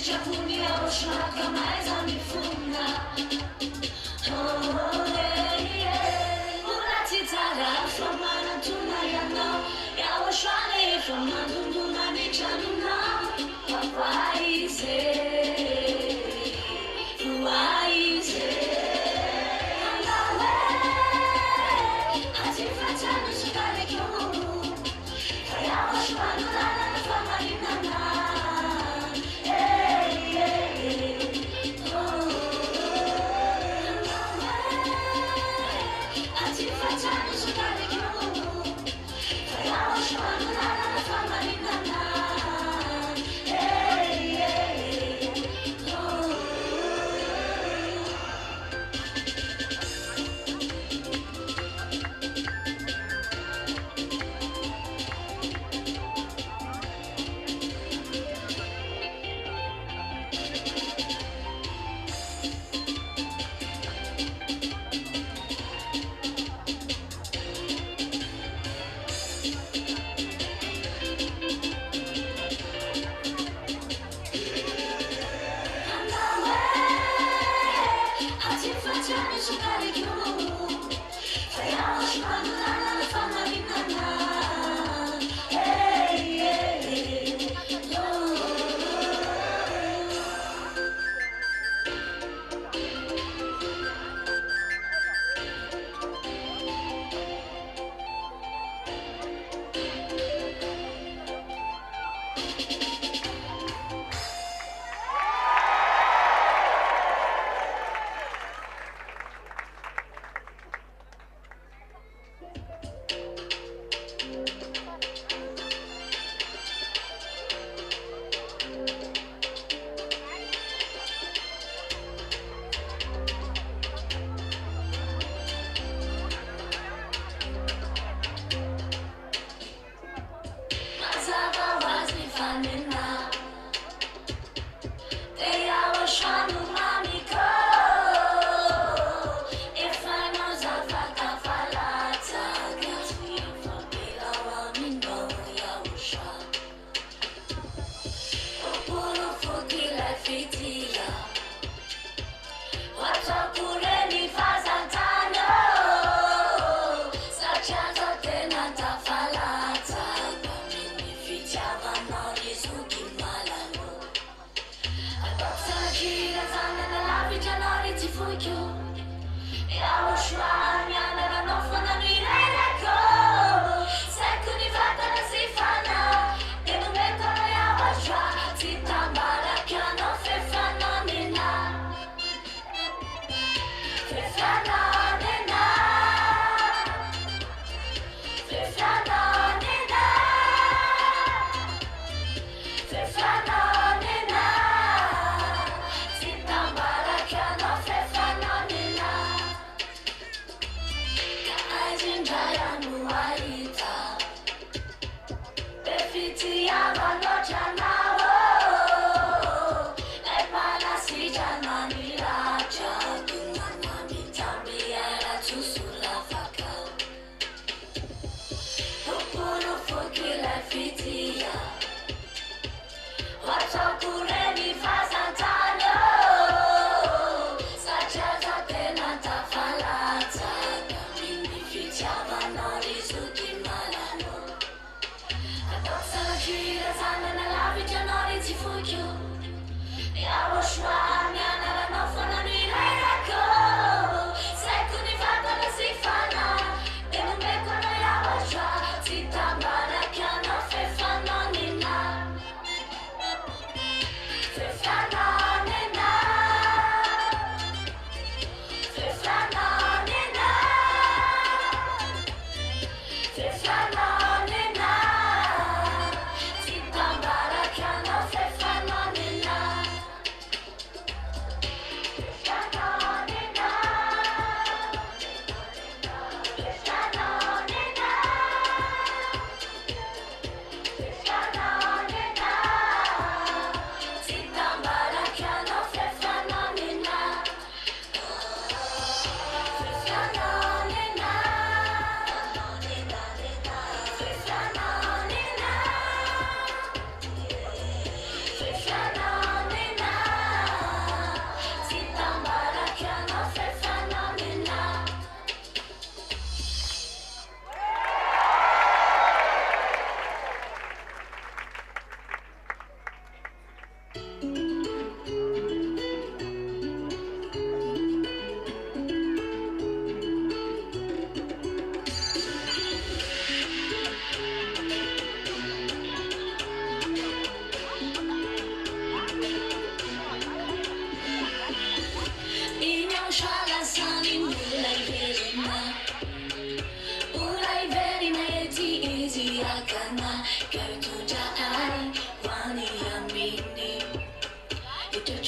Sijapuni YAHOSHUAH kama ezanifunga. Oh yeah yeah. Unatitara from anatuna yano. YAHOSHUAH from anatuna nichanuna. Waize, waize. Angawe, hatifatana sukale kyo. YAHOSHUAH nulana na famalinana.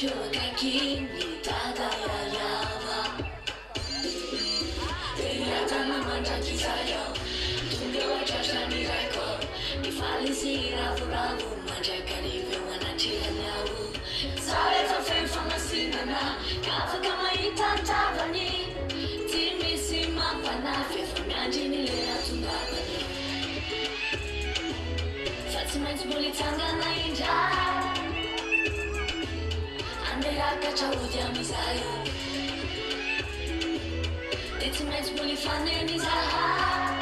Yahoshua kaki nitada ya YAHVAH. Yatana manjaki zayo, tungewa jasha nireko. Nifalisi ravu ravu, manjakani vewana chila nyawu. Sare fa fe fama sinana, kafa kama itantavani. Timisi mapana, fe famyanjini lea tungavani. Fatimens bulitanga na inja. Andera kacha udya mizayo. Fatimens bulifane ZHYAH.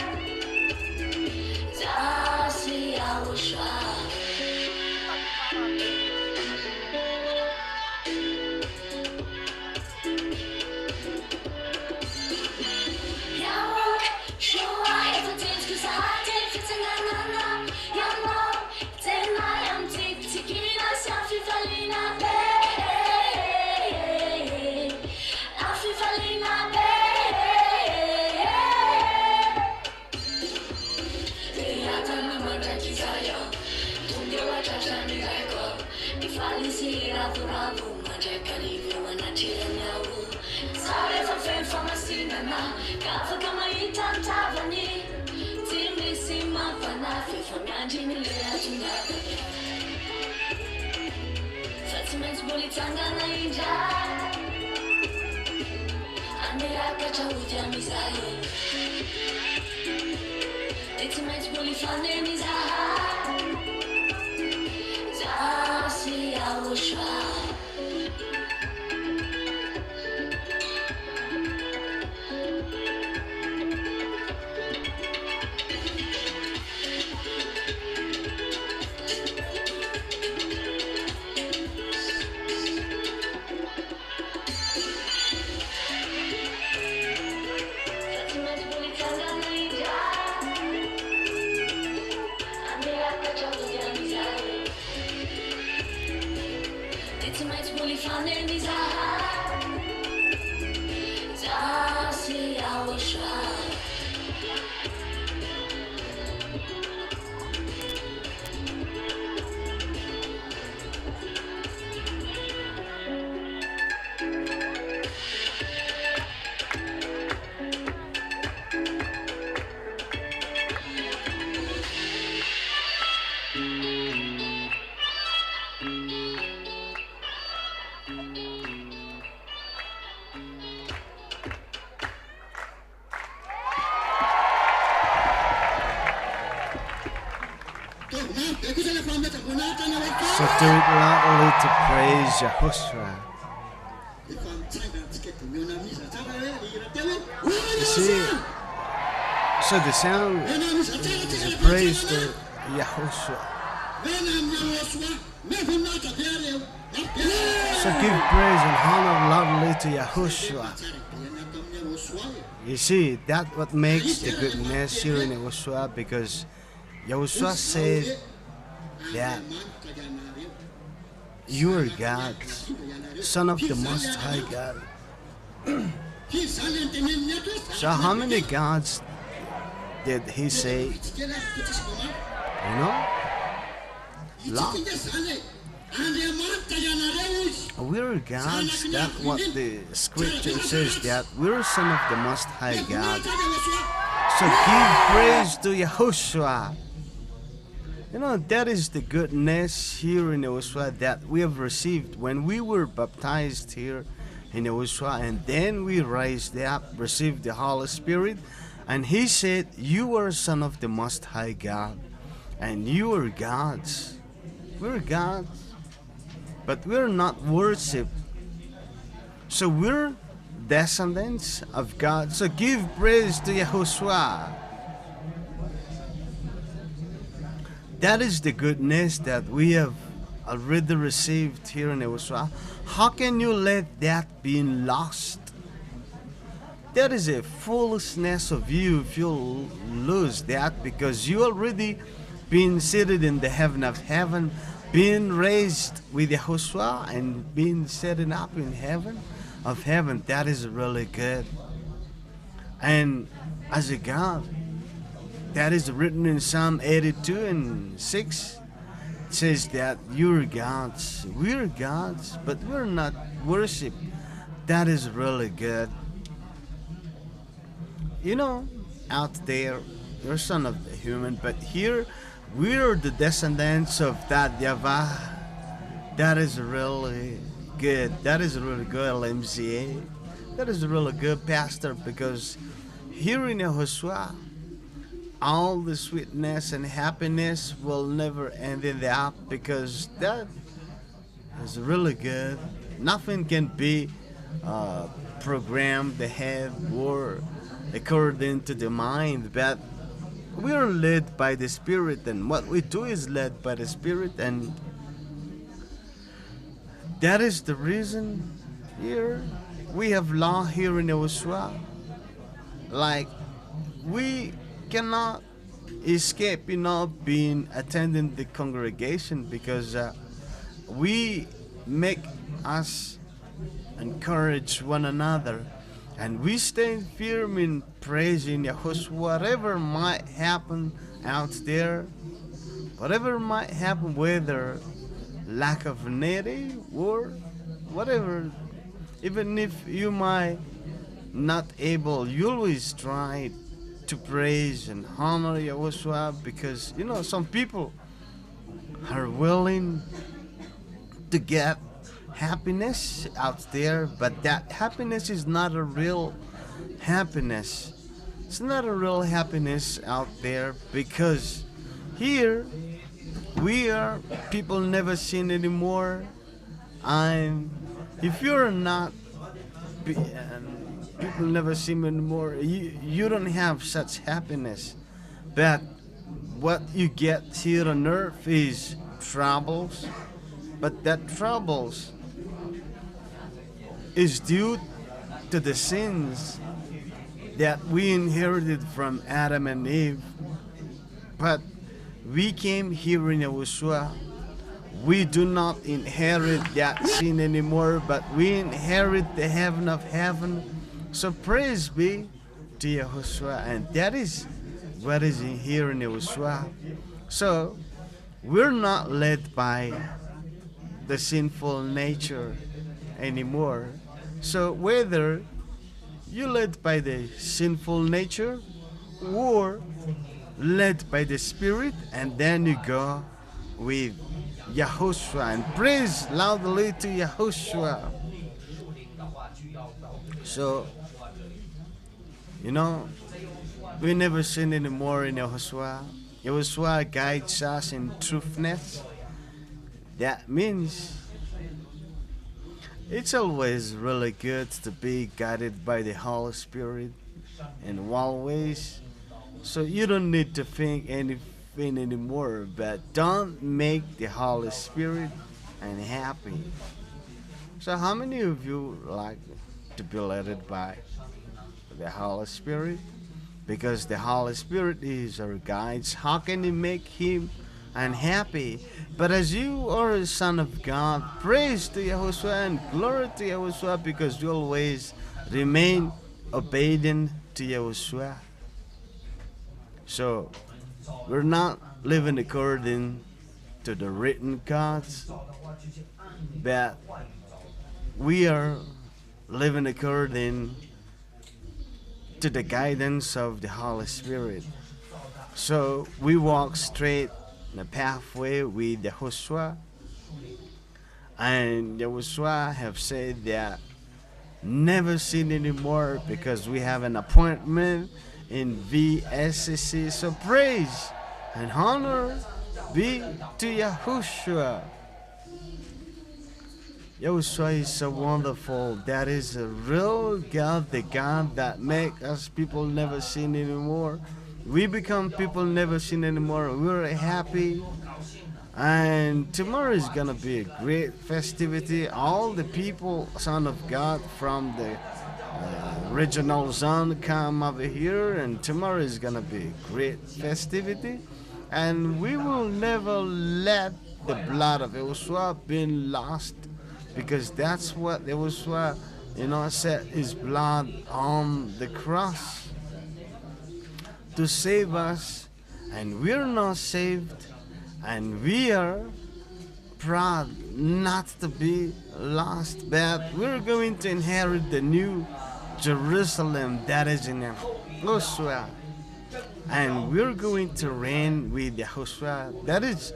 ZHYAH si YAHOSHUAH. YAHOSHUAH, everything's cause I did fitting anana. Yamo, tena yam tik tikina safi valina be. Afi valina be. Yatana manjaki zayo, tungewa jasha nireko. Nifalisi ravu ravu, manjakani vewana chila nyawu. Sare fa fe fama sinana, kafa kama itantavani. Timisi mapana, fe famyanjini lea tungavani. Fatimens bulitanga na inja. Andera kacha udya mizayo. Fatimens bulifane ZHYAH. ZHYAH si YAHOSHUAH. Fatimens bulitanga na inja. Andera kacha udya mizayo. Fatimens bulifane ZHYAH. ZHYAH si YAHOSHUAH. So do it loudly to praise Yahushua. You see, so the sound is a praise to Yahushua. So give praise and honor loudly to Yahushua. You see, that's what makes the goodness here in Yahushua, because Yahushua said that you are God, Son of the Most High God. So how many gods did he say? You know? Lots. We're gods. That's what the scripture says, that we're Son of the Most High God. So give praise to Yahushua. You know, that is the goodness here in Yahushua that we have received when we were baptized here in Yahushua, and then we raised up, received the Holy Spirit, and He said, you are Son of the Most High God, and you are gods. We're gods, but we're not worshipped. So we're descendants of God. So give praise to Yahushua. That is the goodness that we have already received here in Yahushua. How can you let that be lost? That is a foolishness of you if you lose that, because you already been seated in the heaven of heaven, being raised with Yahushua and being set up in heaven of heaven. That is really good. And as a God, that is written in Psalm 82 and 6. says that you're gods, we're gods, but we're not worship. That is really good. You know, out there, you're son of the human, but here we're the descendants of that YAHVAH. That is really good. That is really good, LMZA. That is really good, Pastor, because here in YAHOSHUA, all the sweetness and happiness will never end in that, because that is really good. Nothing can be programmed ahead or according to the mind, but we are led by the Spirit, and what we do is led by the Spirit, and that is the reason here we have law here in YAHOSHUA. Like, we cannot escape, being attending the congregation, because we make us encourage one another, and we stay firm in praising YAHOSHUA. Whatever might happen out there, whatever might happen, whether lack of needy or whatever, even if you might not able, you always try to praise and honor YAHOSHUA, because some people are willing to get happiness out there, but that happiness is not a real happiness. It's not a real happiness out there, because here we are people never seen anymore, and if you're not people never see me anymore, you don't have such happiness. But what you get here on earth is troubles, but that troubles is due to the sins that we inherited from Adam and Eve. But we came here in YAHOSHUA. We do not inherit that sin anymore, but we inherit the heaven of heaven. So praise be to YAHOSHUA, and that is what is in here in YAHOSHUA. So we're not led by the sinful nature anymore. So whether you're led by the sinful nature or led by the Spirit, and then you go with YAHOSHUA and praise loudly to YAHOSHUA. So, we never sin anymore in YAHOSHUA. YAHOSHUA guides us in truthness. That means it's always really good to be guided by the Holy Spirit in all ways. So you don't need to think anything anymore, but don't make the Holy Spirit unhappy. So how many of you like to be led by the Holy Spirit? Because the Holy Spirit is our guide. How can you make Him unhappy? But as you are a son of God, praise to YAHOSHUA and glory to YAHOSHUA, because you always remain obedient to YAHOSHUA. So we're not living according to the written gods, but we are living according to the guidance of the Holy Spirit. So we walk straight in the pathway with YAHOSHUA, and YAHOSHUA have said that never sin anymore, because we have an appointment in VSCC. So praise and honor be to YAHOSHUA. YAHOSHUA is so wonderful. That is a real God, the God that make us people never sin anymore. We become people never sin anymore. We're happy. And tomorrow is gonna be a great festivity. All the people, son of God, from the regional zone come over here, and tomorrow is gonna be a great festivity. And we will never let the blood of YAHOSHUA be lost, because that's what YAHOSHUA, set His blood on the cross to save us, and we're not saved, and we are proud not to be lost, but we're going to inherit the new Jerusalem that is in Yahushua. And we're going to reign with Yahushua. That is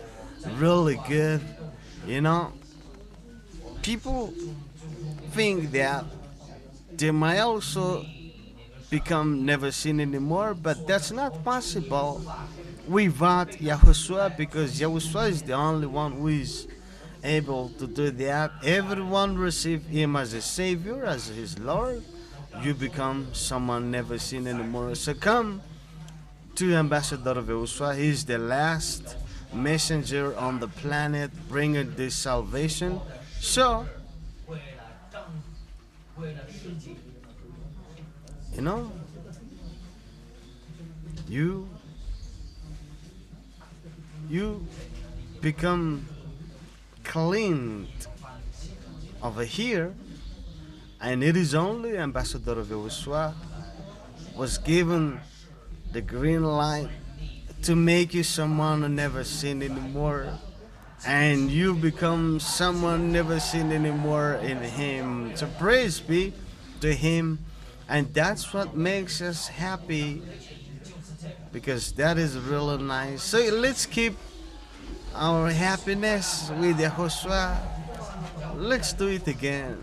really good. You know, people think that they might also become never seen anymore, but that's not possible without Yahushua, because Yahushua is the only one who is able to do that. Everyone receive him as a savior, as his Lord. You become someone never seen anymore. So come to Ambassador of Yahushua. He is the last messenger on the planet bringing this salvation. So, you know, you become cleaned over here, and it is only Ambassador of Yahushua was given the green light to make you someone who never sin anymore, and you become someone never seen anymore in him. So praise be to him, and that's what makes us happy, because that is really nice. So let's keep our happiness with Yahushua. Let's do it again.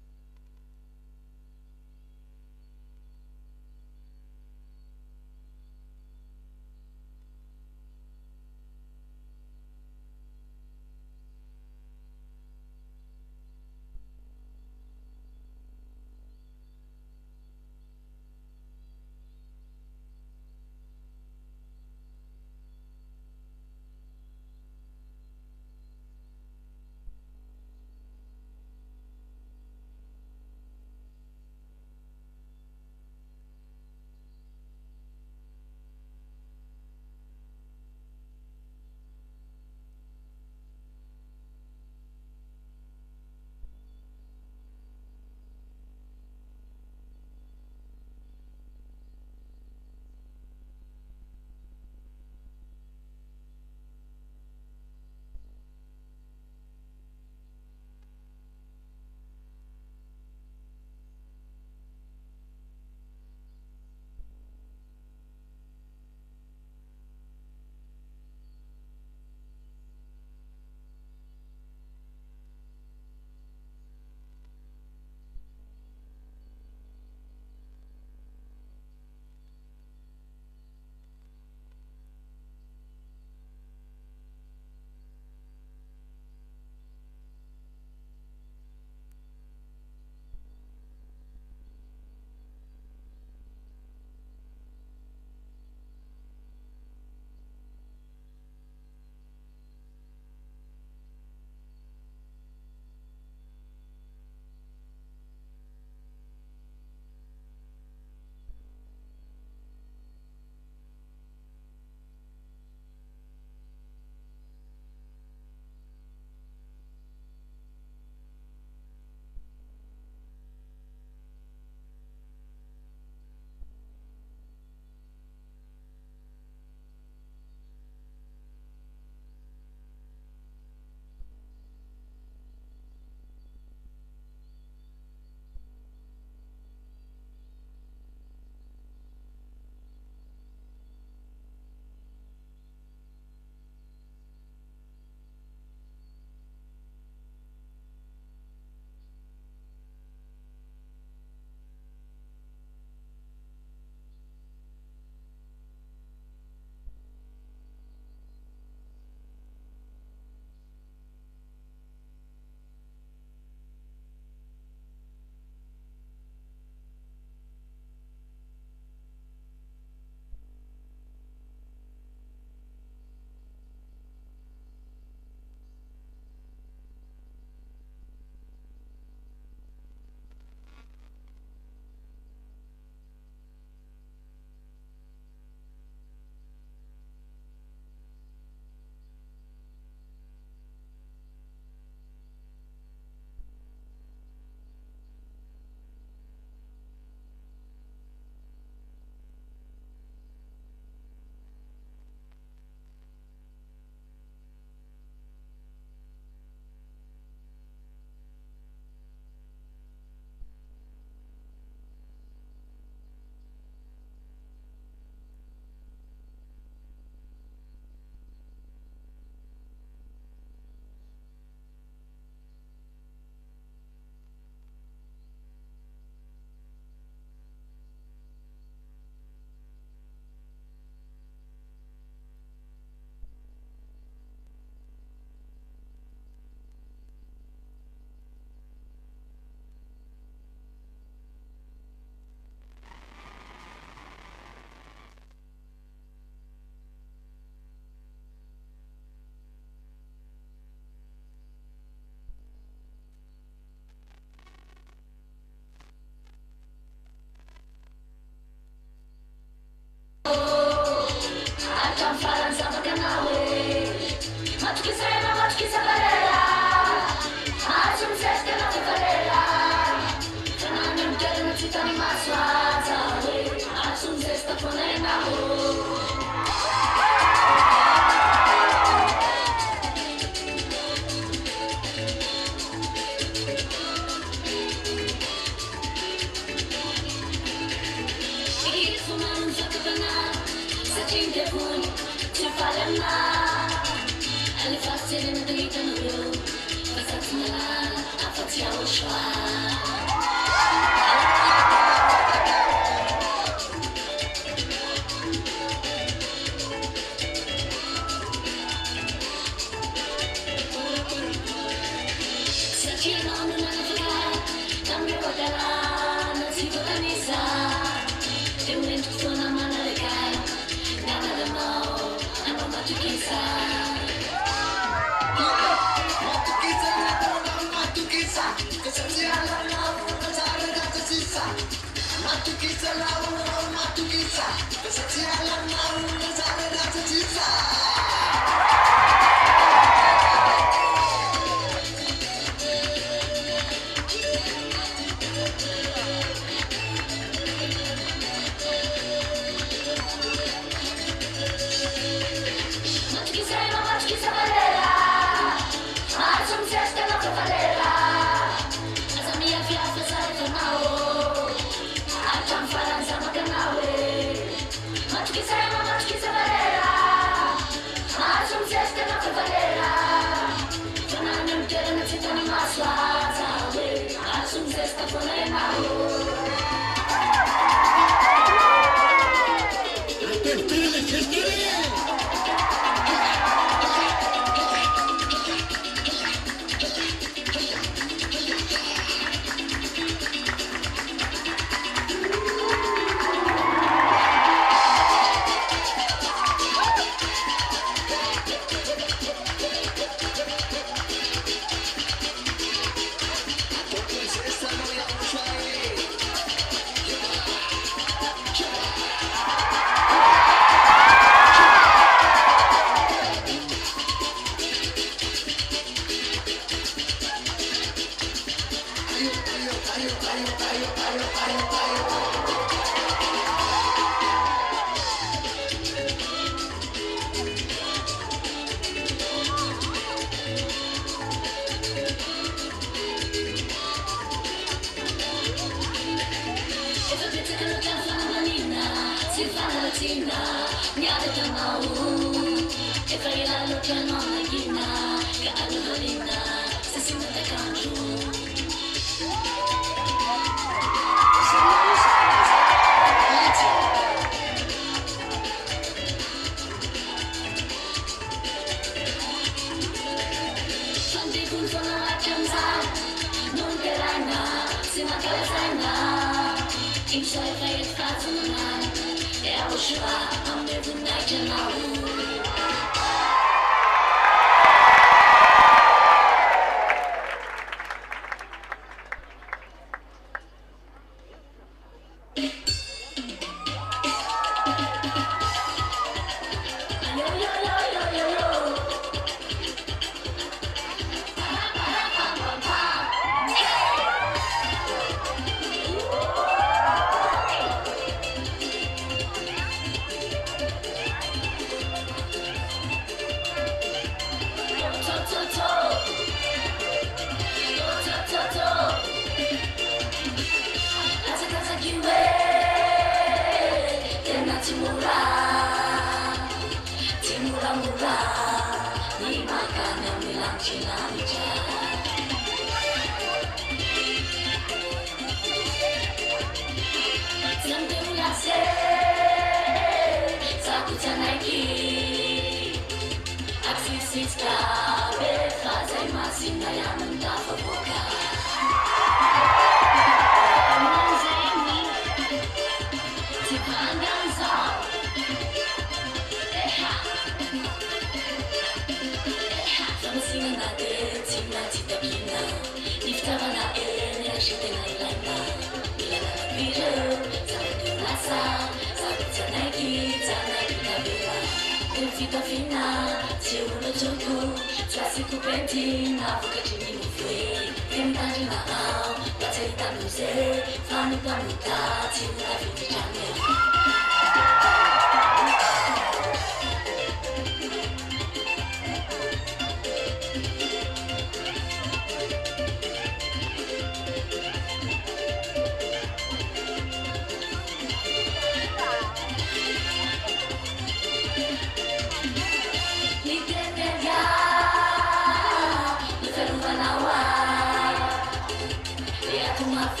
YAHVAH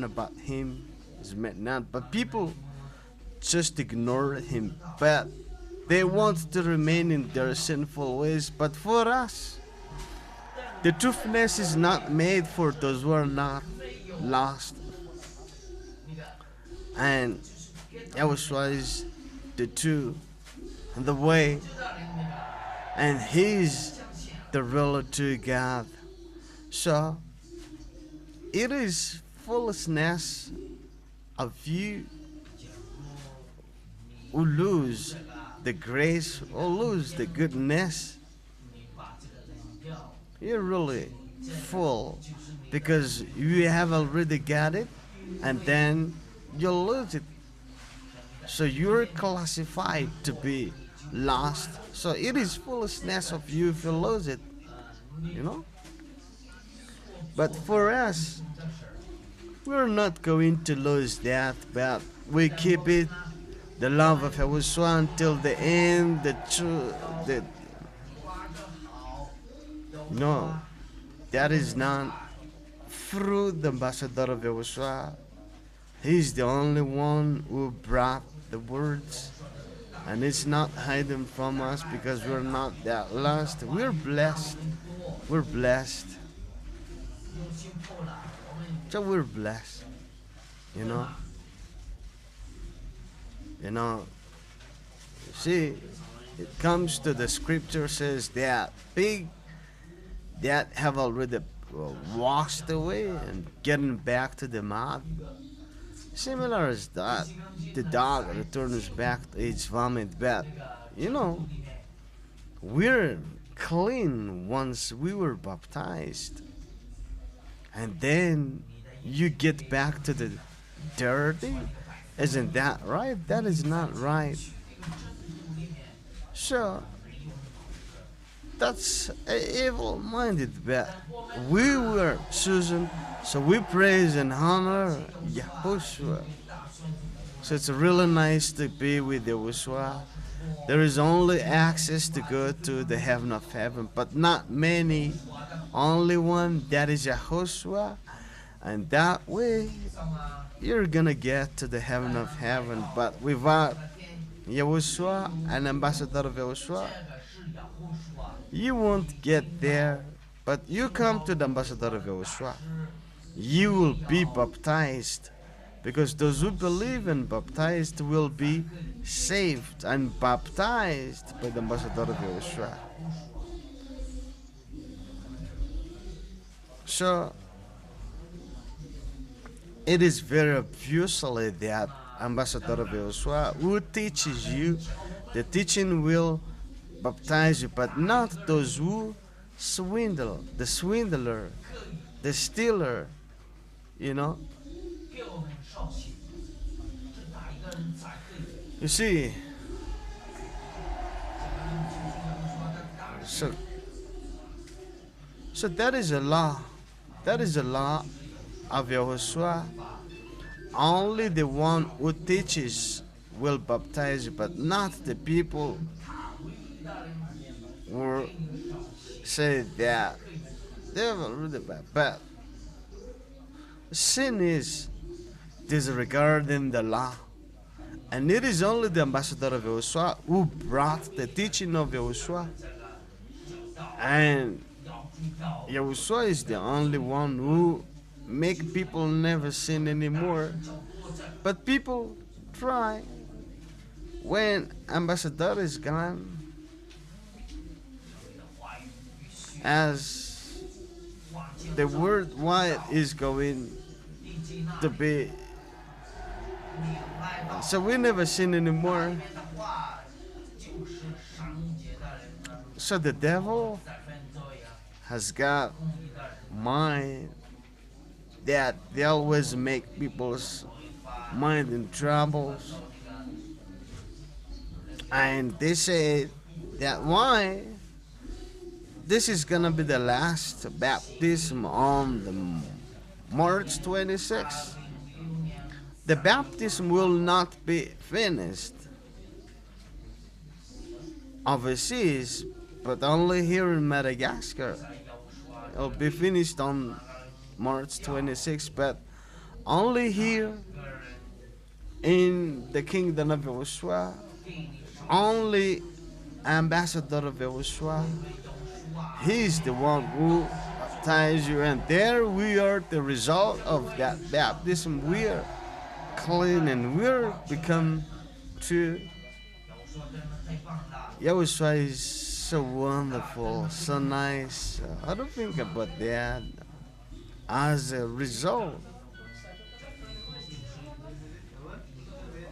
About him is met not, but people just ignore him, but they want to remain in their sinful ways. But for us, the truthfulness is not made for those who are not lost, and YAHOSHUAH is the truth and the way, and He's the real true God. So it is foolishness of you who lose the grace or lose the goodness. You're really full because you have already got it and then you'll lose it. So you're classified to be lost. So it is foolishness of you if you lose it, you know. But for us, we're not going to lose that, but we keep it, the love of YAHOSHUAH until the end, no, that is not through the ambassador of YAHOSHUAH. He's the only one who brought the words, and it's not hidden from us because we're not that lost. We're blessed. We're blessed. So we're blessed, you know. See, it comes to the scripture says that pig that have already washed away and getting back to the mud. Similar as that, the dog returns back to its vomit. But you know, we're clean once we were baptized, and then you get back to the dirty. Isn't that right? That is not right. So that's evil-minded, but we were chosen, so we praise and honor YAHOSHUAH. So it's really nice to be with Yahushua. There is only access to go to the heaven of heaven, but not many. Only one, that is Yahushua. And that way, you're gonna get to the heaven of heaven. But without Yahushua, an ambassador of Yahushua, you won't get there. But you come to the ambassador of Yahushua, you will be baptized. Because those who believe and baptized will be saved and baptized by the ambassador of Yahushua. So, it is very obviously that ambassador of Yahushua who teaches you, the teaching will baptize you, but not those who swindle, the swindler, the stealer, you know. You see, so that is a law. That is a law of Yahushua. Only the one who teaches will baptize you, but not the people who say that they will really bad. But sin is disregarding the law. And it is only the ambassador of Yahushua who brought the teaching of Yahushua. And Yahushua is the only one who make people never sin anymore. But people try. When ambassador is gone, as the word wide is going to be, so we never sin anymore. So the devil has got mind that they always make people's mind in troubles. And they say that why this is gonna be the last baptism on the March 26th. The baptism will not be finished overseas, but only here in Madagascar. It will be finished on March 26th, but only here in the kingdom of YAHOSHUA, only ambassador of YAHOSHUA. He's the one who baptizes you, and there we are the result of that baptism. We are clean and we're become true. YAHOSHUA is so wonderful, so nice. I don't think about that. As a result,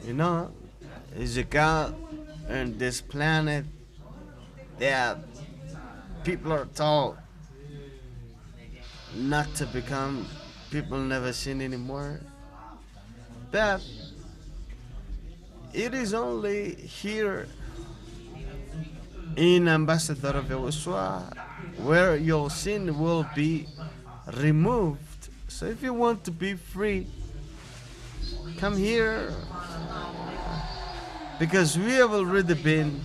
you know, is a God on this planet that people are told not to become people never sin anymore. But it is only here in Ambassador of YAHOSHUA where your sin will be removed. So if you want to be free, come here, because we have already been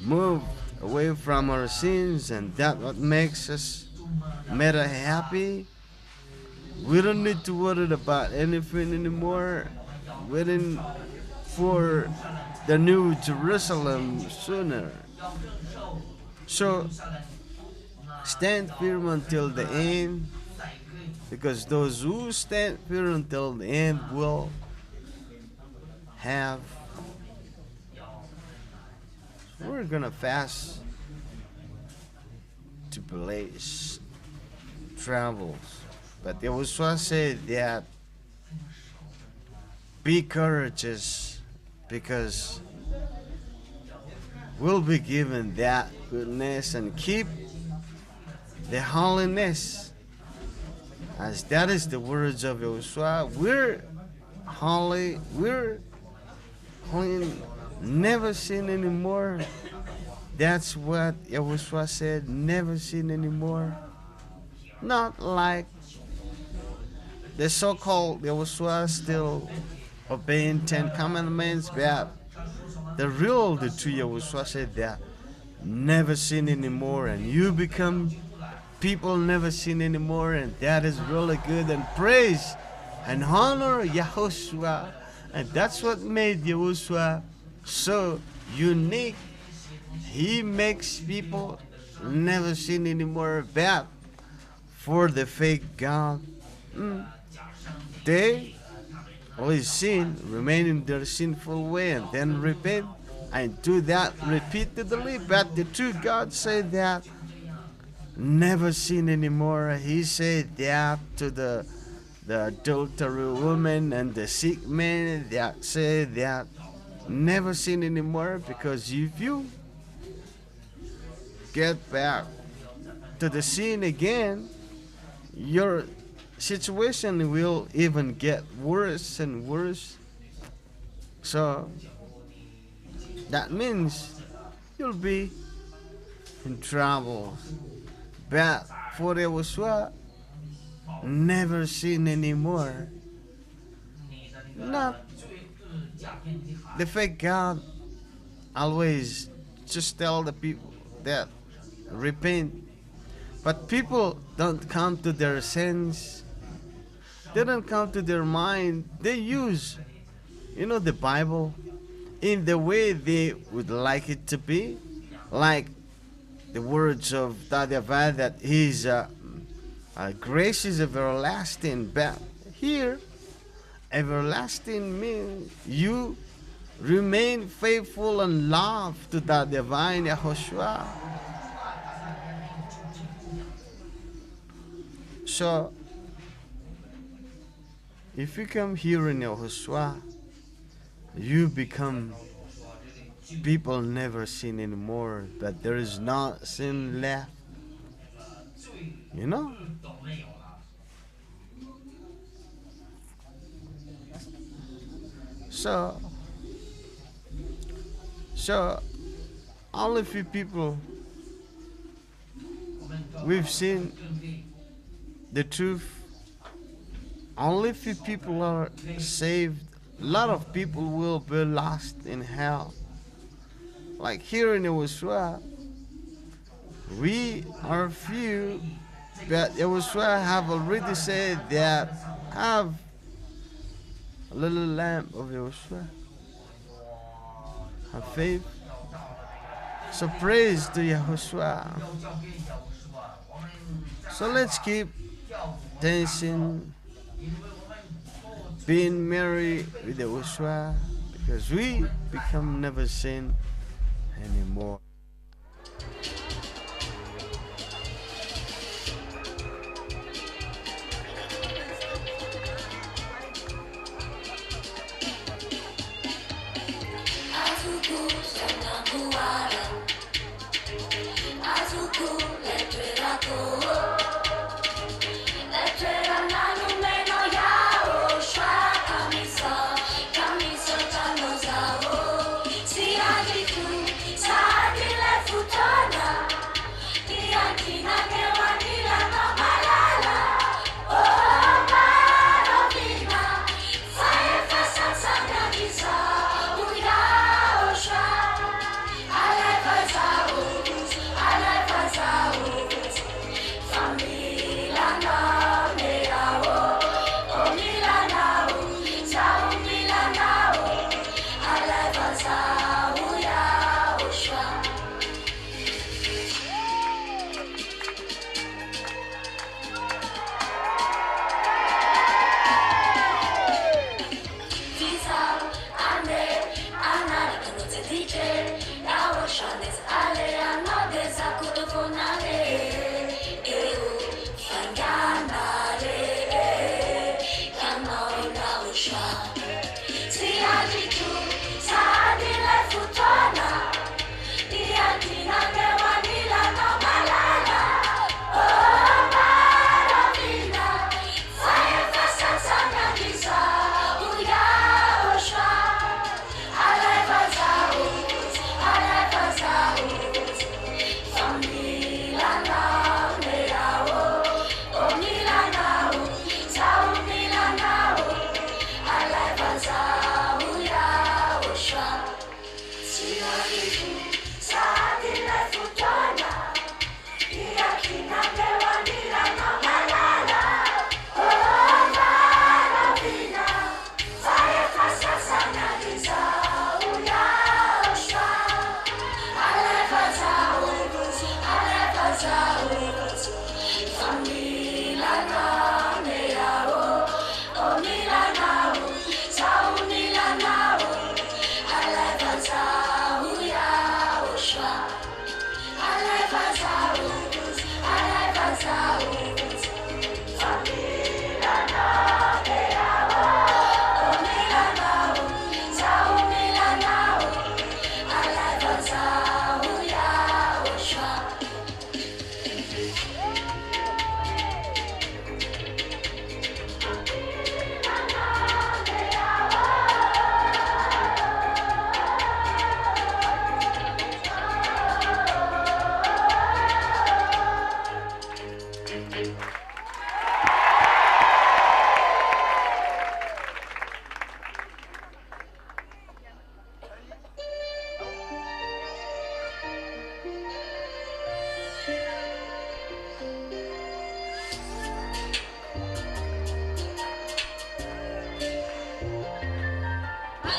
moved away from our sins, and that what makes us meta happy. We don't need to worry about anything anymore. Waiting for the new Jerusalem sooner. So stand firm until the end, because those who stand firm until the end will have. We're gonna fast to place travels, but YAHOSHUA said that be courageous, because we'll be given that goodness, and keep the holiness, as that is the words of YAHOSHUA. We're holy, we're clean, never sin anymore. That's what YAHOSHUA said, never sin anymore. Not like the so-called YAHOSHUA still obeying 10 commandments, but the true Yahushua said that never sin anymore, and you become people never sin anymore, and that is really good, and praise and honor Yahushua. And that's what made Yahushua so unique. He makes people never sin anymore, but for the fake God, they always sin, remain in their sinful way, and then repent and do that repeatedly. But the true God said that never sin anymore. He said that to the adultery woman and the sick man, that said that never sin anymore, because if you get back to the sin again, your situation will even get worse and worse. So that means you'll be in trouble. But for Yahushua, never sin anymore. Not the fake God always just tell the people that repent, but people don't come to their sense. They don't come to their mind. They use, the Bible in the way they would like it to be, like the words of YAHVAH, that His grace is everlasting. But here, everlasting means you remain faithful and love to the divine YAHOSHUA. So, if you come here in YAHOSHUA, you become people never sin anymore, but there is not sin left. So only few people, we've seen the truth. Only few people are saved. A lot of people will be lost in hell. Like here in Yahushua, we are few, but Yahushua have already said that have a little lamp of Yahushua. Have faith. So praise to Yahushua. So let's keep dancing, being merry with Yahushua, because we become never sin anymore. ZHYAH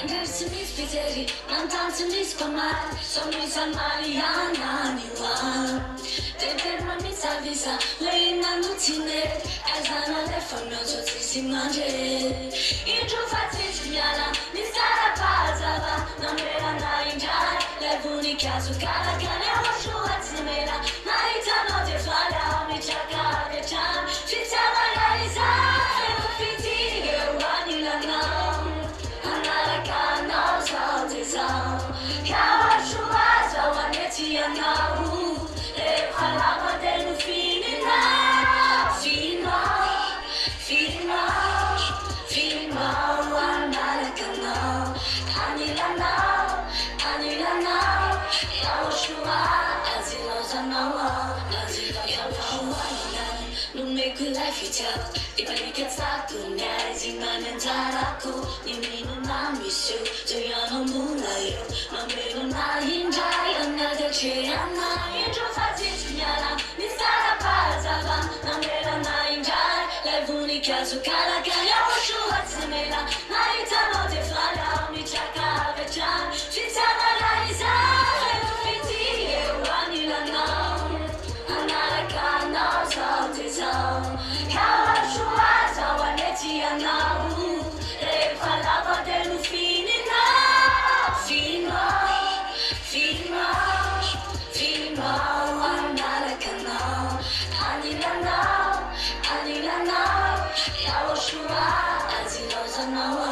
Mandarsi mi spiteri, mantansi mi spamare, sono i samariani one. Temperma mi savisa, lei na lutine, azana le famoso si mange. In giù fatti schiala, mi sarà pasava, non era na ingiare, le unica su cara che ne ho sua zimera, ma itano te farà, mi cerca che c'ha, ci siamo realizzare, non fiti che uani la no, andare a cana, YAHOSHUAH, zawaneti ya nahu, halama denu finina, finma, andare a cana, anila YAHOSHUAH, azilo zanawa, YAHVAH, no make life itself. Ibalik at sa tunay, zinganan zaraku, nimino na misu, ZHYAH mulayo, mamelo na hinjay, ang nagachaya na, intro fati ZHYAH, nisara pazava, namela na hinjay, live unica su cara que YAHOSHUAH zimela, na itano te fala, mi chaka vechan, chitana raiza, fiti, anila na, anaraka na zao, YAHOSHUAH, zawaneti ya nahu, falava denu finina, finma, anaraka na, anila na, YAHOSHUAH, azilo zanawa.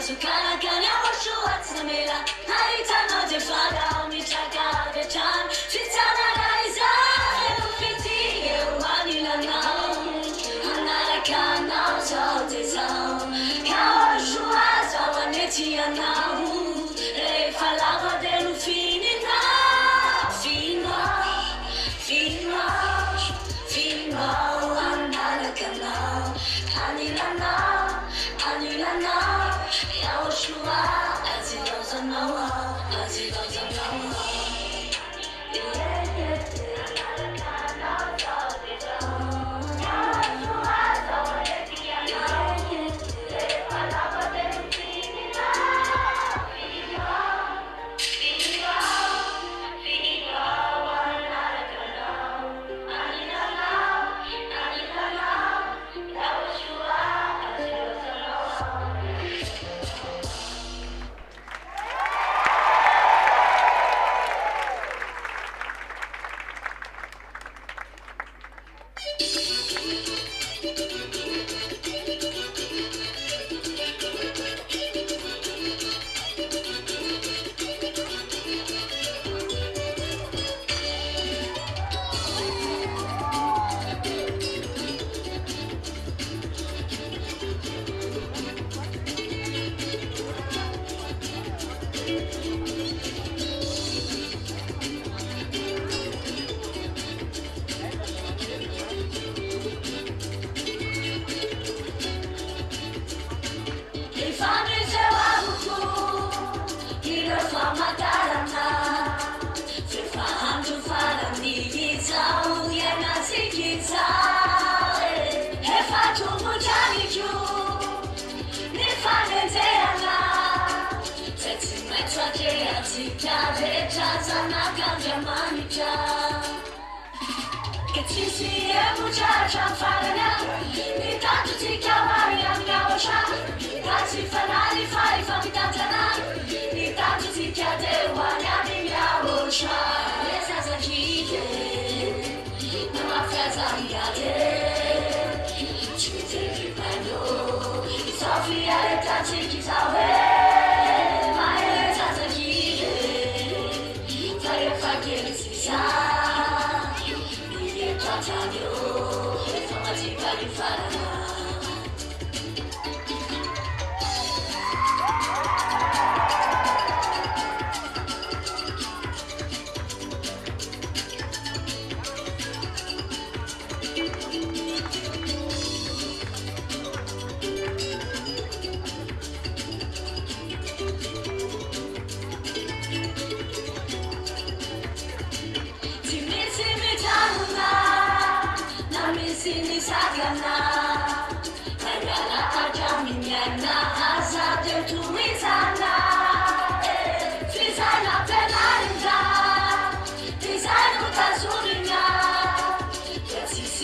Su cara che YAHOSHUAH zimela, haitano te fara, mi chaka vechan, chitana raiza, fiti, anila na, anaraka na zao, YAHOSHUAH, zawaneti ya nahu, falava denu finina, finma, anaraka na, anila na, YAHOSHUAH, azilo zanawa.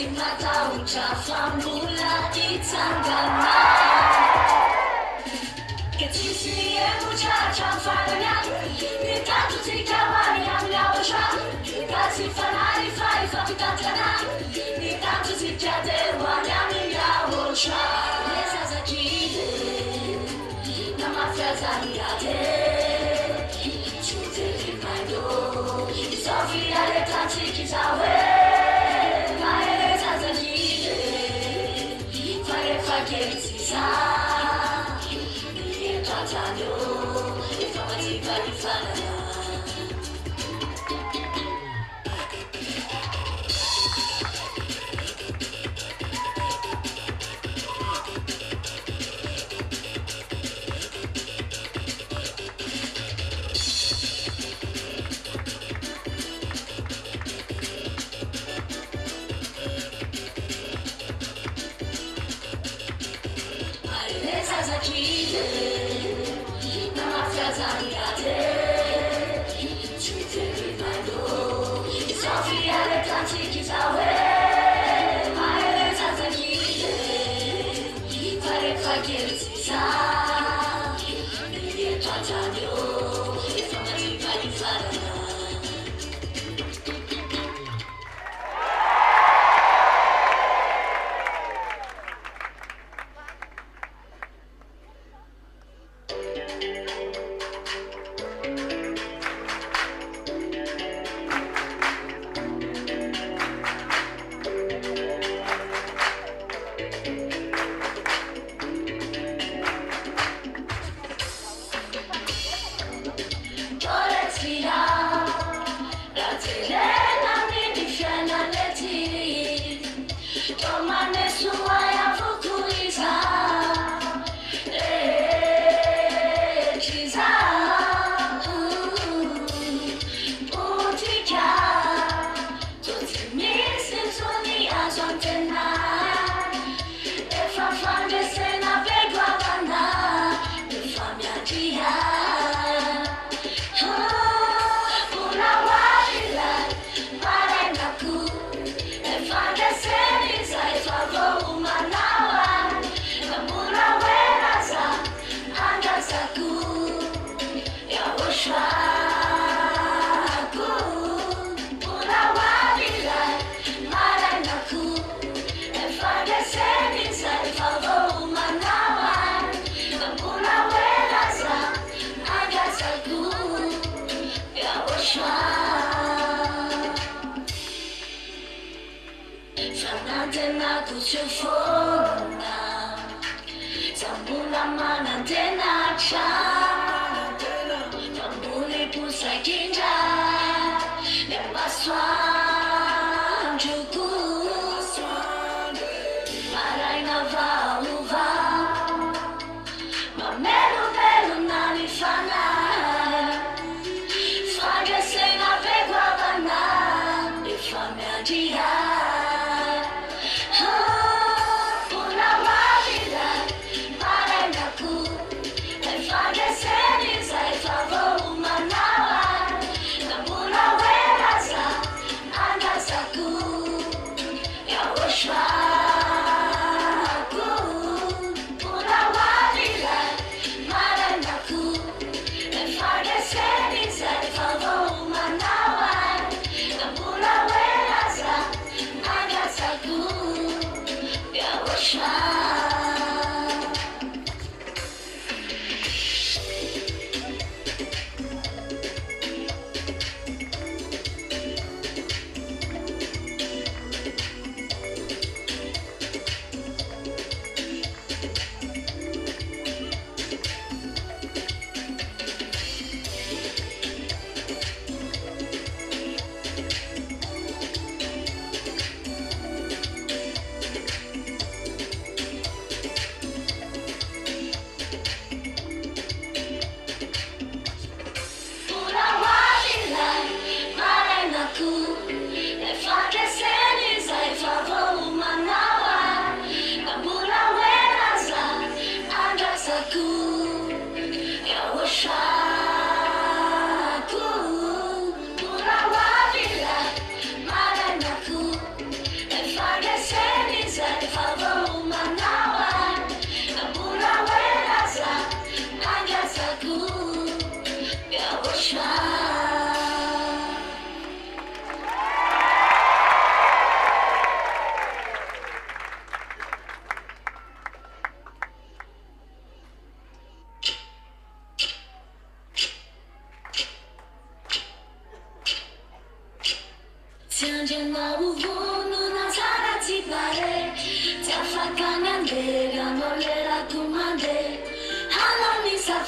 mata uchafambula itangana Ketisi muchacha mfanya ni tatu tikawani amlaosha kasi fanani faifa tukatana ni tatu tikate wanyami yaosha Nesa za jide na mafyaza ngate Chute kimando Sofia le tanti kizawe Maeleza za jide Fare faketisa Niye tatano Ifamatiba ifanana If I get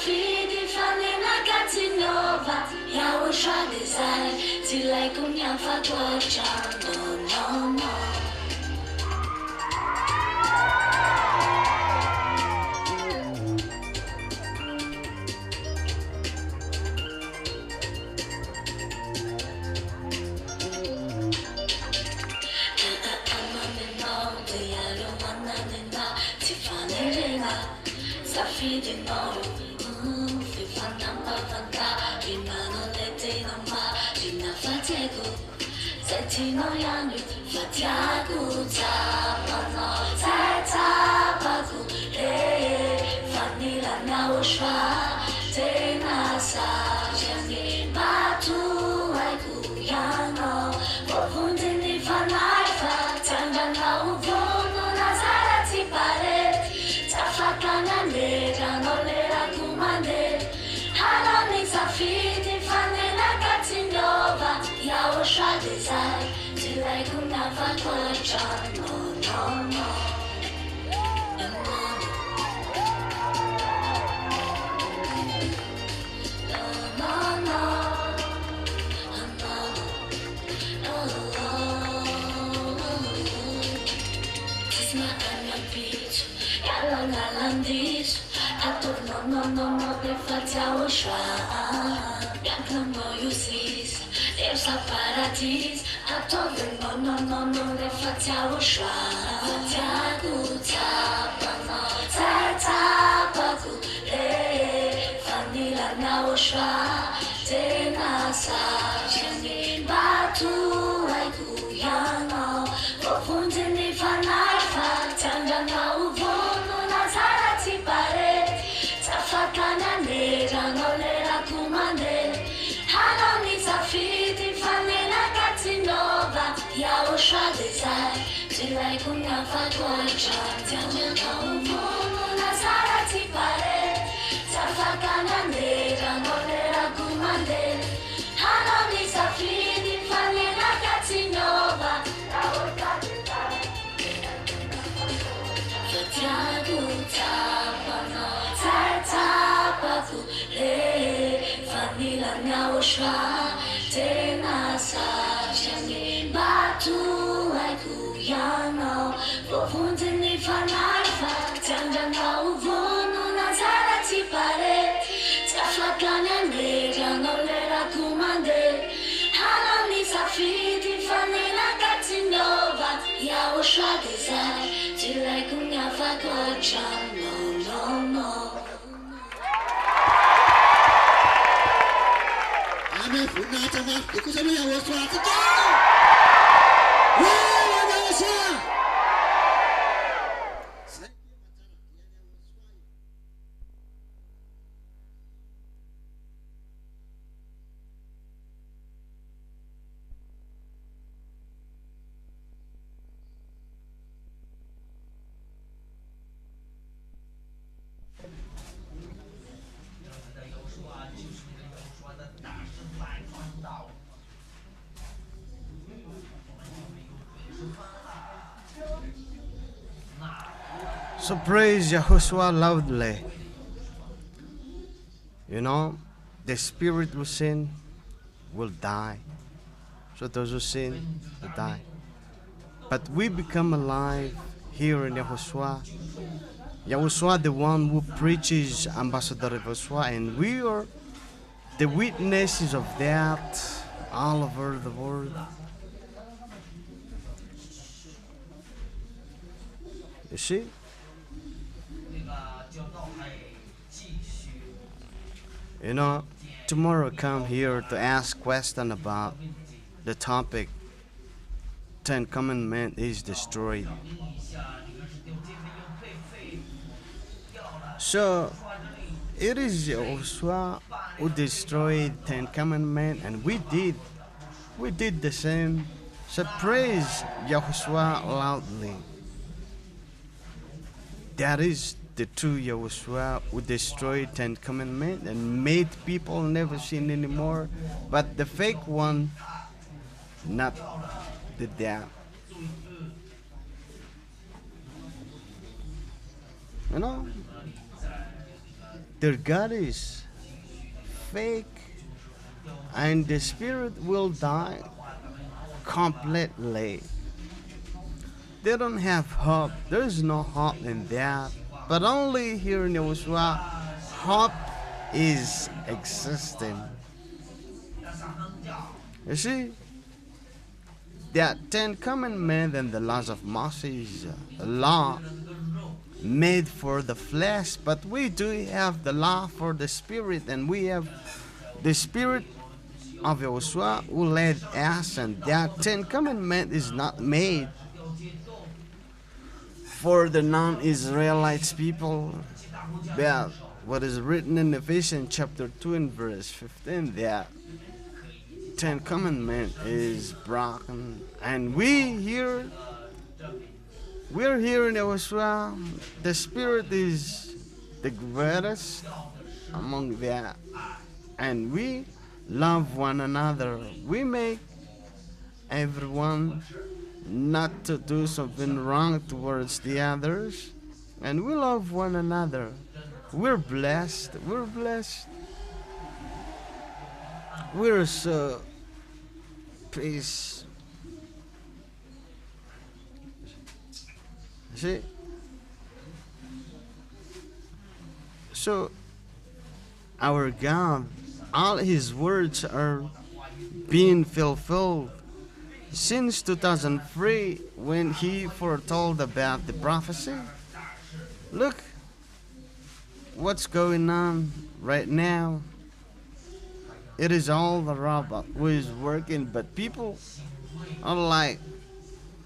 safidi fanina katinova Yahushua desire till I come yafa kwacha no Safidi no, fifana mavanga, rimano lete no ma, rina fatego, setino yangu, fatiagu tapano, tapagu, vanilla Yahushua, tenasa, jani matu aiku yano, vovundini fanaifa, tangana uvono nazarati pare. Tafakana lera no lera kumande Hanoni safidi fanena katinova Yahushua desire till I come yafa kwacha no no, le fate YAHOSHUAH Bianca mo usis, there's a paradise I told them no, le fate YAHOSHUAH Fatiagu tapano, tapagu, vanilla Yahushua Tenasa, jani batu aiku yano Vovundini fanaifa, tangana uvono nazarati pare Tafakana lera no lera kumande Hanoni safidi fanena katinova Yahushua desire till I come yafa kwacha Tangana uvono nazarati pare Tafakana lera no lera kumande Hanoni safidi fanena katinova Yahushua desire Fatiagu tapano tapagu vanilla Yahushua tenasa jani batu aiku yano vovundini fanaifa tangana uvono nazarati pare tafakana lera no lera kumande hanoni safidi fanina katinova Yahushua desire till I come yafa kwacha no Amen. Funatama, ikusema YAHOSHUAH together. YAHOSHUAH. So praise YAHOSHUA loudly. You know, the spirit who sin will die. So those who sin will die. But we become alive here in YAHOSHUA. YAHOSHUA, the one who preaches Ambassador YAHOSHUA, and we are the witnesses of that all over the world. You see? You know, tomorrow come here to ask question about the topic 10 Commandments is destroyed. So it is YAHOSHUA who destroyed 10 Commandments, and we did the same. So praise YAHOSHUA loudly. That is the true YAHOSHUA who destroyed 10 Commandments and made people never sin anymore. But the fake one not did that. You know, their God is fake, and the spirit will die completely. They don't have hope. There is no hope in that. But only here in YAHOSHUAH, hope is existing. You see, the Ten Commandments and the laws of Moses, a law made for the flesh, but we do have the law for the spirit, and we have the spirit of YAHOSHUAH who led us, and that Ten Commandments is not made for the non-Israelites people, but what is written in Ephesians chapter 2 and verse 15, that Ten Commandments is broken, and we're here in YAHOSHUAH. The Spirit is the greatest among that, and we love one another. We make everyone not to do something wrong towards the others, and we love one another. We're blessed. We're blessed. We're so peace. See? So our God, all His words are being fulfilled since 2003 when He foretold about the prophecy. Look what's going on right now. It is all the robot who is working, but people are like,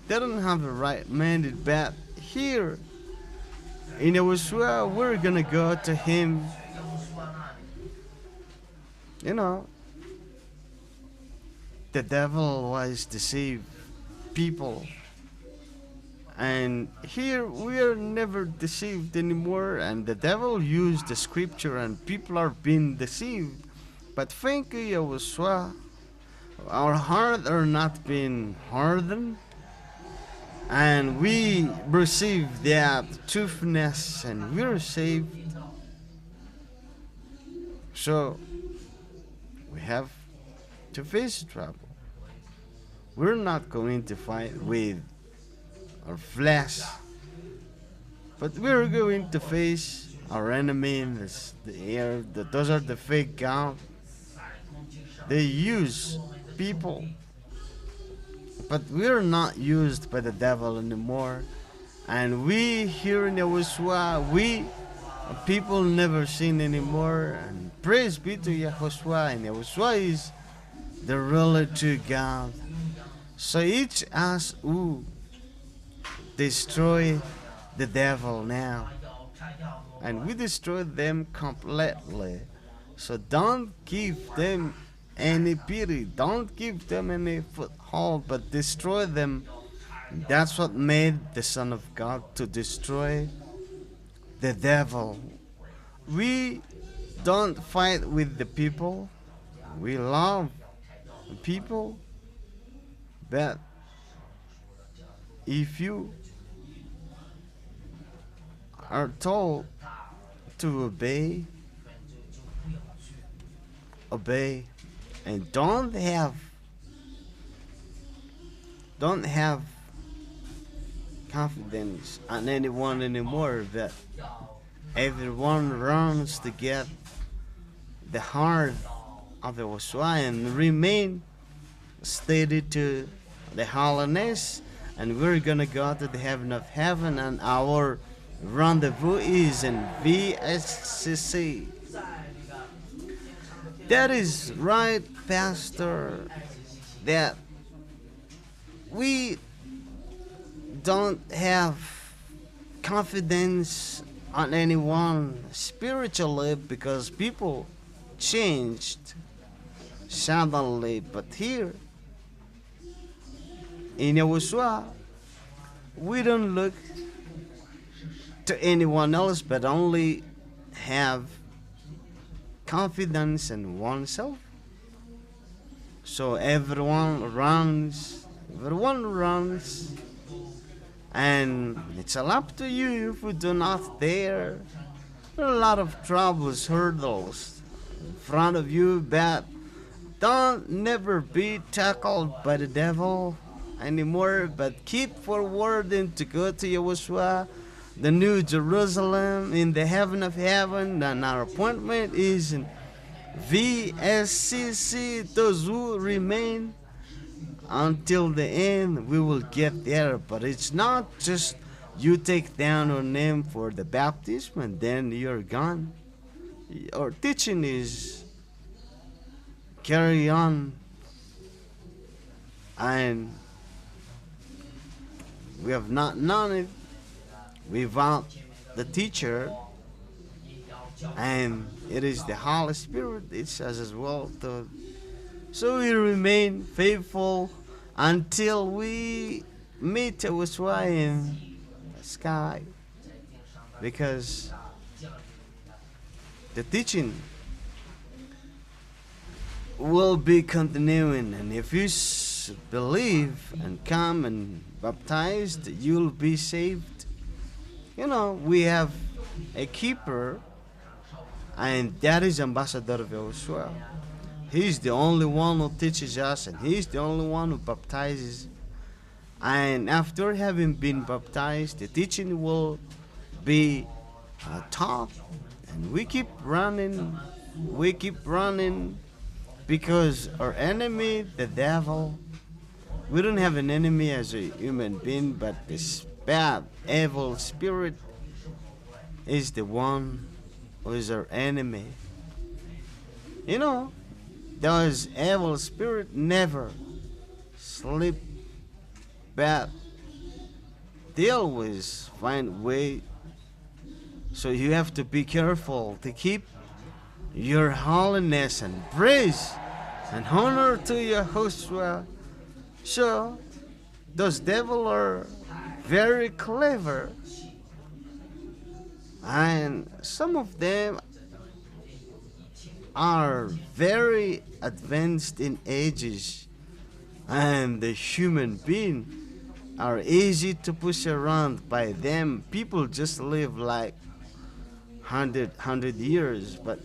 they don't have the right minded. But here in YAHOSHUAH, we're gonna go to Him. You know, the devil was deceived people, and here we are never deceived anymore, and the devil used the scripture and people are being deceived. But thank you, YAHOSHUAH, our hearts are not being hardened, and we receive that truthness, and we are saved. So we have to face trouble. We're not going to fight with our flesh, but we're going to face our enemy in the air. Those are the fake gods. They use people, but we're not used by the devil anymore. And we here in YAHOSHUAH, we people never seen anymore. And praise be to YAHOSHUAH, and YAHOSHUAH is the ruler to God. So each us who destroy the devil now, and we destroy them completely. So don't give them any pity, don't give them any foothold, but destroy them. That's what made the Son of God, to destroy the devil. We don't fight with the people, we love people, but if you are told to obey, obey, and don't have confidence on anyone anymore, that everyone runs to get the heart of YAHOSHUAH and remain steady to the holiness, and we're gonna go to the heaven of heaven, and our rendezvous is in VSCC. That is right, Pastor, that we don't have confidence on anyone spiritually because people changed suddenly. But here in YAHOSHUAH, we don't look to anyone else, but only have confidence in oneself. So everyone runs, and it's all up to you if we do not dare There are a lot of troubles, hurdles in front of you, but don't never be tackled by the devil anymore, but keep forwarding to go to Yahushua, the New Jerusalem, in the heaven of heaven, and our appointment is in VSCC. Those who remain until the end, we will get there, but it's not just you take down your name for the baptism and then you're gone. Our teaching is carry on, and we have not known it without the teacher, and it is the Holy Spirit, it says as well. So we remain faithful until we meet YAHOSHUA in the sky, because the teaching will be continuing, and if you believe and come and baptized, you'll be saved. You know, we have a keeper, and that is Ambassador of YAHOSHUA. He's the only one who teaches us, and he's the only one who baptizes. And after having been baptized, the teaching will be taught, and we keep running, because our enemy, the devil, we don't have an enemy as a human being, but this bad, evil spirit is the one who is our enemy. You know, those evil spirit never sleep, but they always find way. So you have to be careful to keep your holiness and praise and honor to YAHOSHUA. So those devils are very clever, and some of them are very advanced in ages, and the human being are easy to push around by them. People just live like 100 years, but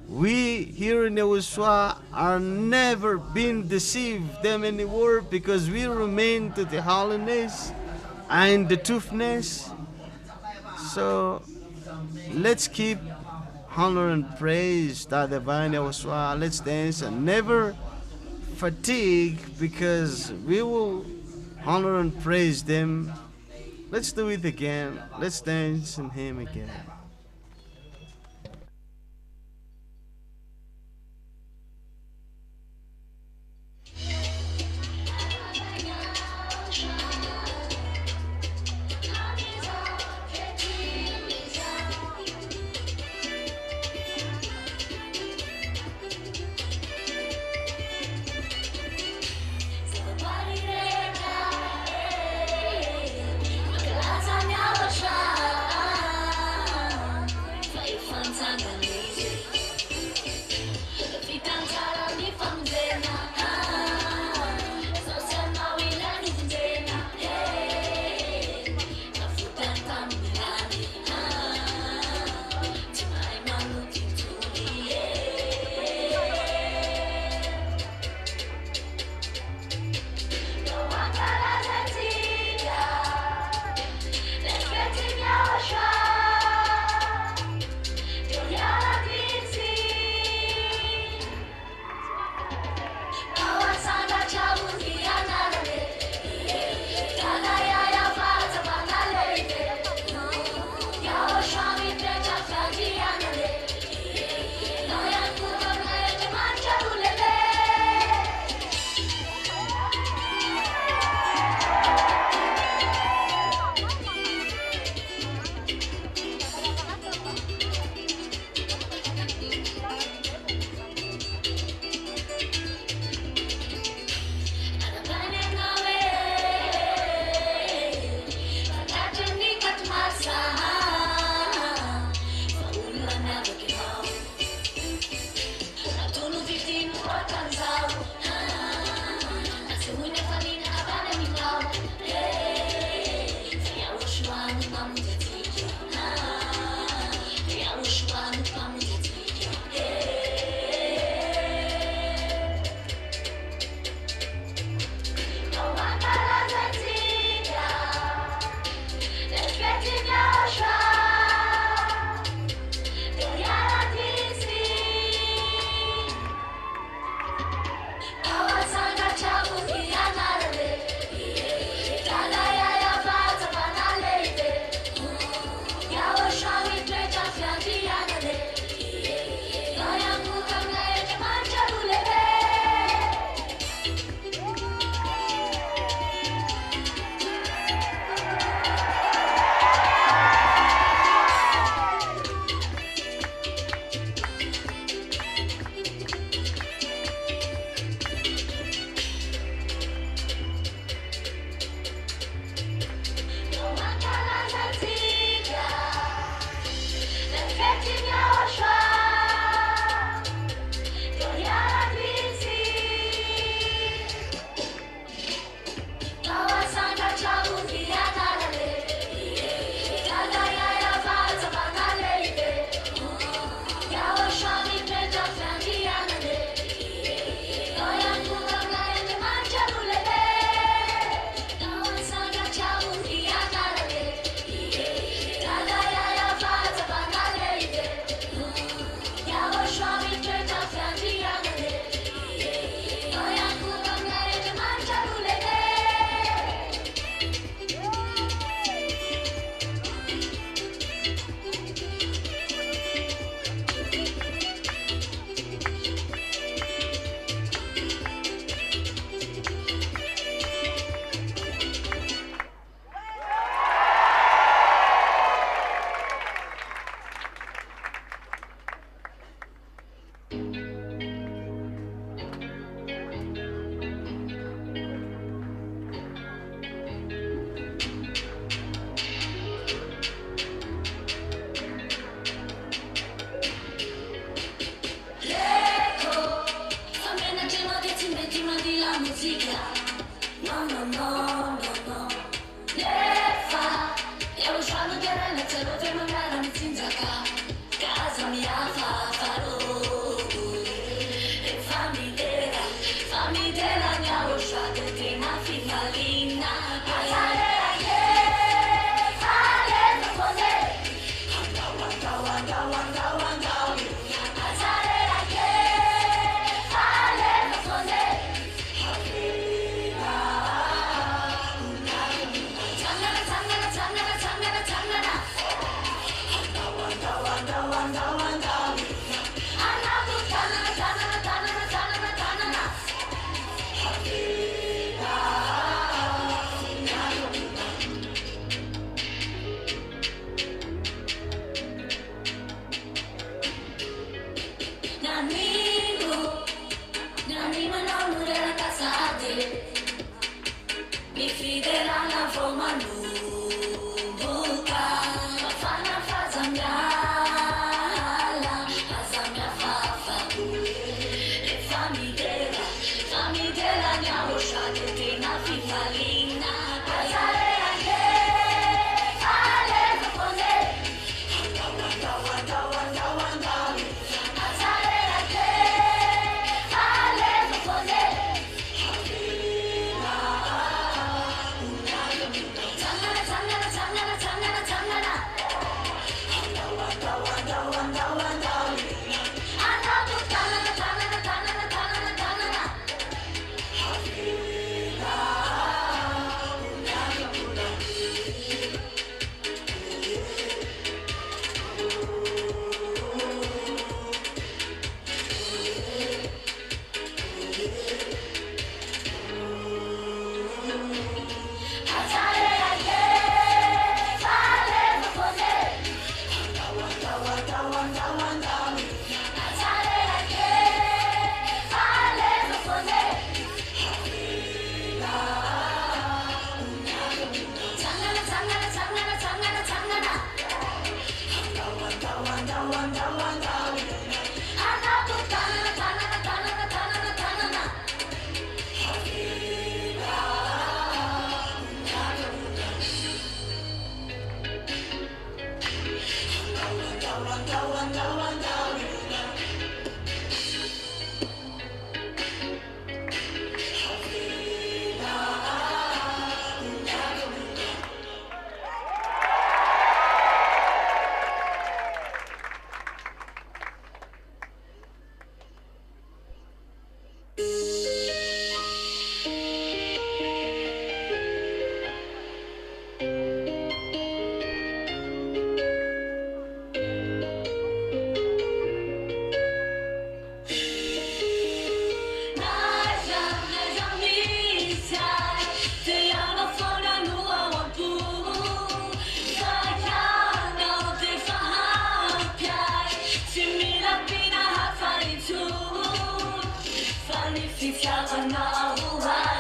we here in YAHOSHUA are never been deceived them anymore, because we remain to the holiness and the truthness. So let's keep honor and praise the divine YAHOSHUA. Let's dance and never fatigue, because we will honor and praise them. Let's do it again. Let's dance in him again.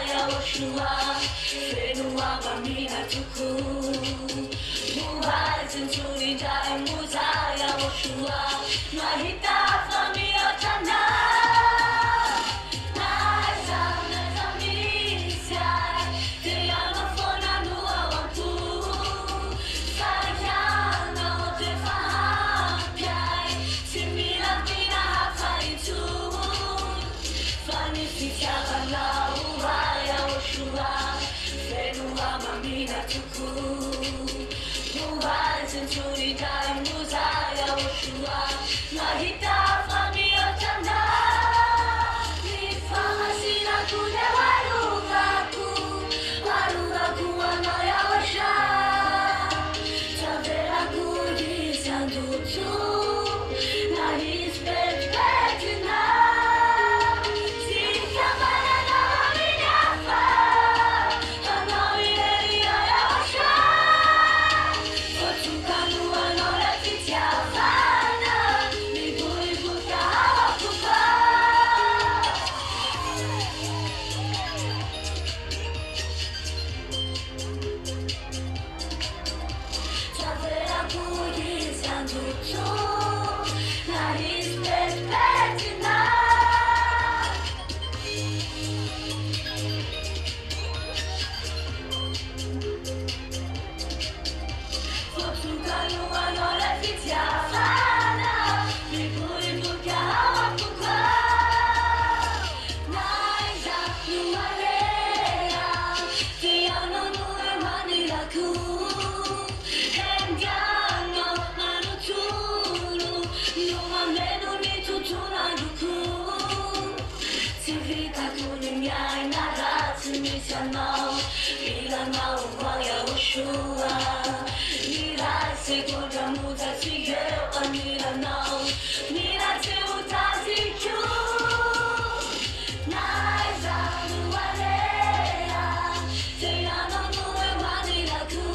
YAHVAH, Fenua Bamina Tuku, Muhaz and Tunida and Muza YAHOSHUAH, Mahita Famia Tana, Naza Nazamisa, Deyana Fona Nua Wampu, Sayana Otefahapiai, Simila Pina Hafaitu, Fani Fitavana. YAHOSHUAH, Fenua Bamina Tuku, Muhaz and Tunida and Muza YAHOSHUAH, Mahita Famia Tana, Nifamasina Kune Warugaku, Warugaku Ano YAHOSHUAH, Tavera Kudi Sandutu, Nahis Petpetina. YAHOSHUAH, Mirai Segunda Muda ZHYAH, Miranau, Mirai Seuta Zichu, Naiza Nualea, Teyano Nue Maniraku,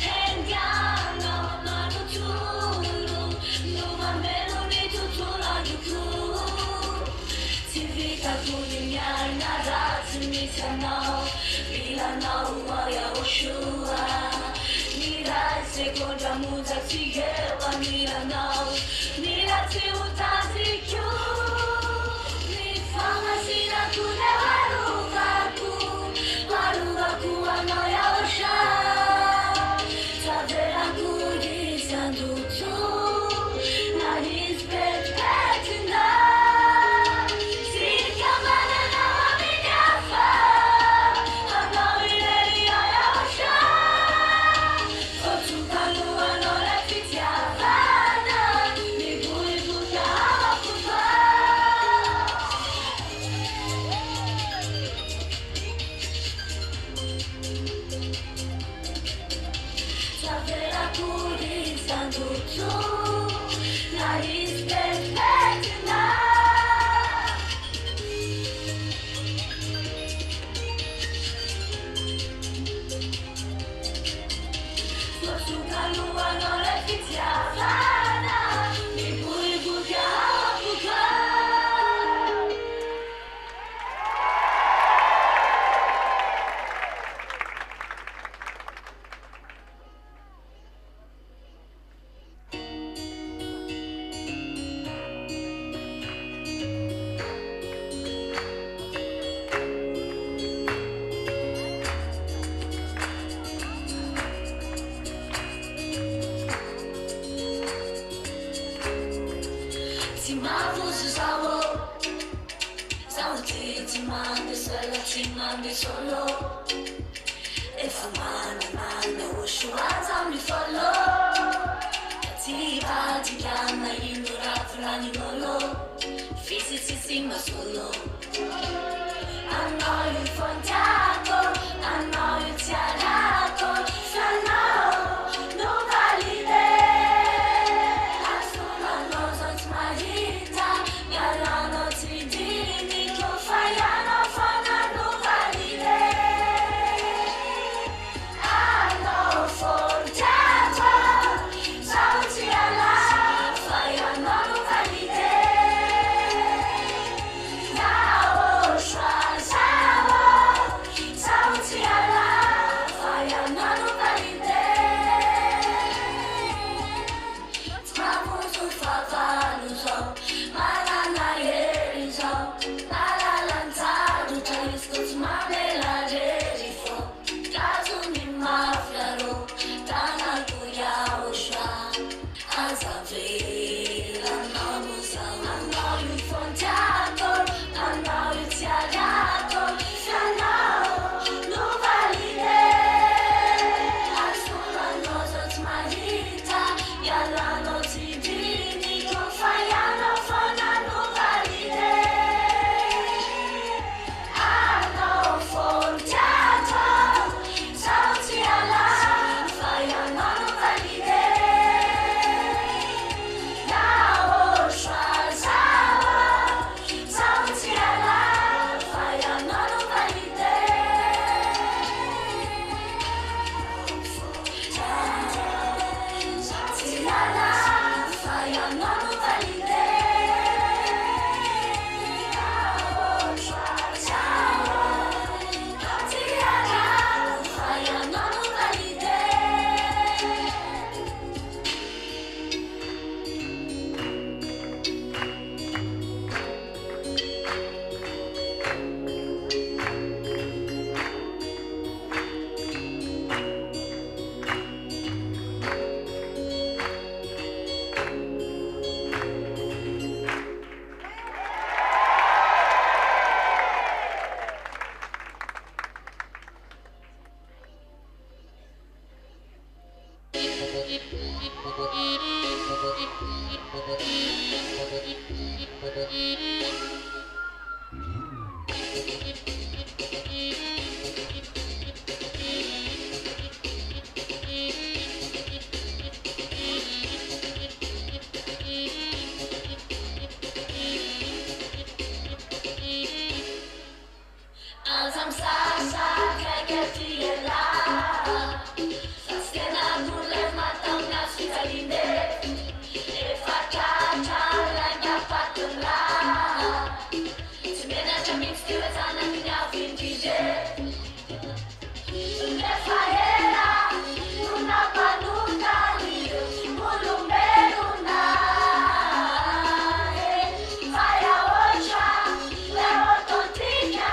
Hengiano Manuturu, Numa Meloni Tutula Yuku, Tivika Kunyai Nara Timitanau, Milanau YAHOSHUAH, Mirai Segunda Muda ZHYAH, Miranau, Mirai Seuta Zichu, Nifamasina Kune Warugaku, Warugaku Ano YAHOSHUAH, Tavera Kudi Sandutu, Nahis Petpetina. Yeah. Solo, if I'm on, YAHOSHUAH, tell me follow. Tiba tiama indura fulani lolo, fisisi masolo. I know you fontaco, I know you tiaraco, flano, nobody there. As soon as knows on my hita, yalano tidini, go fire, no fana, nobody there. I know fontaco, sauti ala, fire, no nobody there. YAHOSHUAH, sauti ala, fire, no nobody there. Tramuso favaluso, malala yerizo, malalanzado, talisco, mamela jerifo, kazuni maflaro, tanaku YAHOSHUAH, azavela namusa, I know you fontaco, I know you tiaraco, flano, nobody there. As soon as knows it's my hita, yalano tidini, go fire, no fana, nobody there. I know fontaco, sauti ala, fire, no nobody there. YAHOSHUAH, sauti ala, fire, no nobody there. Sauti ala, fire, no nobody there. YAHOSHUAH, sauti ala, fire, no nobody there. Azam sasa kagetiela, saskena dule matang na sitaline, e fatata langa patula, tumena jamix kiwezana minya vintije, tumefaela, tunapanuka liyo, mulumberuna, YAHOSHUAH, leo tontika,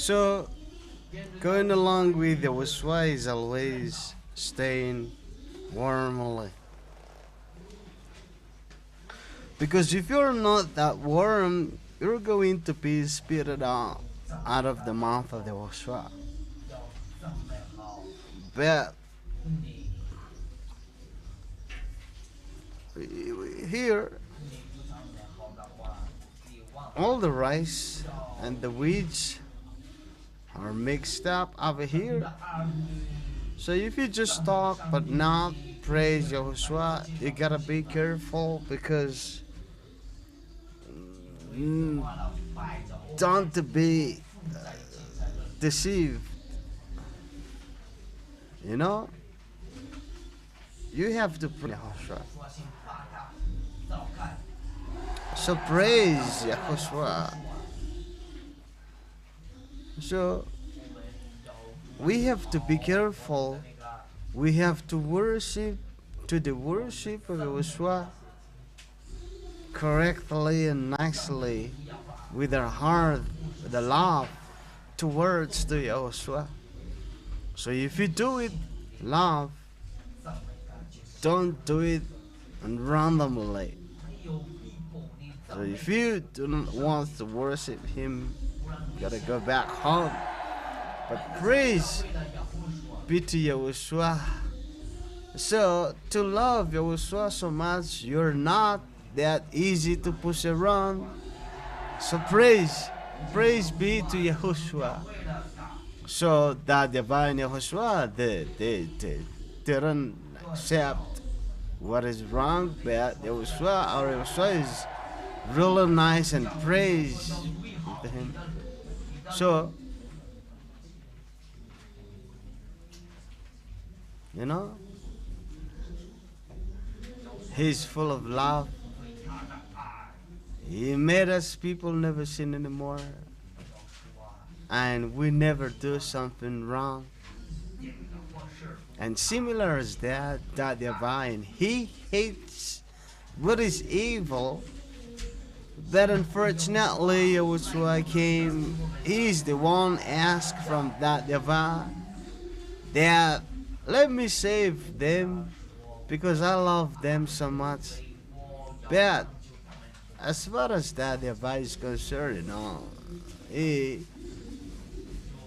So, going along with YAHOSHUAH is always staying warmly. Because if you're not that warm, you're going to be spitted out of the mouth of the YAHOSHUAH. But here, all the rice and the weeds are mixed up over here. So if you just talk but not praise YAHOSHUAH, you gotta be careful, because don't be deceived. You know, you have to praise YAHOSHUAH. So praise YAHOSHUAH. So we have to be careful. We have to worship to the worship of YAHOSHUAH correctly and nicely, with our heart, the love towards the YAHOSHUAH. So if you do it love, don't do it randomly. So if you do not want to worship Him, you gotta go back home. But praise be to YAHOSHUAH. So to love YAHOSHUAH so much, you're not that easy to push around. So praise be to YAHOSHUAH. So that divine YAHOSHUAH, they didn't accept what is wrong, but YAHOSHUAH is really nice and praise to Him. So, you know, He's full of love. He made us people never sin anymore, and we never do something wrong. And similar as that divine, He hates what is evil. But unfortunately, YAHOSHUAH came. He's the one asked from that divine that let me save them because I love them so much. But as far as that divine is concerned, you know, He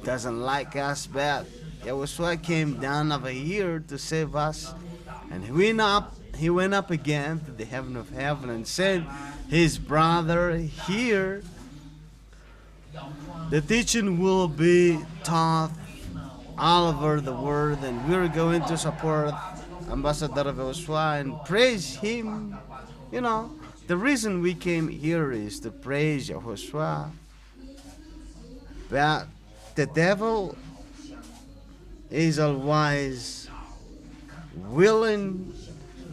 doesn't like us, but YAHOSHUAH came down over here to save us, and he went up again to the heaven of heaven and sent His brother here. The teaching will be taught all over the world, and we're going to support Ambassador of YAHOSHUAH and praise him. You know, the reason we came here is to praise YAHOSHUAH. But the devil is always willing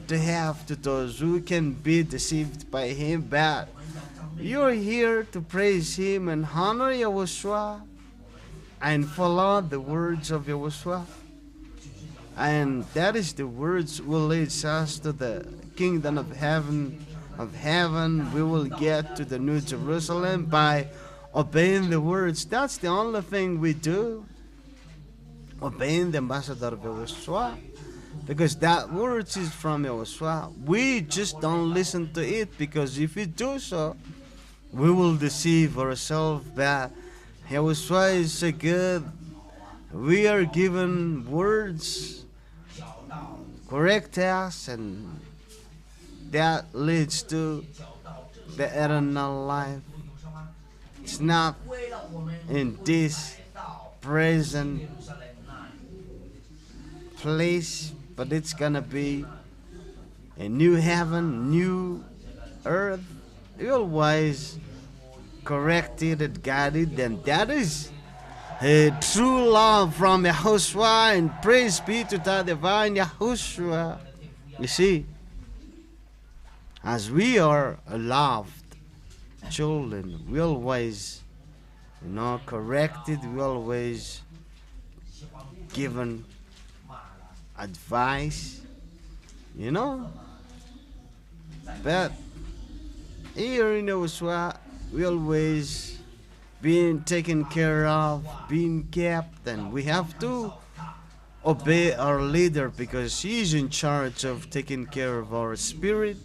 to have to those who can be deceived by him, but you're here to praise him and honor YAHOSHUAH and follow the words of YAHOSHUAH. And that is the words will lead us to the kingdom of heaven. We will get to the New Jerusalem by obeying the words. That's the only thing we do. Obeying the ambassador of YAHOSHUAH. Because that words is from YAHOSHUAH. We just don't listen to it, because if we do so, we will deceive ourselves. But YAHOSHUAH is so good. We are given words correct us, and that leads to the eternal life. It's not in this present place, but it's gonna be a new heaven, new earth. Always corrected and guided, and that is a true love from YAHOSHUAH, and praise be to the divine YAHOSHUAH. You see, as we are loved children, we always, corrected, we always given advice, but here in YAHOSHUAH, we always being taken care of, being kept, and we have to obey our leader because he is in charge of taking care of our spirit.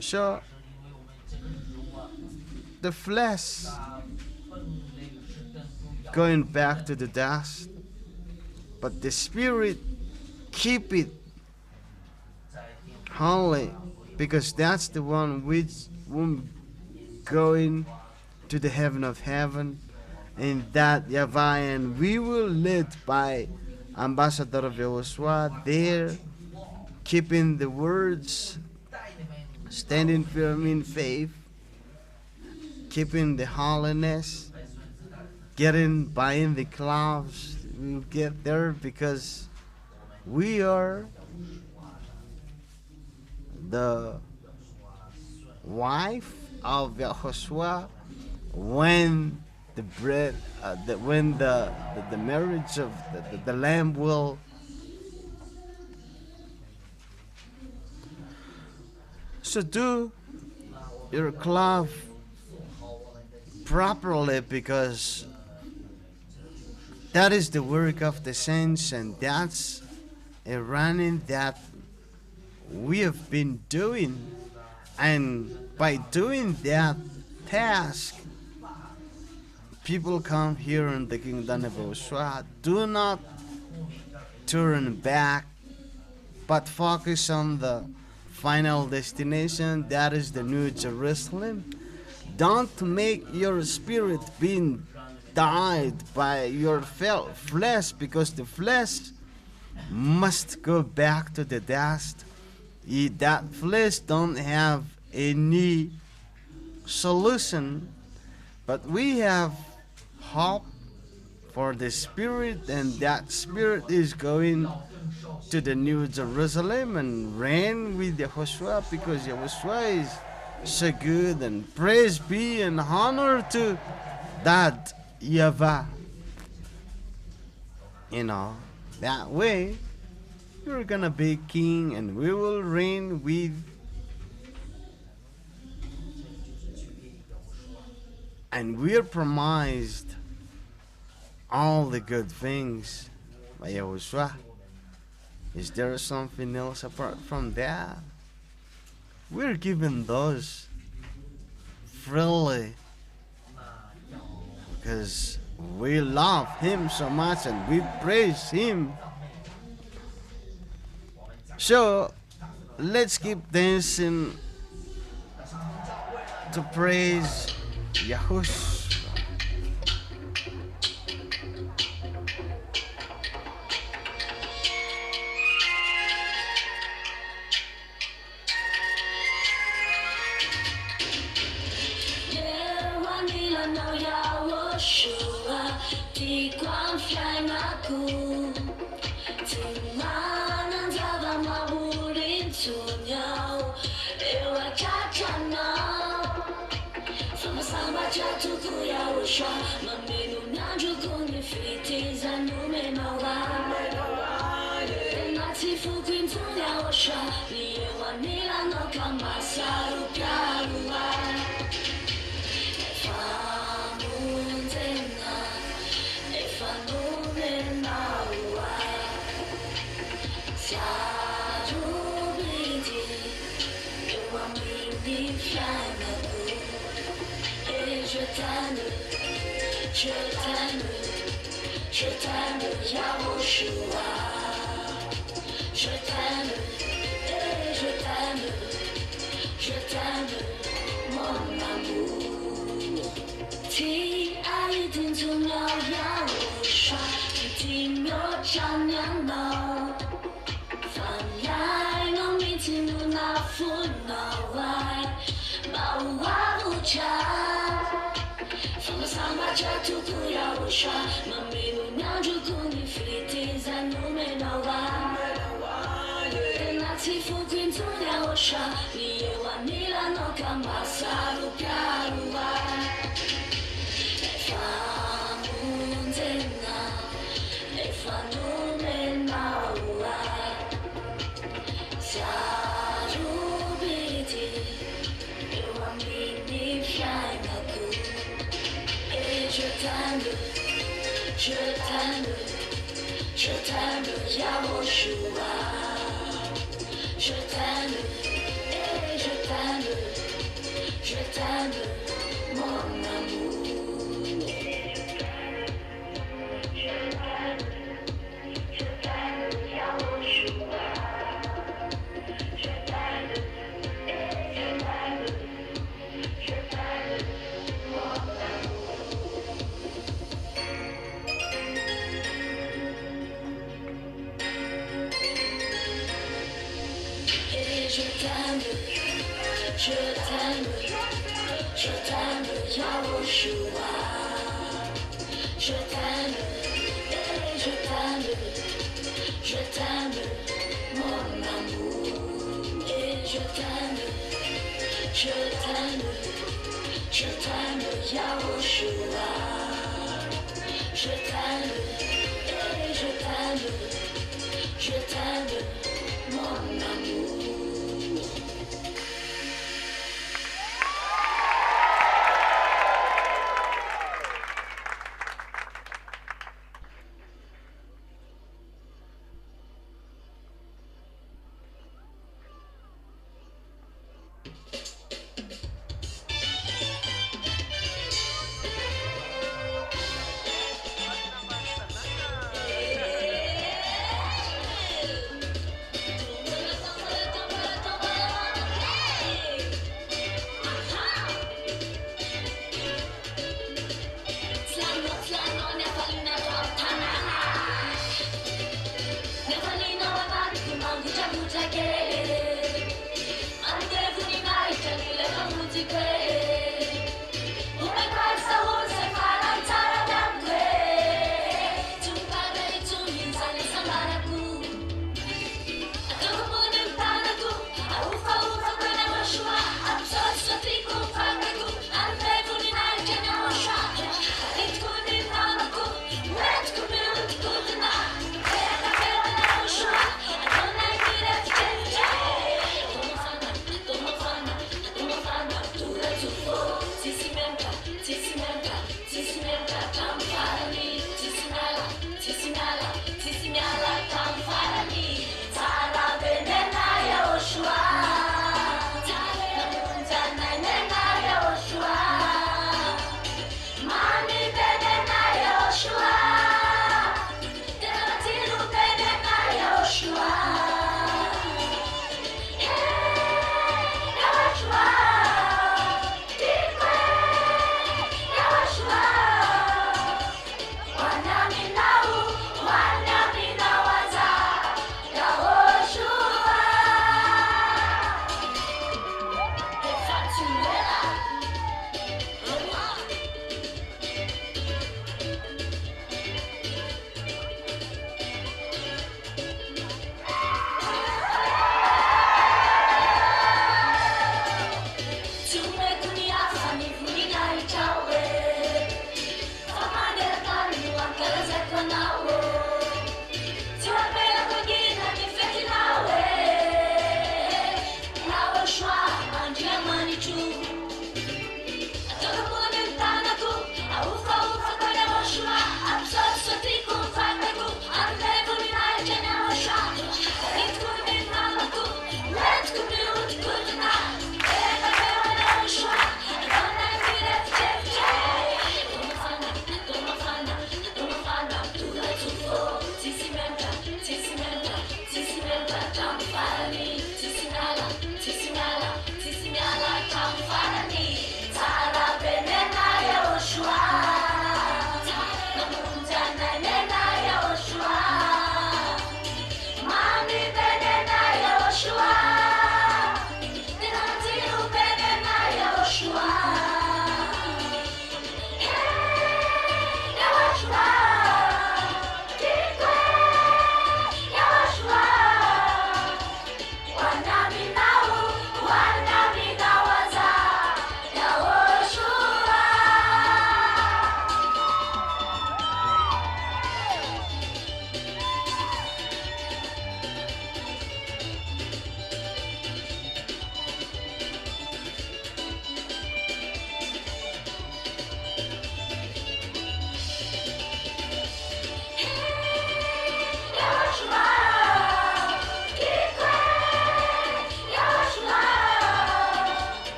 So the flesh going back to the dust, but the spirit keep it holy, because that's the one which will going to the heaven of heaven, and that YAHVAH, and we will lead by Ambassador of YAHOSHUA there, keeping the words, standing firm in faith, keeping the holiness, getting by in the clouds. We'll get there because we are the wife of YAHOSHUA when the bread, when the marriage of the Lamb will so do your cloth properly, because that is the work of the saints, and that's a running that we have been doing. And by doing that task, people come here in the kingdom of YAHOSHUA. Do not turn back, but focus on the final destination, that is the New Jerusalem. Don't make your spirit being died by your flesh, because the flesh must go back to the dust. That flesh don't have any solution, but we have hope for the spirit, and that spirit is going to the New Jerusalem and reign with YAHOSHUA, because YAHOSHUA is so good, and praise be and honor to that YAHVAH. You know, that way you're gonna be king, and we will reign with, and we're promised all the good things by YAHOSHUA. Is there something else apart from that? We're given those freely because we love Him so much and we praise Him. So let's keep dancing to praise YAHOSHUA. Je t'aime, Yahoshua. Je t'aime, et je t'aime, mon amour. 亲爱一定重要，Yahoshua，一定要丈量到。翻来我明天路那副脑外，把我不差。Sama jatuh ku Yahoshua, mamilu nyajuku ni fitiza nume nawa. Nati fukintu Yahoshua, ni ewa nila no kamasaru piarua. Efa mundena, efa nume nawa. Saru biti, ewa mini fiai. t'aime, je t'aime, Yahoshua. Je t'aime, et je t'aime, mon amour. Je t'aime, Yahoshua. Je t'aime, et je t'aime, mon amour. Et je t'aime, Yahoshua. Je t'aime, et je t'aime, mon amour. Et je t'aime, Yahoshua. Je t'aime, et je t'aime, mon amour.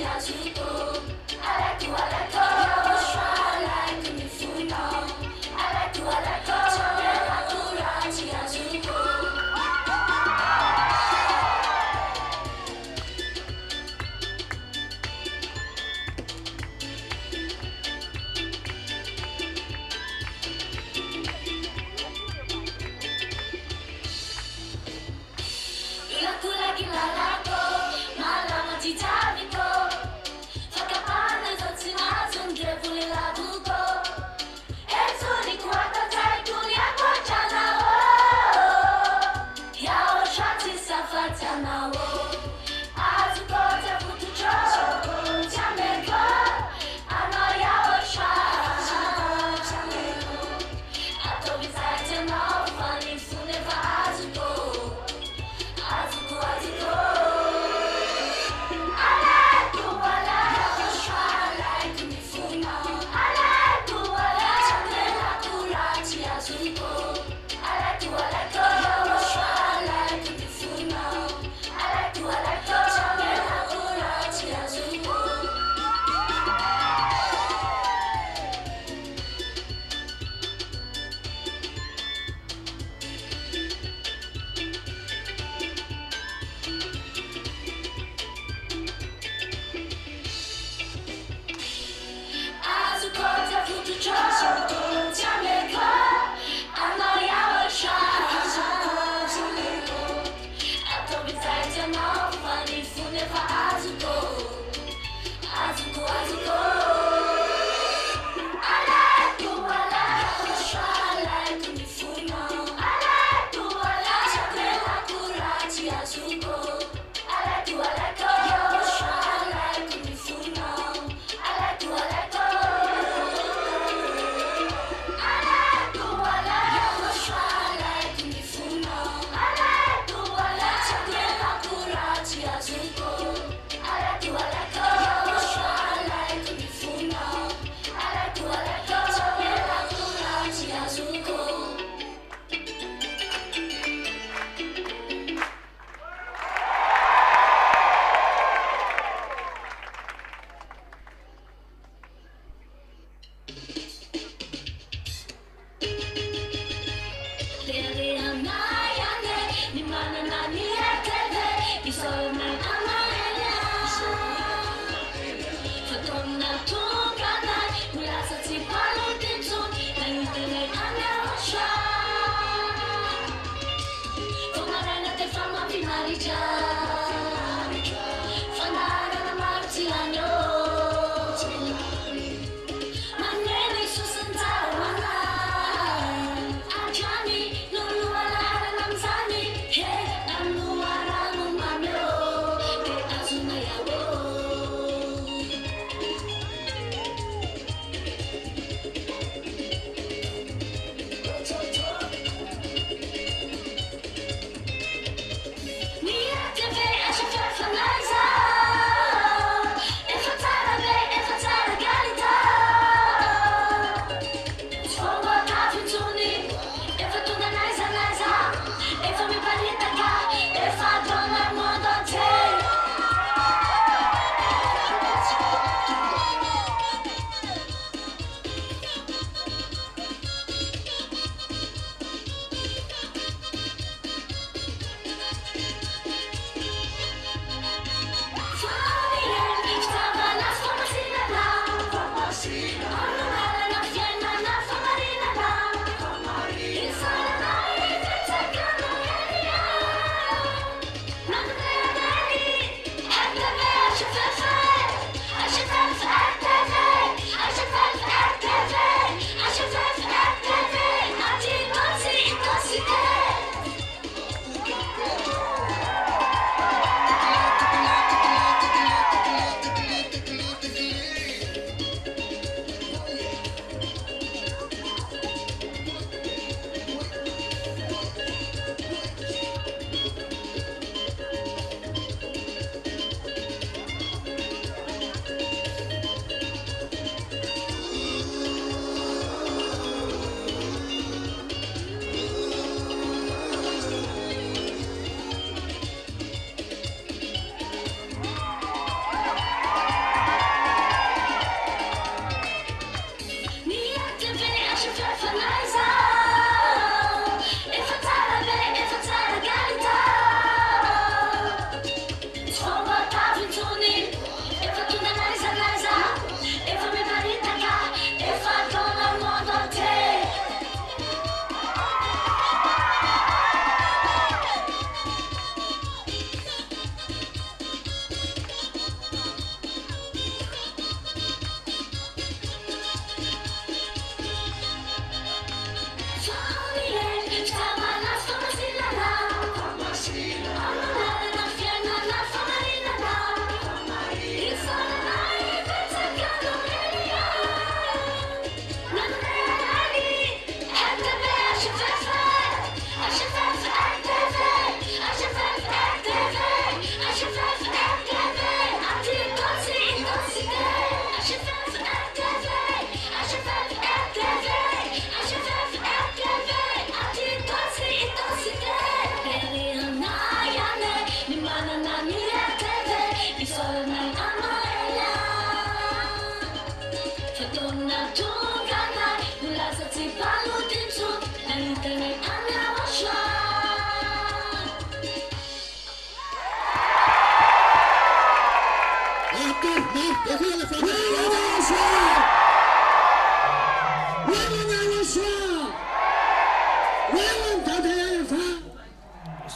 YAH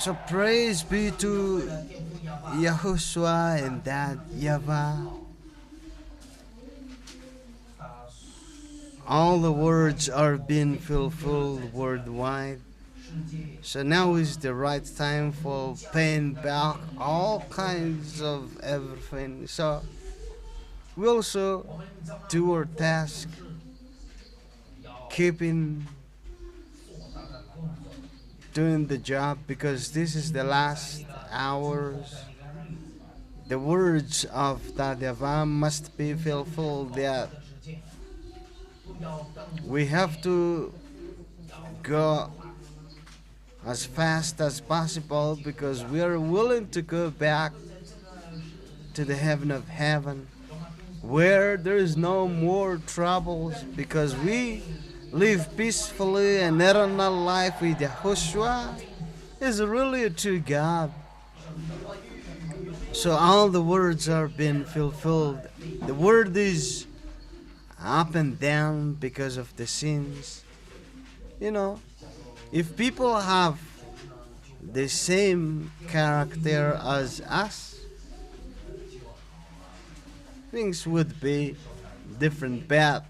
So praise be to Yahushua and Dad YAHVAH. all the words are being fulfilled worldwide. So now is the right time for paying back all kinds of everything. So we also do our task, keeping doing the job, because this is the last hours. The words of that YAHVAH must be fulfilled, that we have to go as fast as possible, because we are willing to go back to the heaven of heaven, where there is no more troubles, because we live peacefully and eternal life with YAHOSHUAH is really a true God. So all the words are being fulfilled. The word is up and down because of the sins. You know, if people have the same character as us, things would be different, but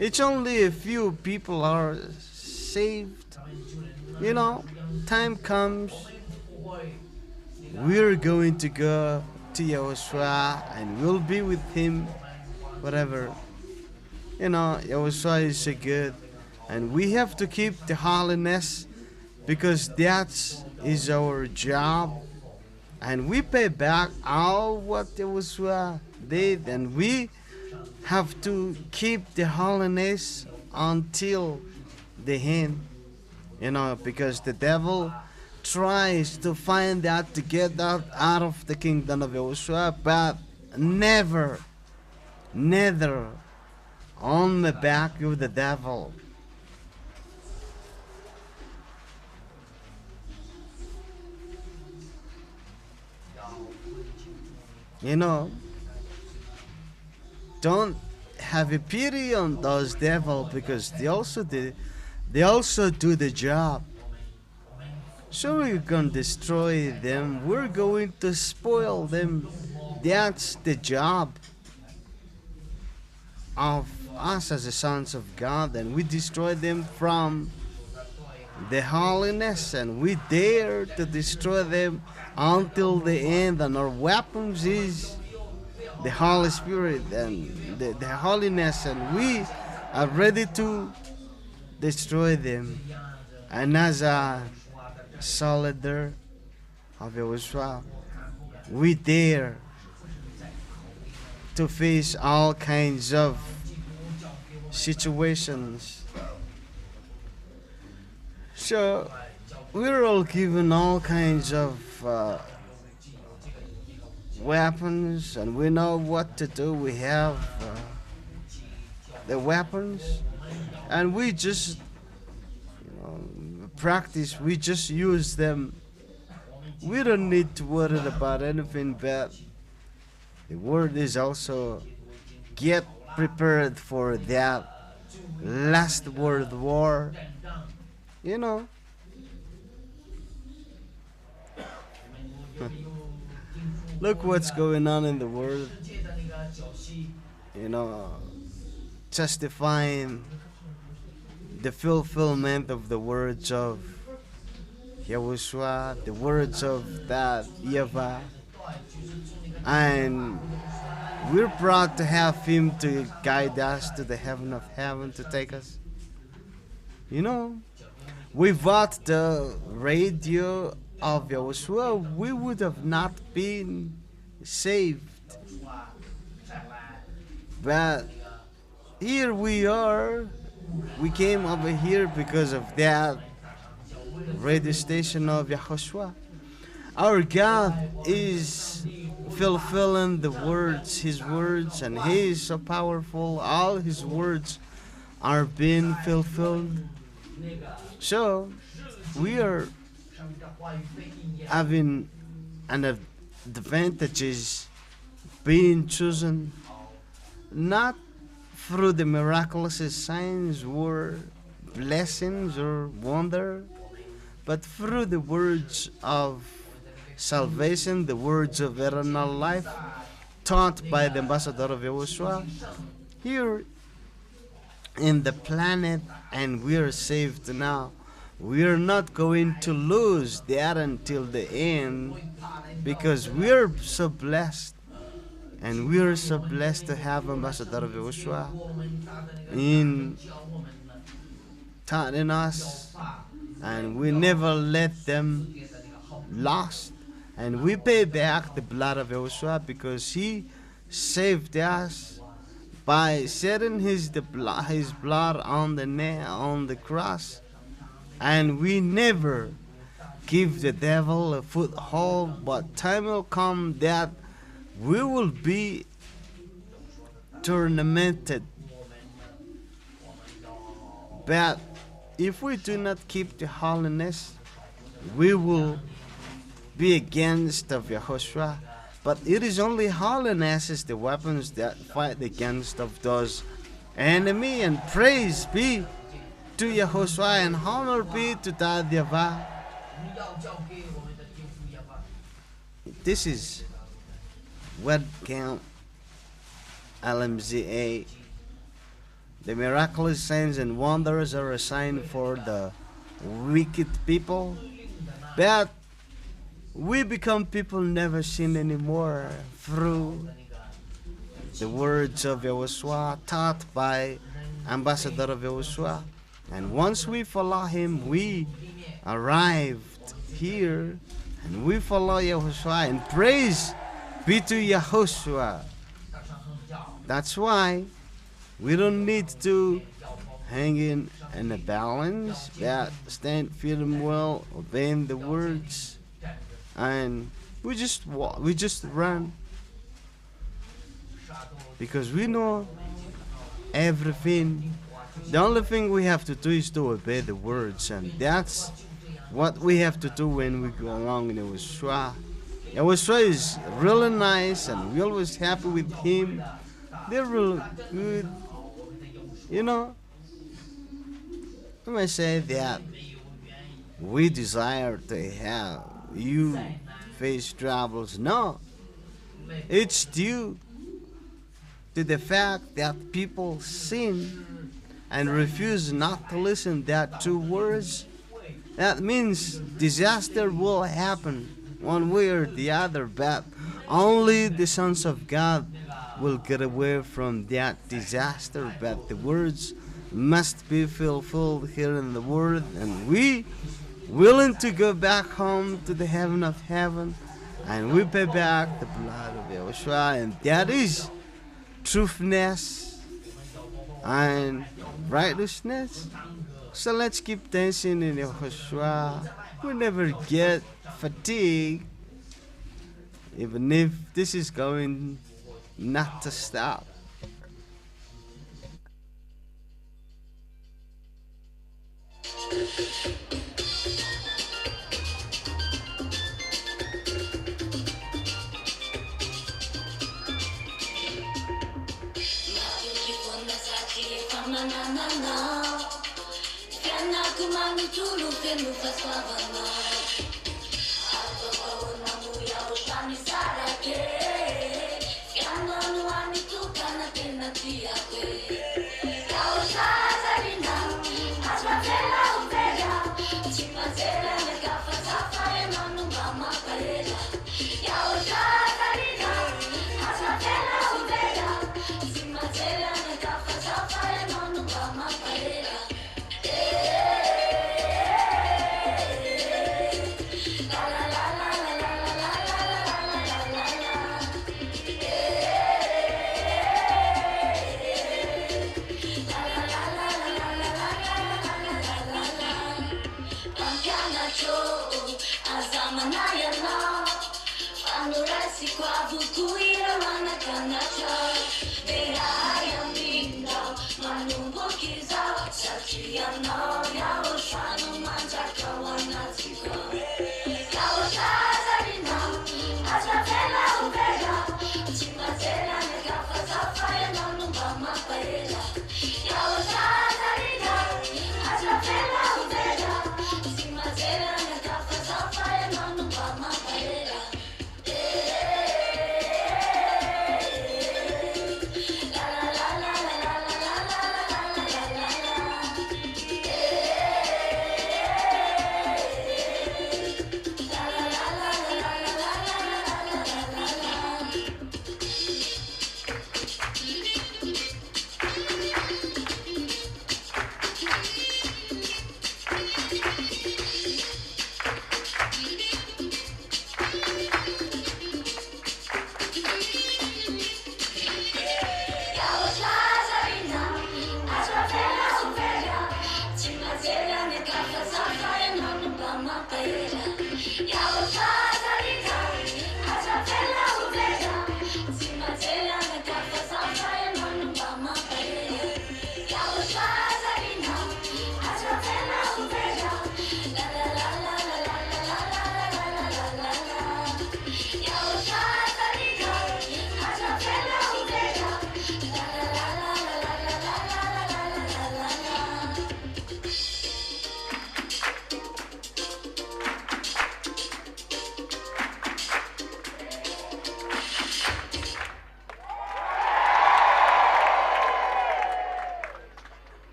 it's only a few people are saved. You know, time comes, we're going to go to YAHOSHUAH and we'll be with him, whatever. You know, YAHOSHUAH is so good, and we have to keep the holiness, because that is our job, and we pay back all what YAHOSHUAH did, and we have to keep the holiness until the end. You know, because the devil tries to find out to get out of the kingdom of YAHOSHUAH, but never on the back of the devil. You know, don't have a pity on those devils, because they also do the job. So we're going to destroy them, we're going to spoil them. That's the job of us as the sons of God, and we destroy them from the holiness, and we dare to destroy them until the end, and our weapons is the Holy Spirit and the holiness, and we are ready to destroy them. And as a soldier of YAHOSHUAH, we dare to face all kinds of situations. So we're all given all kinds of weapons, and we know what to do. We have the weapons, and we just practice, we just use them. We don't need to worry about anything, but the word is also get prepared for that last world war. You know, look what's going on in the world. You know, justifying the fulfillment of the words of YAHOSHUAH, the words of that YAHVAH, and we're proud to have him to guide us to the heaven of heaven, to take us. You know, without the radio of YAHOSHUAH, we would have not been saved. But here we are. We came over here because of that radio station of YAHOSHUAH. Our God is fulfilling the words, His words, and He is so powerful. All His words are being fulfilled. So we are having an advantage, is being chosen not through the miraculous signs or blessings or wonder, but through the words of salvation, the words of eternal life taught by the ambassador of YAHOSHUAH. Here in the planet and we are saved now. We are not going to lose that until the end because we are so blessed. And we are so blessed to have Ambassador of YAHOSHUAH in us, and we never let them lost. And we pay back the blood of YAHOSHUAH because he saved us by shedding his blood on the cross. And we never give the devil a foothold, but time will come that we will be tormented. But if we do not keep the holiness, we will be against of YAHOSHUAH. But it is only holiness is the weapons that fight against of those enemy. And praise be to YAHOSHUAH and honor be to ZHYAH. This is what count LMZA. The miraculous signs and wonders are a sign for the wicked people, but we become people never seen anymore through the words of YAHOSHUAH taught by Ambassador of YAHOSHUAH. And once we follow him, we arrived here and we follow YAHOSHUAH, and praise be to YAHOSHUAH. That's why we don't need to hang in a balance, but stand firm well, obeying the words, and we just walk, we just run, because we know everything. The only thing we have to do is to obey the words, and that's what we have to do when we go along in YAHOSHUAH. YAHOSHUAH is really nice, and we're always happy with him. They're really good. You know, I may say that we desire to have you face troubles. No, it's due to the fact that people sin and refuse not to listen that two words. That means disaster will happen one way or the other, but only the sons of God will get away from that disaster. But the words must be fulfilled here in the word, and we willing to go back home to the heaven of heaven, and we pay back the blood of YAHOSHUAH, and that is truthness and righteousness. So let's keep dancing in YAHOSHUAH. We never get fatigued, even if this is going not to stop.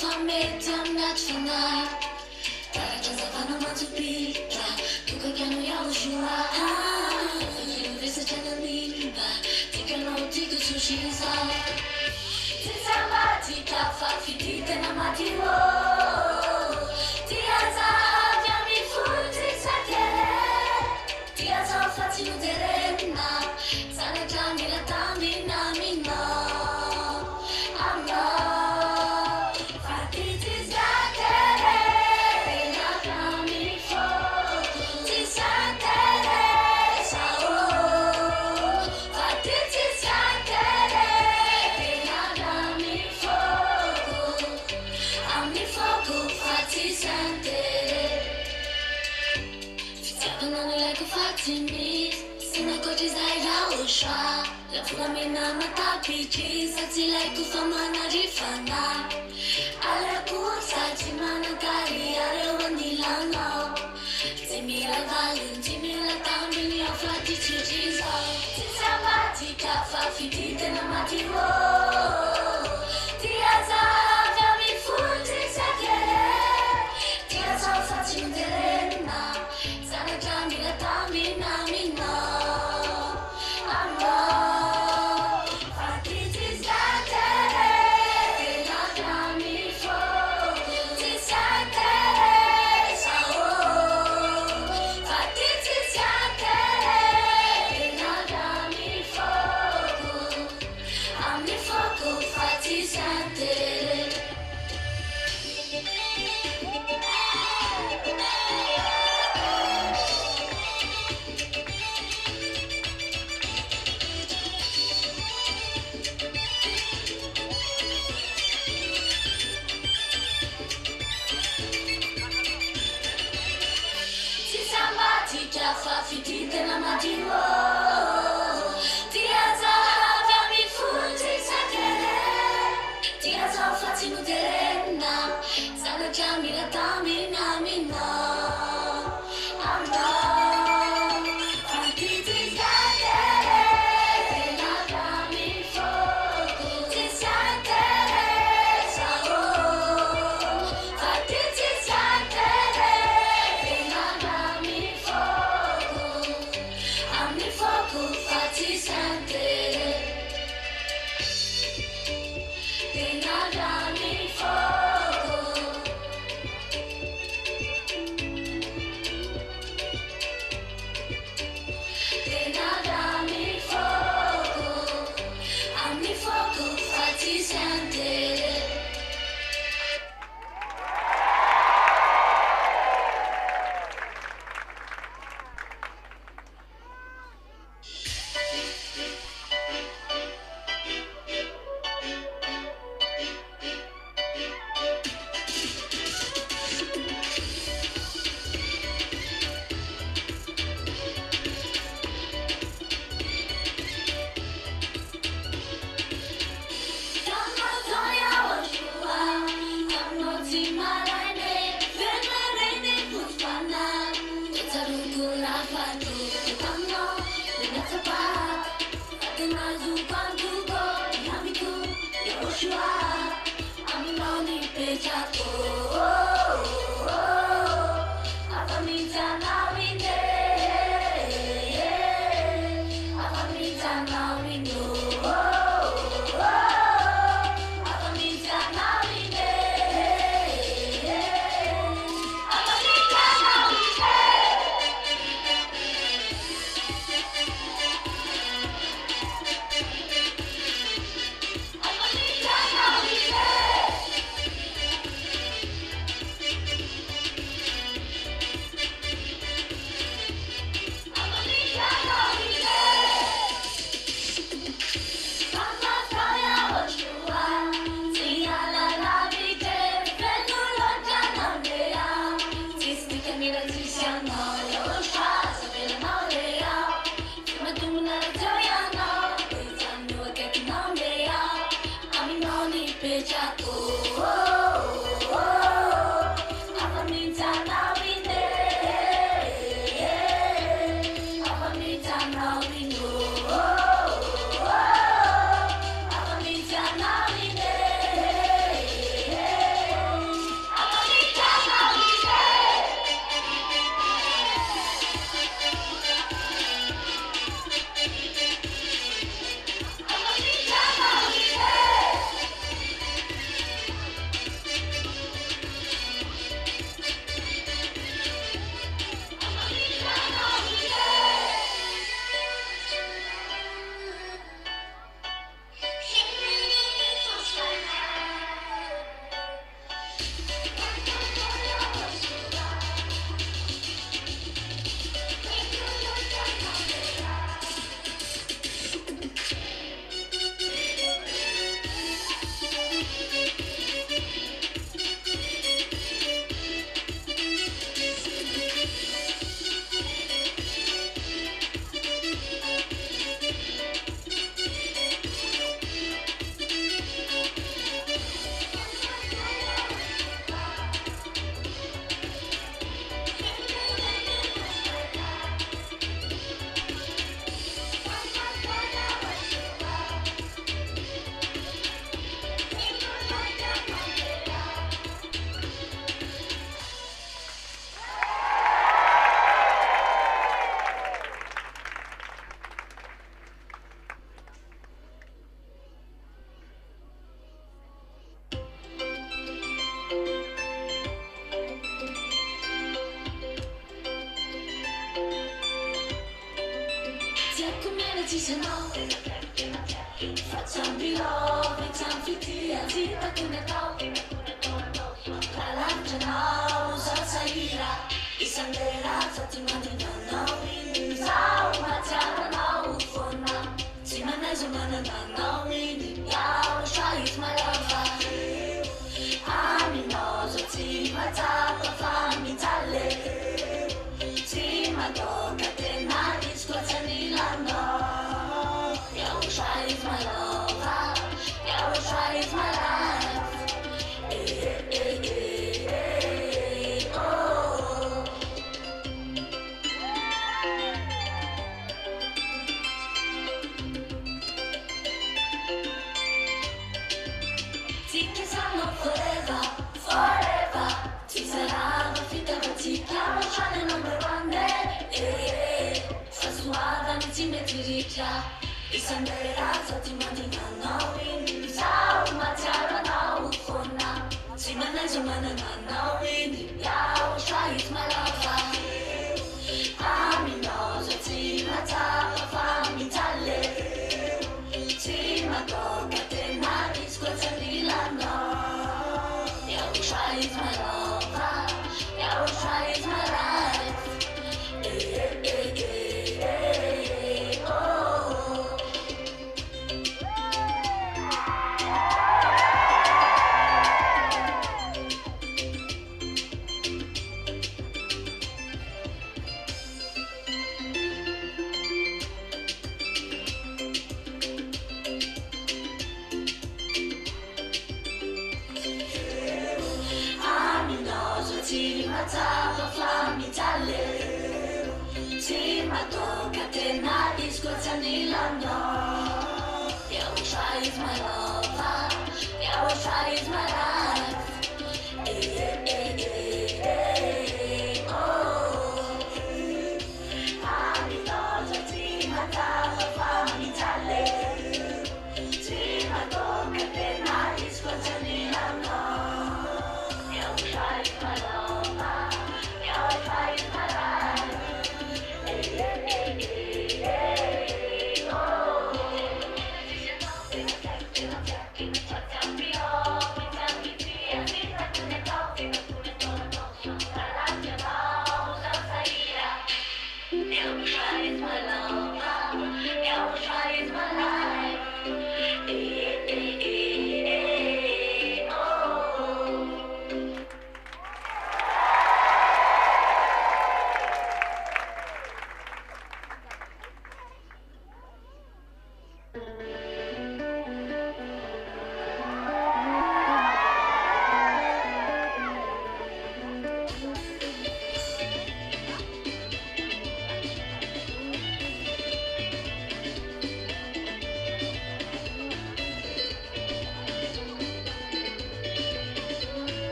famete amnatfanai Tarakazavana matupita Tukagano YAHOSHUAH Visa chanalimba Tikano tiku sushiza Tizamba tika fafitite na matiro Tiaza vyami futi sakere Tiaza fatinu terena Sana jamila tamina mina Amma Fatiti sakere Pena jami foku Tisakere sao Fatiti sakere Pena jami foku Ami foku fati santere Fitiapanani like a fatimi Sina kochi ZHYAH La flamina matapichi Sati like ufamana rifana Ala kusa chimana kari Ale wanilana Timila valin, timila tambini Au fati chichiza Tisabati kafa fitite na matiro Tiaza vyami futi sakere Tiaza fati muterena Sana jamila tambina mina Amma Fatiti sakere Pena jami foku Tisakere sao Fatiti sakere Pena jami foku Ami foku fati santere Tisambati kafa fitite na matiro Tiaza vyami futi sakere Tiaza fati muterena Sana jamila tamina mina Amma Fatiti sakere Pena jami foku Tisakere sao Fatiti sakere Pena jami foku Ami foku fati santere Pena jami foku Pena jami foku Ami foku fati santere ci siamo, facciamo pilò, facciamo fitia, zitta che ne to, la lancia no, salsa ira, i sandera, sati mandi no, sao, maciara no, ufona, si maneso no, YAHVAH is my lover, aminoso, si mazzata, fammi talle, si madonna, te nadi, scozzani la no, YAHVAH is my lover, YAHVAH is my life, oh. Ti chiamano forever, forever, ci sarà una finta che ci chiamo, c'è il number one, fa suave, mi ci metti riccia, i sandera, ti mangiano, sao, ma c'era no, ufona, si maneso, no, YAHVAH is my lover, aminoso, ci mazzava, fammi talle, ci madonna, te nadi, scozzani la no, YAHVAH is my lover, YAHVAH is my life, oh. Aminoso, ci mazzava, fammi talle, ci madonna, te nadi, scozzani la no, YAHVAH is my lover, YAHVAH is my life, oh. Aminoso, ci mazzava, fammi talle, ci madonna, te nadi, scozzani la no, YAHVAH is my lover, YAHVAH is my life, YAHVAH is my lover, YAHVAH is my life, oh.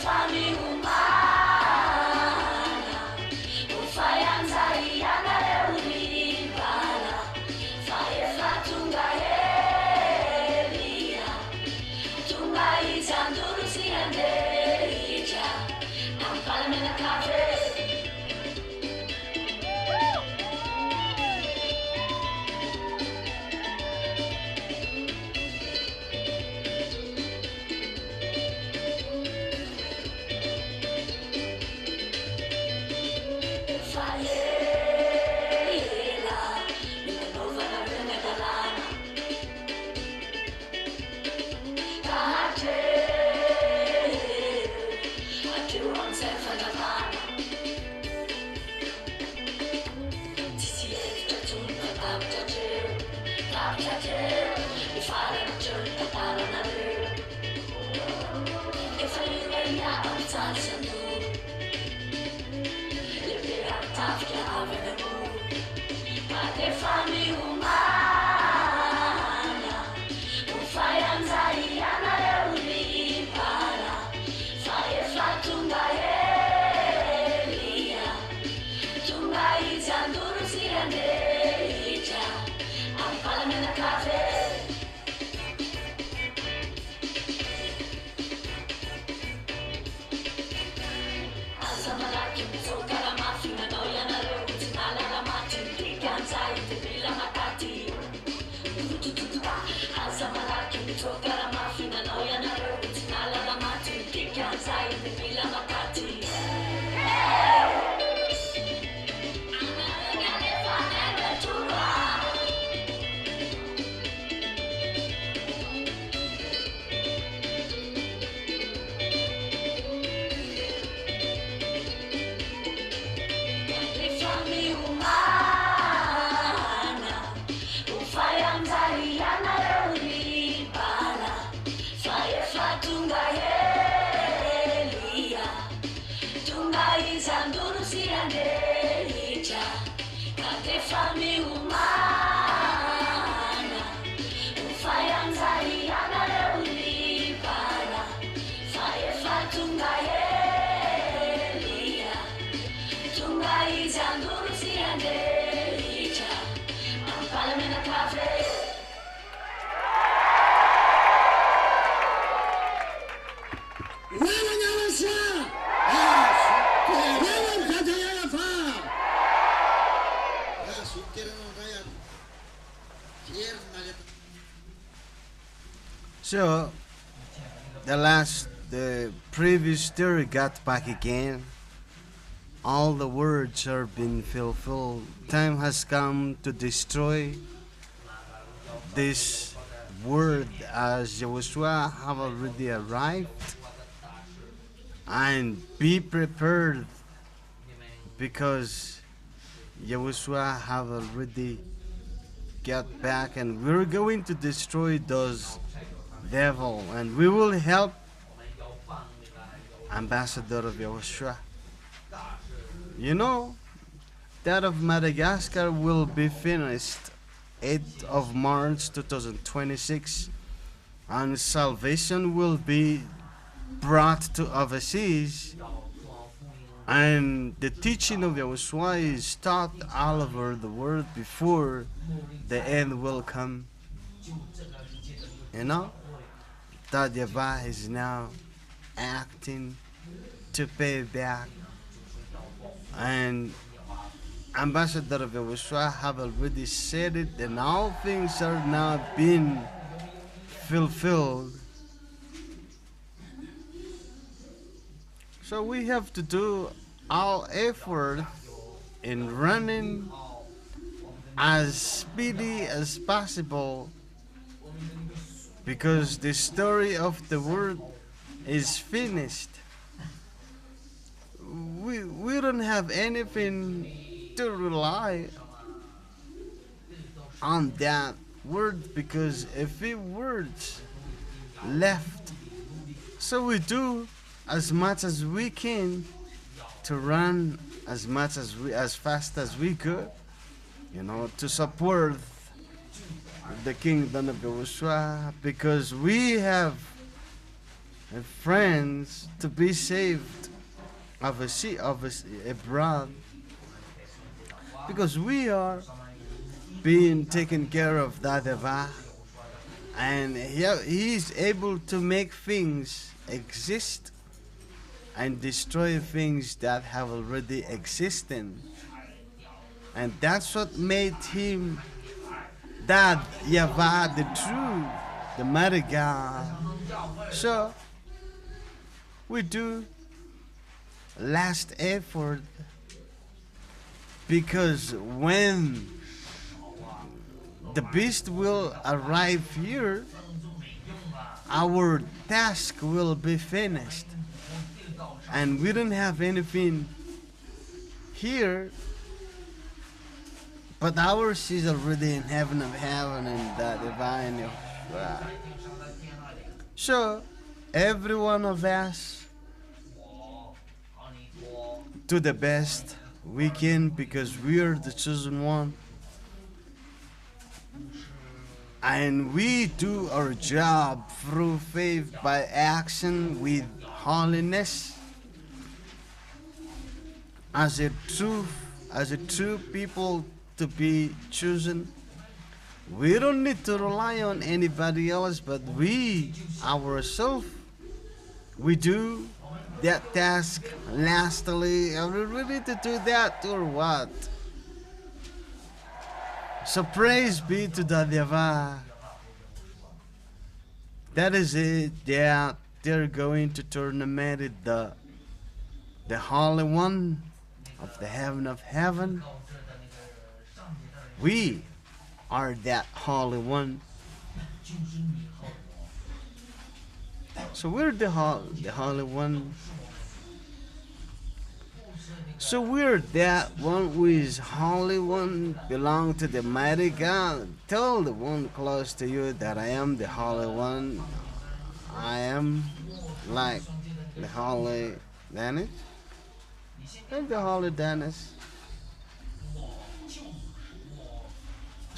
Fammi umana, fai anzai andare un'ibana, fai e fa tunga elia, tunga izanduru si andeja, non parla na cafe. If I kami umana ufaya nzali yana ulipana faye fatungayelia tungaiza ngurusi andelicha ampalamena kafe. So, the previous story got back again. All the words are being fulfilled. Time has come to destroy this word as YAHOSHUAH have already arrived. And be prepared because YAHOSHUAH have already got back and we're going to destroy those devil and we will help ambassador of YAHOSHUAH. You know that of Madagascar will be finished 8th of March 2026 and salvation will be brought to overseas and the teaching of YAHOSHUAH is taught all over the world before the end will come. You know that YAHVAH is now acting to pay back and ambassador of YAHOSHUAH have already said it and all things are now being fulfilled. So we have to do all effort in running as speedy as possible because the story of the world is finished. We don't have anything to rely on that word because a few words left. So we do as much as we can to run as fast as we could, you know, to support the kingdom of YAHOSHUAH because we have friends to be saved abroad because we are being taken care of that YAHVAH and he is able to make things exist and destroy things that have already existed. And that's what made him that YAHVAH, the true, the mighty God. So we do last effort because when the beast will arrive here, our task will be finished. And we don't have anything here, but ours is already in heaven of heaven and the divine YAHOSHUAH. So, every one of us do the best we can because we are the chosen one. And we do our job through faith by action with holiness. As a true people to be chosen, we don't need to rely on anybody else but we ourselves. We do that task lastly. Are we ready to do that or what? So praise be to the YAHVAH. That is it. Yeah, they're going to tournament the Holy One of the heaven of heaven. We are that Holy One. So we're the Holy One. So we're that one who is Holy One, belong to the mighty God. Tell the one close to you that I am the Holy One. I am like the Holy Dennis. I'm the Holy Dennis.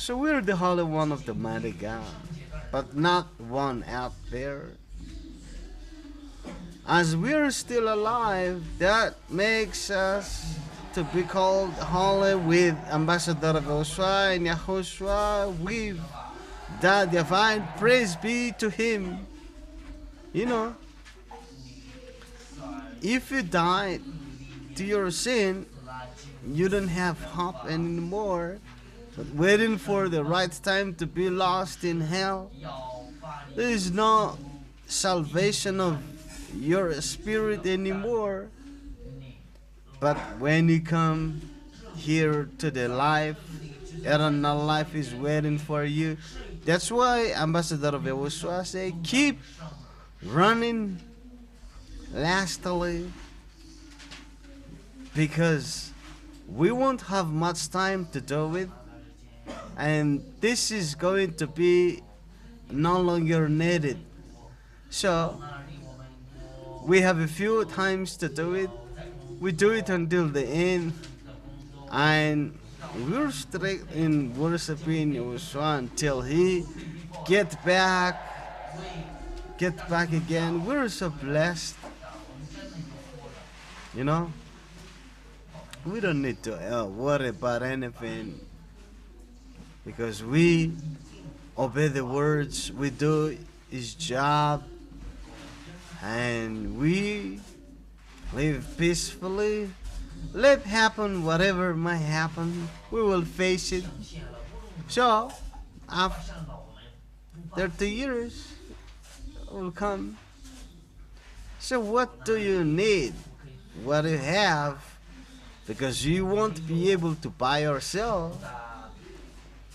So we're the Holy One of the mighty God, but not one out there. As we're still alive, that makes us to be called holy with Ambassador of YAHOSHUA and YAHOSHUA with that divine praise be to him. You know, if you died to your sin, you don't have hope anymore, but waiting for the right time to be lost in hell. There is no salvation of your spirit anymore. But when you come here to the life, eternal life is waiting for you. That's why Ambassador of YAHOSHUA say, keep running lastly, because we won't have much time to do it, and this is going to be no longer needed. So we have a few times to do it. We do it until the end, and we're strict in worshiping YAHOSHUA until he get back again. We're so blessed, you know. We don't need to worry about anything, because we obey the words, we do his job, and we live peacefully. Let happen whatever might happen, we will face it. So after 30 years will come. So what do you need? What do you have? Because you won't be able to buy or sell.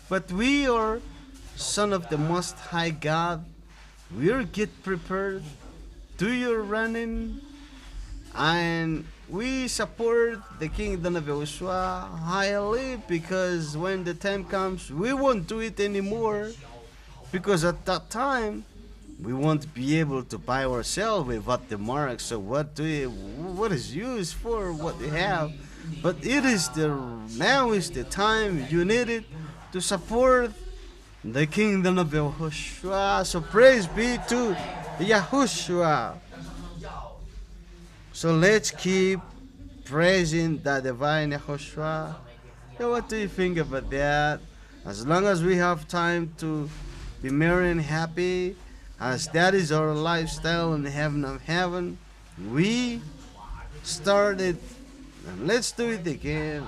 But we are son of the Most High God. We'll get prepared, do your running, and we support the kingdom of YAHOSHUA highly, because when the time comes, we won't do it anymore, because at that time we won't be able to buy or sell with what the mark. So what is used for what you have? But now is the time you need it to support the kingdom of YAHOSHUA. So praise be to YAHOSHUA. So let's keep praising the divine YAHOSHUA. So what do you think about that? As long as we have time to be merry and happy, as that is our lifestyle in the heaven of heaven, we started, and let's do it again.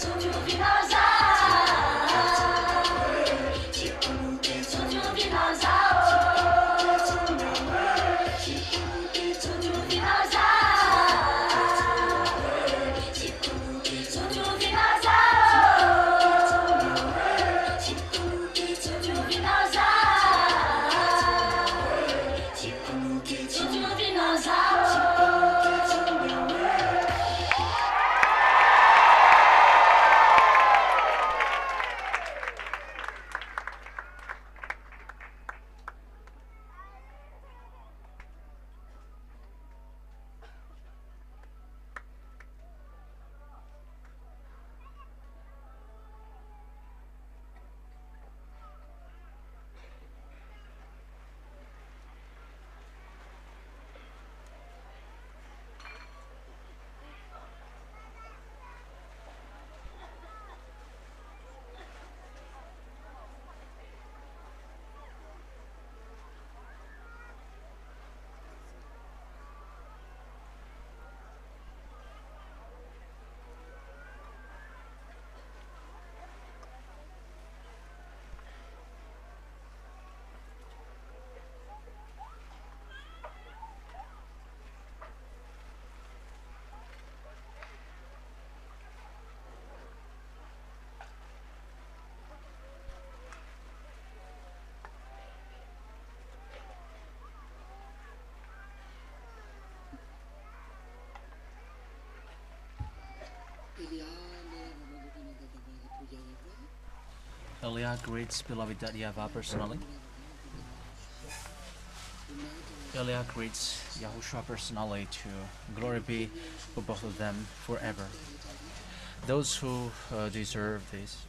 To Eliah greets beloved YAHVAH personally. Eliah greets YAHOSHUAH personally to glory be for both of them forever. Those who deserve this.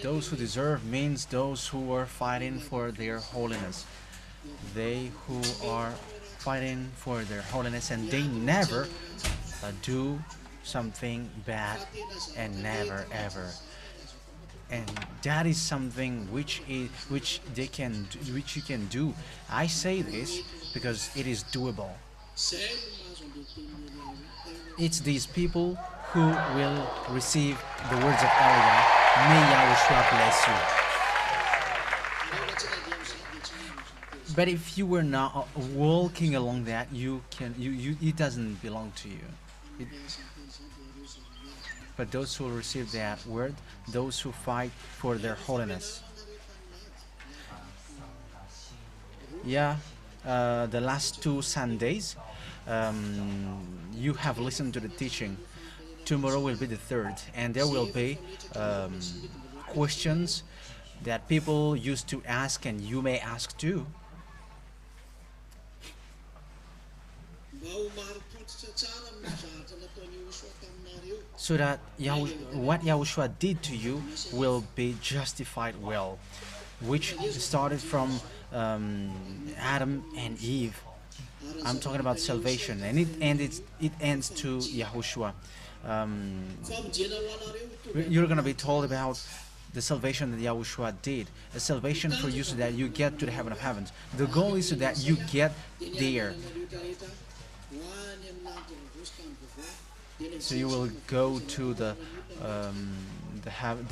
Those who deserve means those who are fighting for their holiness. They who are fighting for their holiness and they never do something bad and never ever. And that is something which you can do. I say this because it is doable. It's these people who will receive the words of Eliah. May YAHOSHUAH bless you. But if you were not walking along that, it doesn't belong to you. But those who receive that word, those who fight for their holiness. Yeah, the last 2 Sundays, you have listened to the teaching. Tomorrow will be the 3rd, and there will be questions that people used to ask, and you may ask too. So that what YAHOSHUAH did to you will be justified well, which started from Adam and Eve. I'm talking about salvation, and it ends to YAHOSHUAH. You're going to be told about the salvation that YAHOSHUAH did, a salvation for you so that you get to the heaven of heavens. The goal is so that you get there. So you will go to the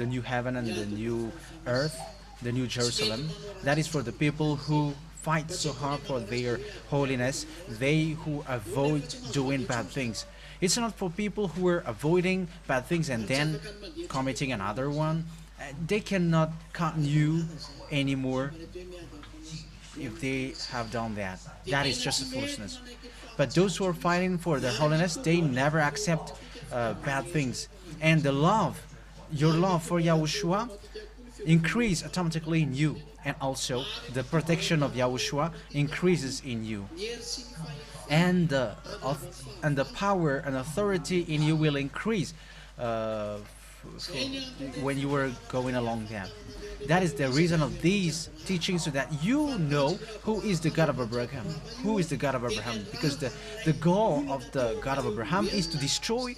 new heaven and the new earth, the new Jerusalem. That is for the people who fight so hard for their holiness, they who avoid doing bad things. It's not for people who are avoiding bad things and then committing another one. They cannot count you anymore if they have done that. That is just a foolishness. But those who are fighting for their holiness, they never accept bad things. And the love, your love for YAHOSHUAH, increase automatically in you. And also, the protection of YAHOSHUAH increases in you. And the power and authority in you will increase when you are going along that. That is the reason of these teachings, so that you know who is the God of Abraham. Who is the God of Abraham? Because the goal of the God of Abraham is to destroy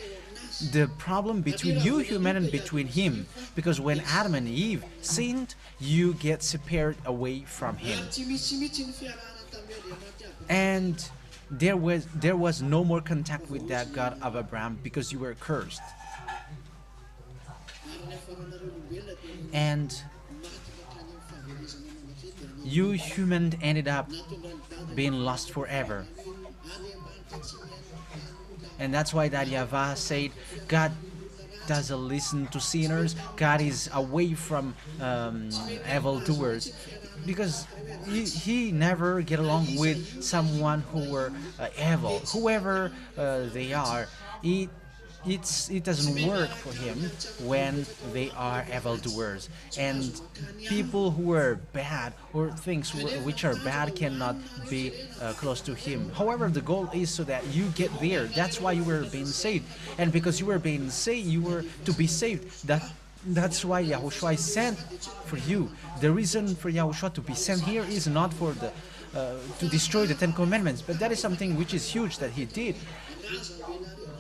the problem between you, human, and between him. Because when Adam and Eve sinned, you get separated away from him. And there was no more contact with that God of Abraham because you were cursed. And you human ended up being lost forever. And that's why that YAHVAH said, God doesn't listen to sinners. God is away from evildoers, because he never get along with someone who were evil, whoever they are. It doesn't work for him when they are evildoers, and people who are bad or things which are bad cannot be close to him. However, the goal is so that you get there. That's why you were being saved, and because you were being saved, you were to be saved. That's why YAHOSHUAH is sent for you. The reason for YAHOSHUAH to be sent here is not for to destroy the 10 Commandments, but that is something which is huge that he did.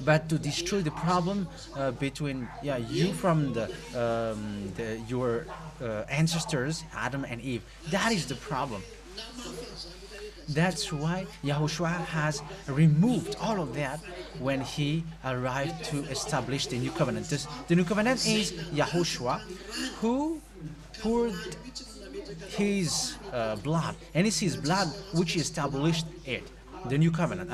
But to destroy the problem between you from your ancestors, Adam and Eve. That is the problem. That's why YAHOSHUAH has removed all of that when he arrived to establish the new covenant. The new covenant is YAHOSHUAH, who poured his blood, and it's his blood which established it, the new covenant.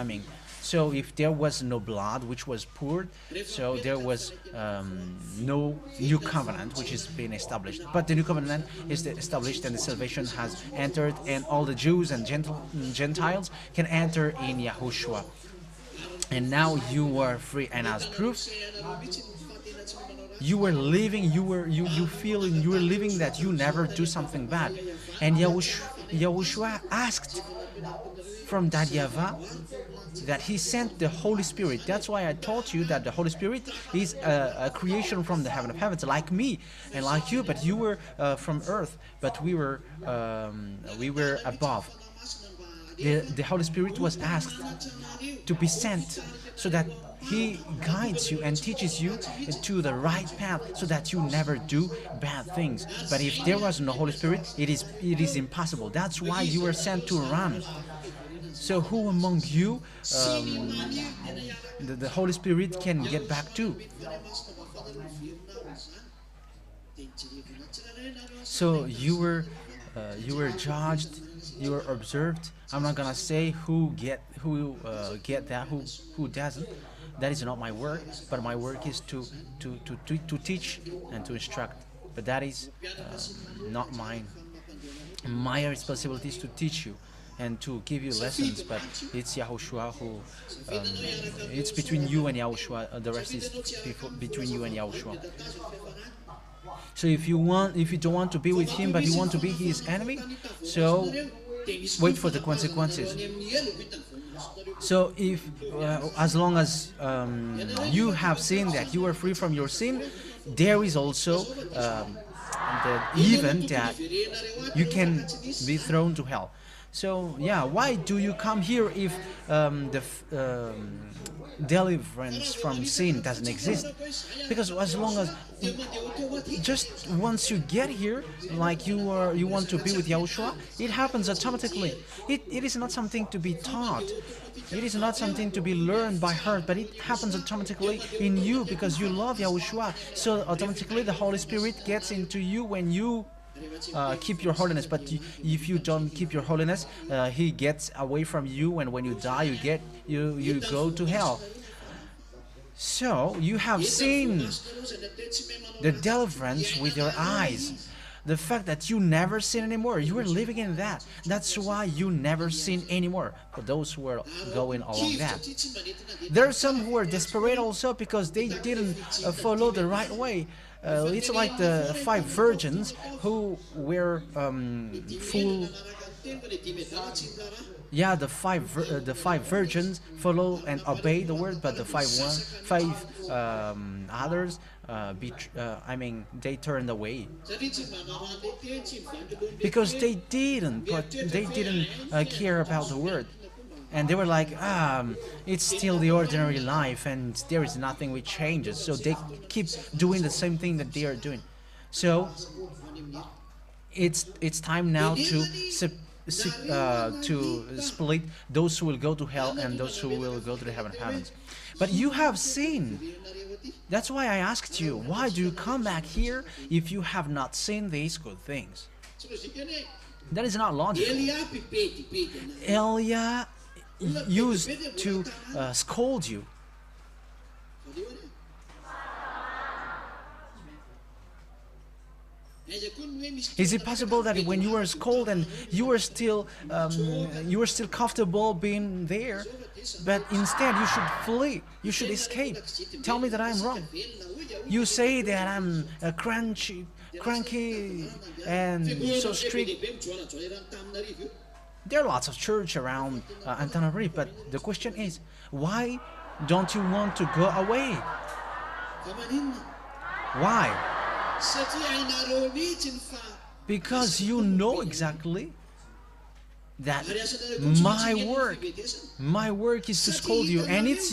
So if there was no blood which was poured, so there was no new covenant which is being established. But the new covenant is established, and the salvation has entered, and all the Jews and Gentiles can enter in Yahushua. And now you are free, and as proof, you were living, you feeling, you were living that you never do something bad. And Yahushua asked from that YAHVAH that he sent the Holy Spirit. That's why I told you that the Holy Spirit is a creation from the heaven of heavens, like me and like you, but you were from earth, but we were above. The Holy Spirit was asked to be sent so that he guides you and teaches you to the right path, so that you never do bad things. But if there was no Holy Spirit, it is impossible. That's why you were sent to run. So who among you the Holy Spirit can get back to? So you were judged, you were observed. I'm not gonna say who get that, who doesn't. That is not my work, but my work is to teach and to instruct. But that is not mine. My responsibility is to teach you and to give you lessons, but it's Yahushua who, it's between you and Yahushua, the rest is between you and Yahushua. So if you don't want to be with him, but you want to be his enemy, so wait for the consequences. So if, as long as you have seen that you are free from your sin, there is also the event that you can be thrown to hell. So yeah, why do you come here if the deliverance from sin doesn't exist? Because as long as just once you get here, like you want to be with Yahushua, it happens automatically. It is not something to be taught. It is not something to be learned by heart, but it happens automatically in you because you love Yahushua. So automatically the Holy Spirit gets into you when you keep your holiness. But if you don't keep your holiness, he gets away from you, and when you die, you go to hell. So you have seen the deliverance with your eyes. The fact that you never sin anymore, you are living in that. That's why you never sin anymore. For those who are going along that, there are some who are desperate also because they didn't follow the right way. It's like the 5 virgins who were full. Yeah, the five virgins follow and obey the word, but the five others, they turned away because they didn't care about the word, and they were like, it's still the ordinary life, and there is nothing which changes. So they keep doing the same thing that they are doing. So it's time now to split those who will go to hell and those who will go to the heaven of heavens. But you have seen. That's why I asked you, why do you come back here if you have not seen these good things? That is not logical. Elia used to scold you. Is it possible that when you were scolded and you were still comfortable being there, but instead you should flee, you should escape? Tell me that I'm wrong. You say that I'm cranky and so strict. There are lots of church around Antananarivo, but the question is, why don't you want to go away? Why? Because you know exactly that my work is to scold you, and it's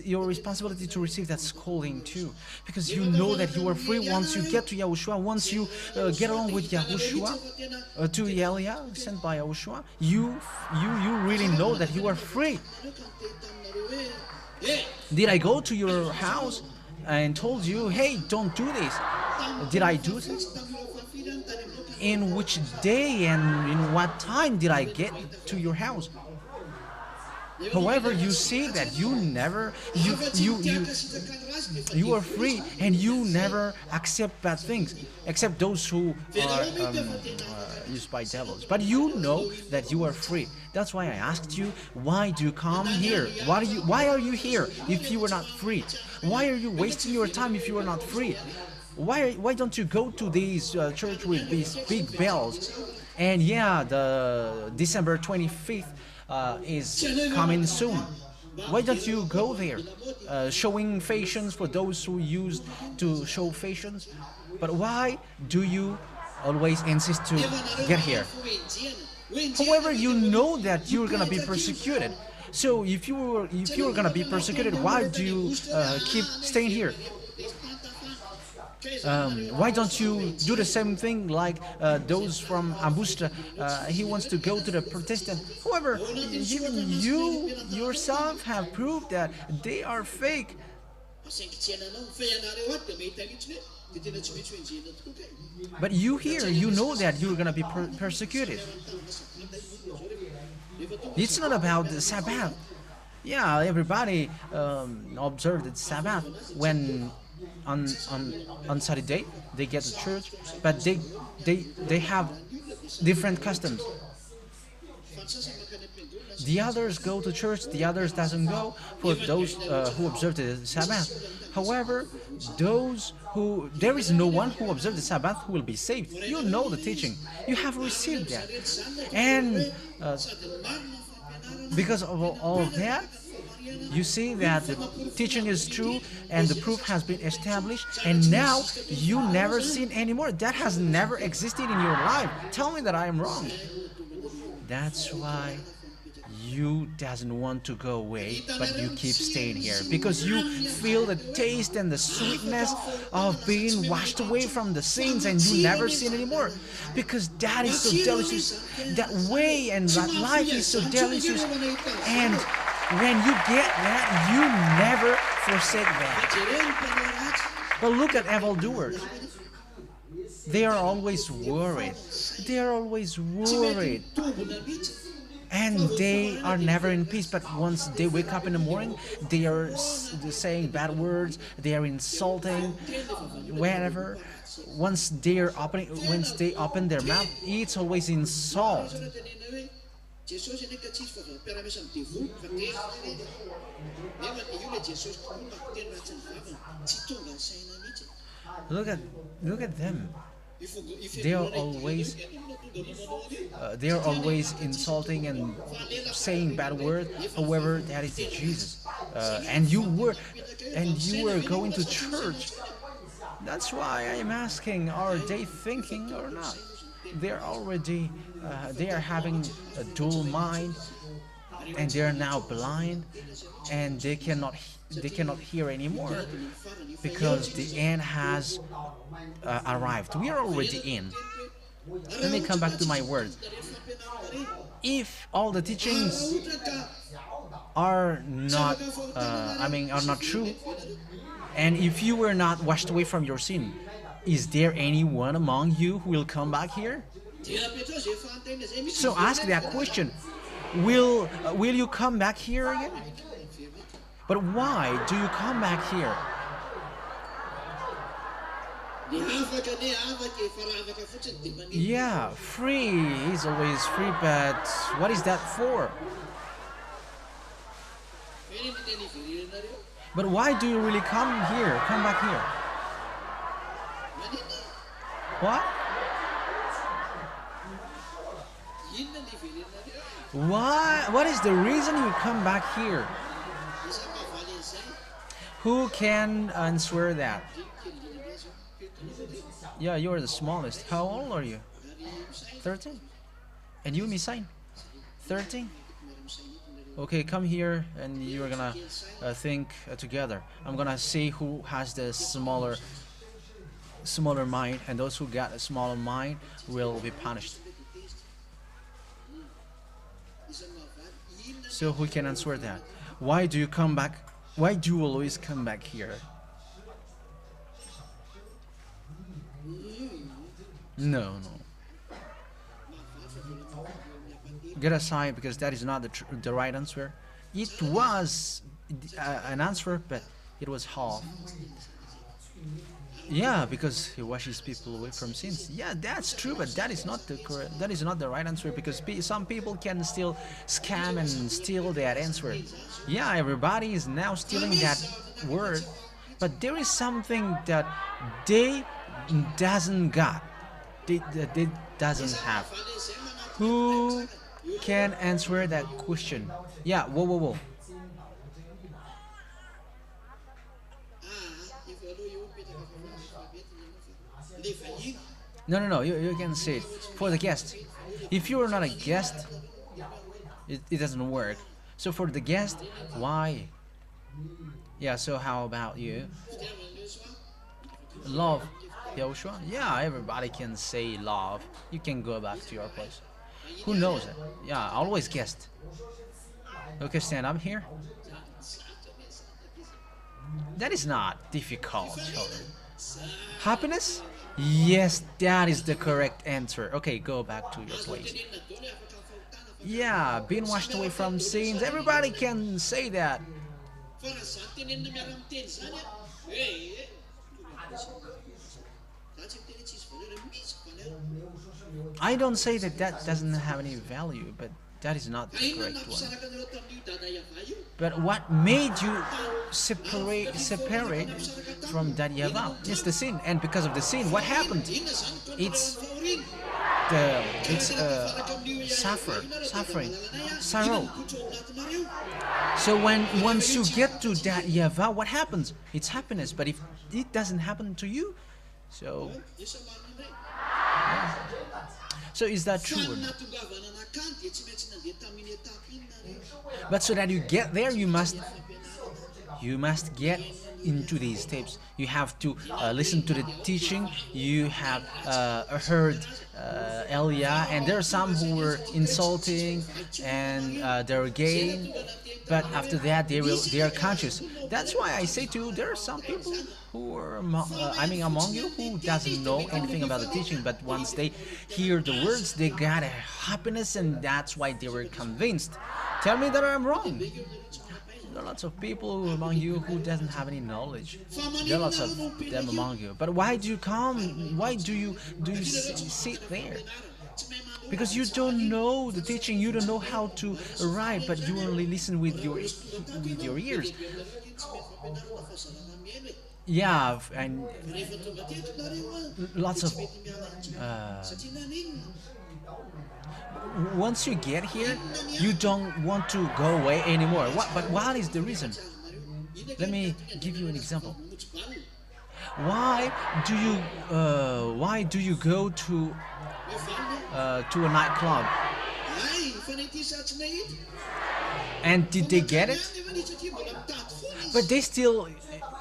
your responsibility to receive that scolding too, because you know that you are free once you get to Yahushua. Once you get along with Yahushua, to Elia sent by Yahushua, you really know that you are free. Did I go to your house and told you, hey, don't do this? Did I do this? In which day and in what time did I get to your house? However, you say that you are free and you never accept bad things, except those who are used by devils. But you know that you are free. That's why I asked you, why do you come here? Why are you here if you are not free? Why are you wasting your time if you are not free? Why don't you go to these church with these big bells? And yeah, the December 25th is coming soon. Why don't you go there? Showing fashions for those who used to show fashions. But why do you always insist to get here? However, you know that you're gonna be persecuted. So if you're gonna be persecuted, why do you keep staying here? Why don't you do the same thing like those from Augusta? He wants to go to the Protestant. However, even you yourself have proved that they are fake. But you here, you know that you're going to be persecuted. It's not about the Sabbath. Yeah, everybody observed the Sabbath when on Saturday they get to church, but they have different customs. The others go to church, the others doesn't go, for those who observe the Sabbath. However, there is no one who observes the Sabbath who will be saved. You know the teaching. You have received that. And because of all that, you see that the teaching is true and the proof has been established, and now you never sin anymore. That has never existed in your life. Tell me that I am wrong. That's why you doesn't want to go away, but you keep staying here because you feel the taste and the sweetness of being washed away from the sins, and you never sin anymore because that is so delicious. That way and that life is so delicious, and when you get that, you never forsake that. But look at evildoers. They are always worried. They are always worried. And they are never in peace. But once they wake up in the morning, they are saying bad words. They are insulting, wherever. Once they open their mouth, it's always insult. Look at them. They are always insulting and saying bad words. However, that is Jesus. And you were going to church. That's why I am asking: are they thinking or not? They are having a dull mind, and they are now blind, and they cannot hear anymore because the end has arrived. We are already in. Let me come back to my words. If all the teachings are not true, and if you were not washed away from your sin, is there anyone among you who will come back here? So ask that question. Will you come back here again? But why do you come back here? Yeah, free is always free, but what is that for? But why do you really come back here? What? Why? What is the reason you come back here? Who can answer that? Yeah, you are the smallest. How old are you? 13? And you, Miss Sain? 13? Okay, come here and you're gonna think together. I'm gonna see who has the smaller mind, and those who got a smaller mind will be punished. So who can answer that? Why do you come back? Why do you always come back here? No. Get aside, because that is not the right answer. It was an answer, but it was half. Yeah, because he washes people away from sins. Yeah, that's true, but that is not the correct. That is not the right answer because some people can still scam and steal that answer. Yeah, everybody is now stealing that word, but there is something that they doesn't got. They doesn't have. Who can answer that question? Yeah, whoa, whoa, whoa. No, no, no. You can say it for the guest. If you are not a guest, it doesn't work. So for the guest, why? Yeah. So how about you? Love, Yahushua? Yeah, everybody can say love. You can go back to your place. Who knows it? Yeah, always guest. Okay, stand up here. That is not difficult, children. Happiness? Yes, that is the correct answer. Okay, go back to your place. Yeah, being washed away from sins. Everybody can say that. I don't say that that doesn't have any value, but that is not the correct one. But what made you separate from that YAHVAH? It's the sin, and because of the sin, what happened? It's suffering, sorrow. So once you get to that YAHVAH, what happens? It's happiness. But if it doesn't happen to you, so yeah. So is that true or not? But so that you get there, you must get into these tapes. You have to listen to the teaching. You have heard YAH, and there are some who were insulting and they're gay, but after that they are conscious. That's why I say to you, there are some people who are among you who doesn't know anything about the teaching, but once they hear the words, they got a happiness, and that's why they were convinced. Tell me that I'm wrong. There are lots of people among you who doesn't have any knowledge. There are lots of them among you. But why do you come? Why do you sit there? Because you don't know the teaching. You don't know how to write, but you only listen with your ears. Yeah, and lots of. Once you get here, you don't want to go away anymore. But what is the reason? Let me give you an example. Why do you go to a nightclub? And did they get it? But they still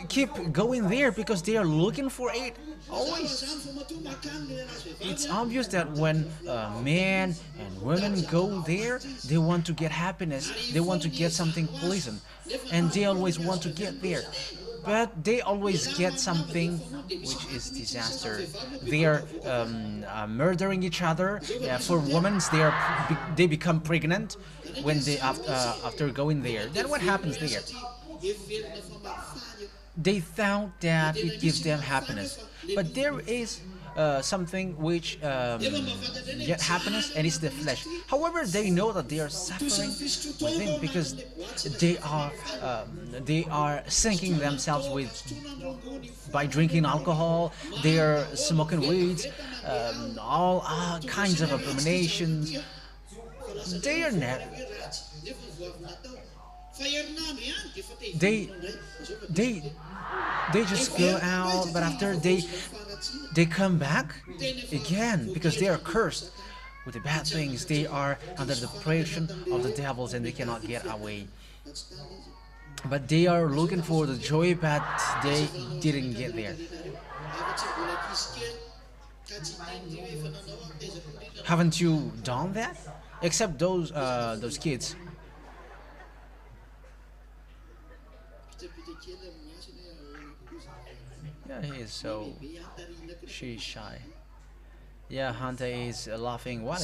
keep going there because they are looking for it always. It's obvious that when men and women go there, they want to get happiness, they want to get something pleasant, and they always want to get there. But they always get something which is disaster. They are murdering each other. For women, they become pregnant when they after going there. Then what happens there? They thought that it gives them happiness, but there is something which get happiness, and it's the flesh. However, they know that they are suffering within because they are sinking themselves by drinking alcohol. They are smoking weeds, all kinds of abominations. They are not. They just go out, but after they come back again because they are cursed with the bad things. They are under the oppression of the devils and they cannot get away. But they are looking for the joy, but they didn't get there. Haven't you done that? Except those kids. Yeah, he is so. She's shy. Yeah, Hunter is laughing. What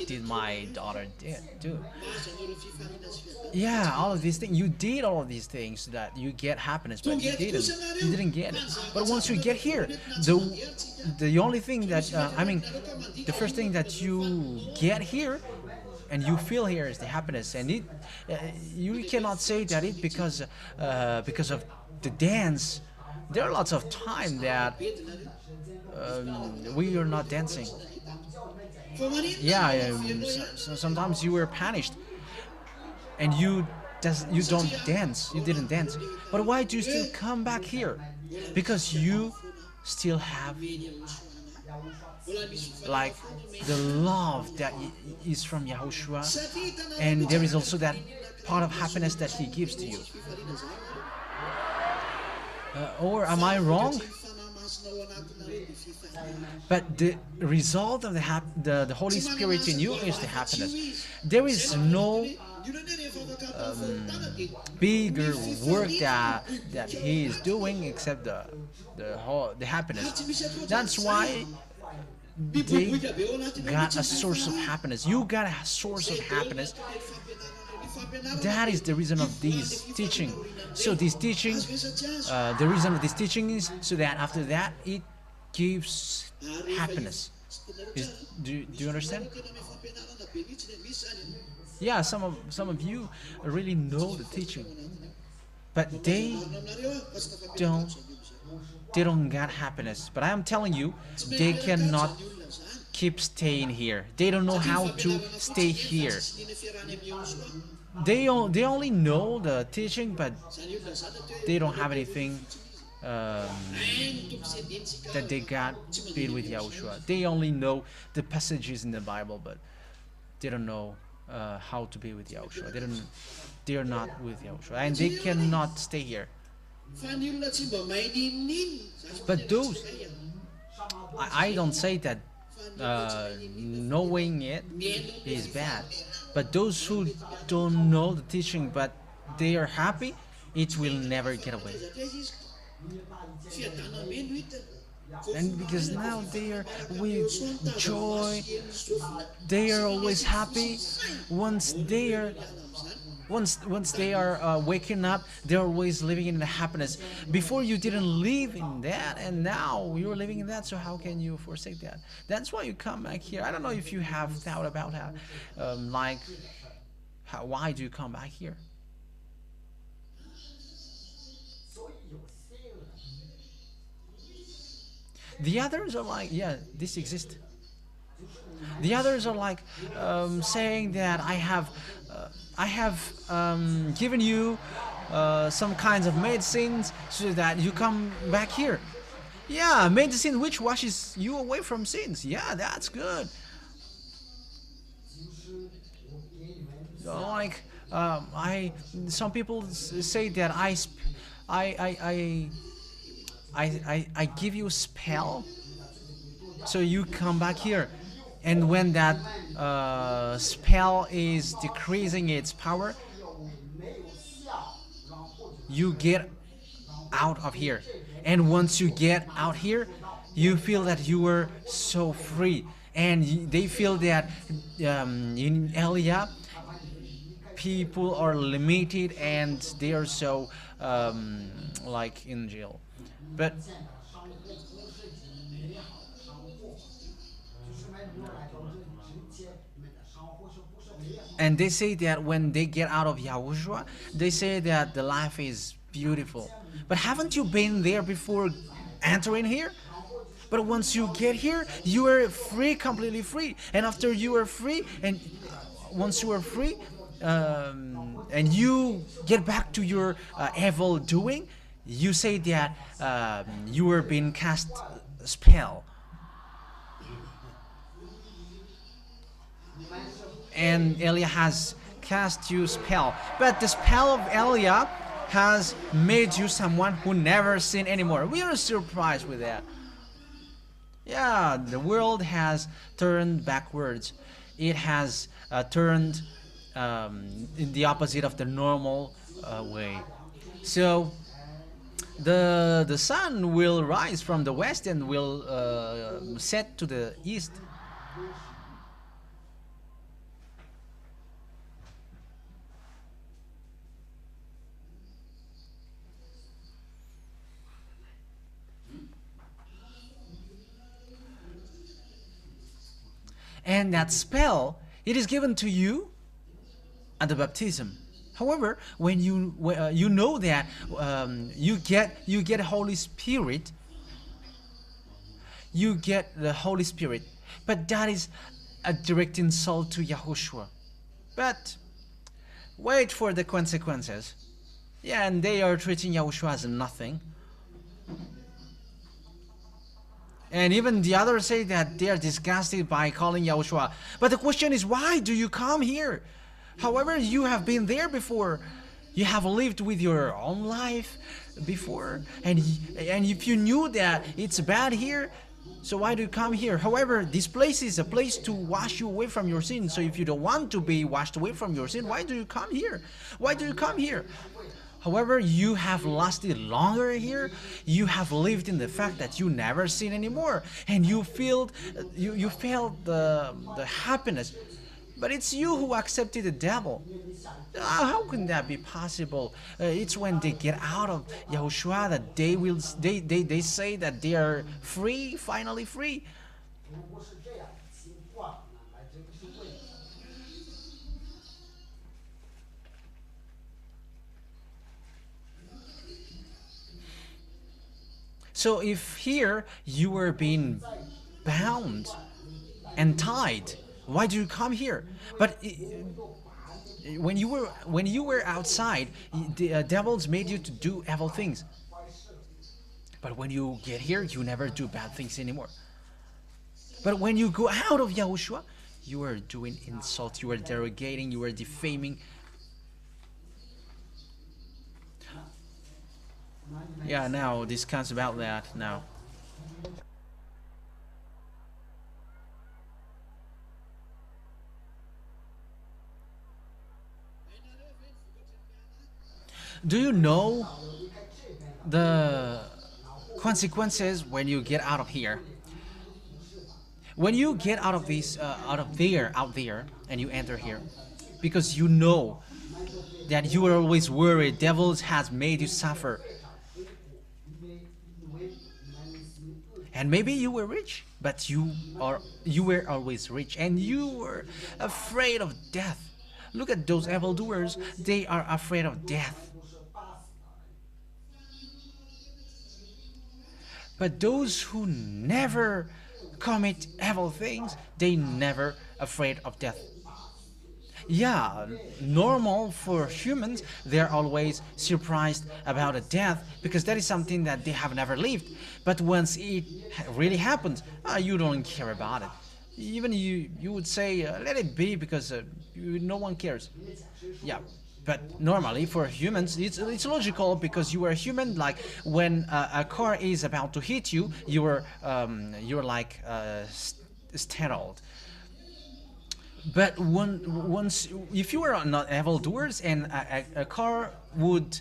did my daughter do? Yeah, all of these things. You did all of these things so that you get happiness, but you didn't. You didn't get it. But once you get here, the only thing that I mean, the first thing that you get here and you feel here is the happiness, and you cannot say that it because of the dance. There are lots of time that we are not dancing. Yeah, so sometimes you were punished and you don't dance. You didn't dance. But why do you still come back here? Because you still have like the love that is from Yahushua, and there is also that part of happiness that he gives to you. Or am I wrong? But the result of the Holy Spirit in you is the happiness. There is no bigger work that he is doing except the happiness. That's why they got a source of happiness. You got a source of happiness. That is the reason of this teaching. So this teaching, the reason of this teaching is so that after that it gives happiness. Do you understand? Yeah, some of you really know the teaching, but they don't get happiness. But I am telling you, they cannot keep staying here. They don't know how to stay here. They only know the teaching, but they don't have anything that they got be with Yahushua. They only know the passages in the Bible, but they don't know how to be with Yahushua. They are not with Yahushua, and they cannot stay here. But those, I don't say that knowing it is bad. But those who don't know the teaching but they are happy, it will never get away. And because now they are with joy, they are always happy. Once they are waking up, they're always living in the happiness. Before you didn't live in that, and now you're living in that. So how can you forsake that? That's why you come back here. I don't know if you have thought about that, why do you come back here? The others are like, yeah, this exists. The others are like saying that I have given you some kinds of medicines so that you come back here. Yeah, medicine which washes you away from sins. Yeah, that's good. Like some people say that I give you a spell so you come back here, and when that spell is decreasing its power, you get out of here. And once you get out here, you feel that you were so free. And they feel that in Elia, people are limited and they are so like in jail. But and they say that when they get out of Yahushua, they say that the life is beautiful. But haven't you been there before entering here? But once you get here, you are free, completely free. And after you are free, and once you are free, and you get back to your evil doing, you say that you are being cast spell. And Elia has cast you spell. But the spell of Elia has made you someone who never sin anymore. We are surprised with that. Yeah, the world has turned backwards. It has turned in the opposite of the normal way. So the sun will rise from the west and will set to the east. And that spell, it is given to you at the baptism. However, when you know that you get Holy Spirit, you get the Holy Spirit, but that is a direct insult to Yahushua. But wait for the consequences. Yeah, and they are treating Yahushua as nothing. And even the others say that they are disgusted by calling Yahushua. But the question is, why do you come here? However, you have been there before. You have lived with your own life before. And if you knew that it's bad here, so why do you come here? However, this place is a place to wash you away from your sin. So if you don't want to be washed away from your sin, why do you come here? Why do you come here? However, you have lasted longer here. You have lived in the fact that you never sin anymore, and you felt the happiness. But it's you who accepted the devil. How can that be possible? It's when they get out of Yahushua that they say that they are free, finally free. So if here you were being bound and tied, why do you come here? But when you were outside, the devils made you to do evil things. But when you get here, you never do bad things anymore. But when you go out of Yahushua, you are doing insult, you are derogating, you are defaming. Yeah, now discuss about that now. Do you know the consequences when you get out of here? When you get out of this, out there, and you enter here, because you know that you are always worried, devils has made you suffer. And maybe you were rich, but you were always rich, and you were afraid of death. Look at those evildoers, they are afraid of death. But those who never commit evil things, they never afraid of death. Yeah, normal for humans, they're always surprised about a death because that is something that they have never lived. But once it really happens, you don't care about it. Even you would say, let it be because no one cares. Yeah, but normally for humans, it's logical because you are human. Like when a car is about to hit you, you're like startled. But once, if you are not evildoers and a car would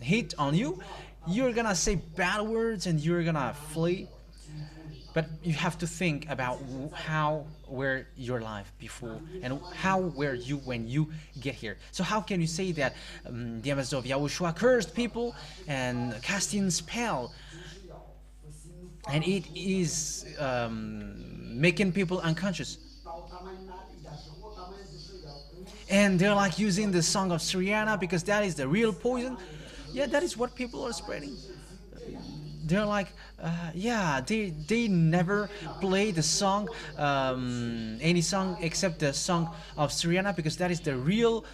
hit on you, you're gonna say bad words and you're gonna flee. But you have to think about how were your life before and how were you when you get here. So how can you say that the ambassador of Yahushua cursed people and casting spell, and it is making people unconscious? And they're like using the song of ZHYAH because that is the real poison. Yeah, that is what people are spreading. They're like, yeah, they never play the song, any song except the song of ZHYAH because that is the real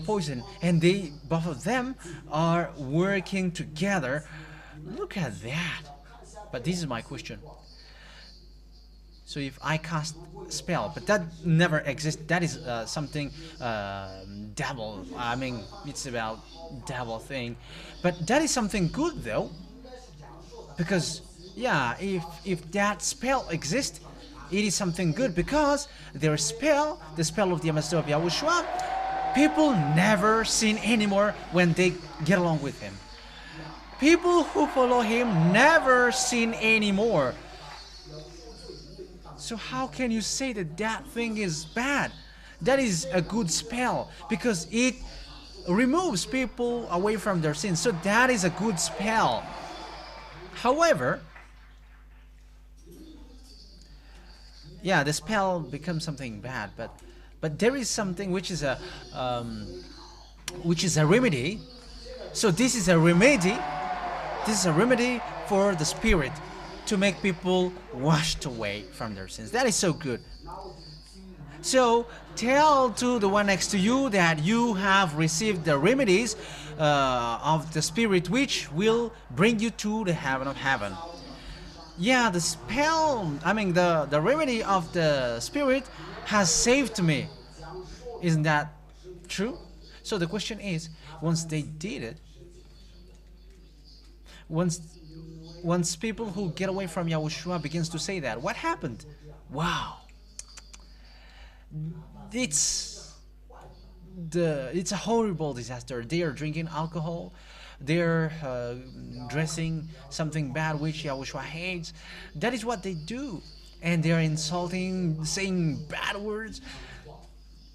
poison. And both of them are working together. Look at that. But this is my question. So if I cast spell, but that never exists, that is something devil. I mean, it's about devil thing. But that is something good though. Because yeah, if that spell exists, it is something good because their spell, the spell of the ambassador of Yahushua, People never sin anymore when they get along with him. People who follow him never sin anymore. So how can you say that that thing is bad? That is a good spell because it removes people away from their sins. So that is a good spell. However, yeah, the spell becomes something bad, but there is something which is a remedy. So this is a remedy. This is a remedy for the spirit to make people washed away from their sins. That is so good. So tell to the one next to you that you have received the remedies of the spirit which will bring you to the heaven of heaven. Yeah, the spell, I mean the remedy of the spirit has saved me. Isn't that true? So the question is, once they did it, once people who get away from Yahushua begins to say that, what happened? Wow. It's a horrible disaster. They are drinking alcohol. They're dressing something bad which Yahushua hates. That is what they do. And they're insulting, saying bad words.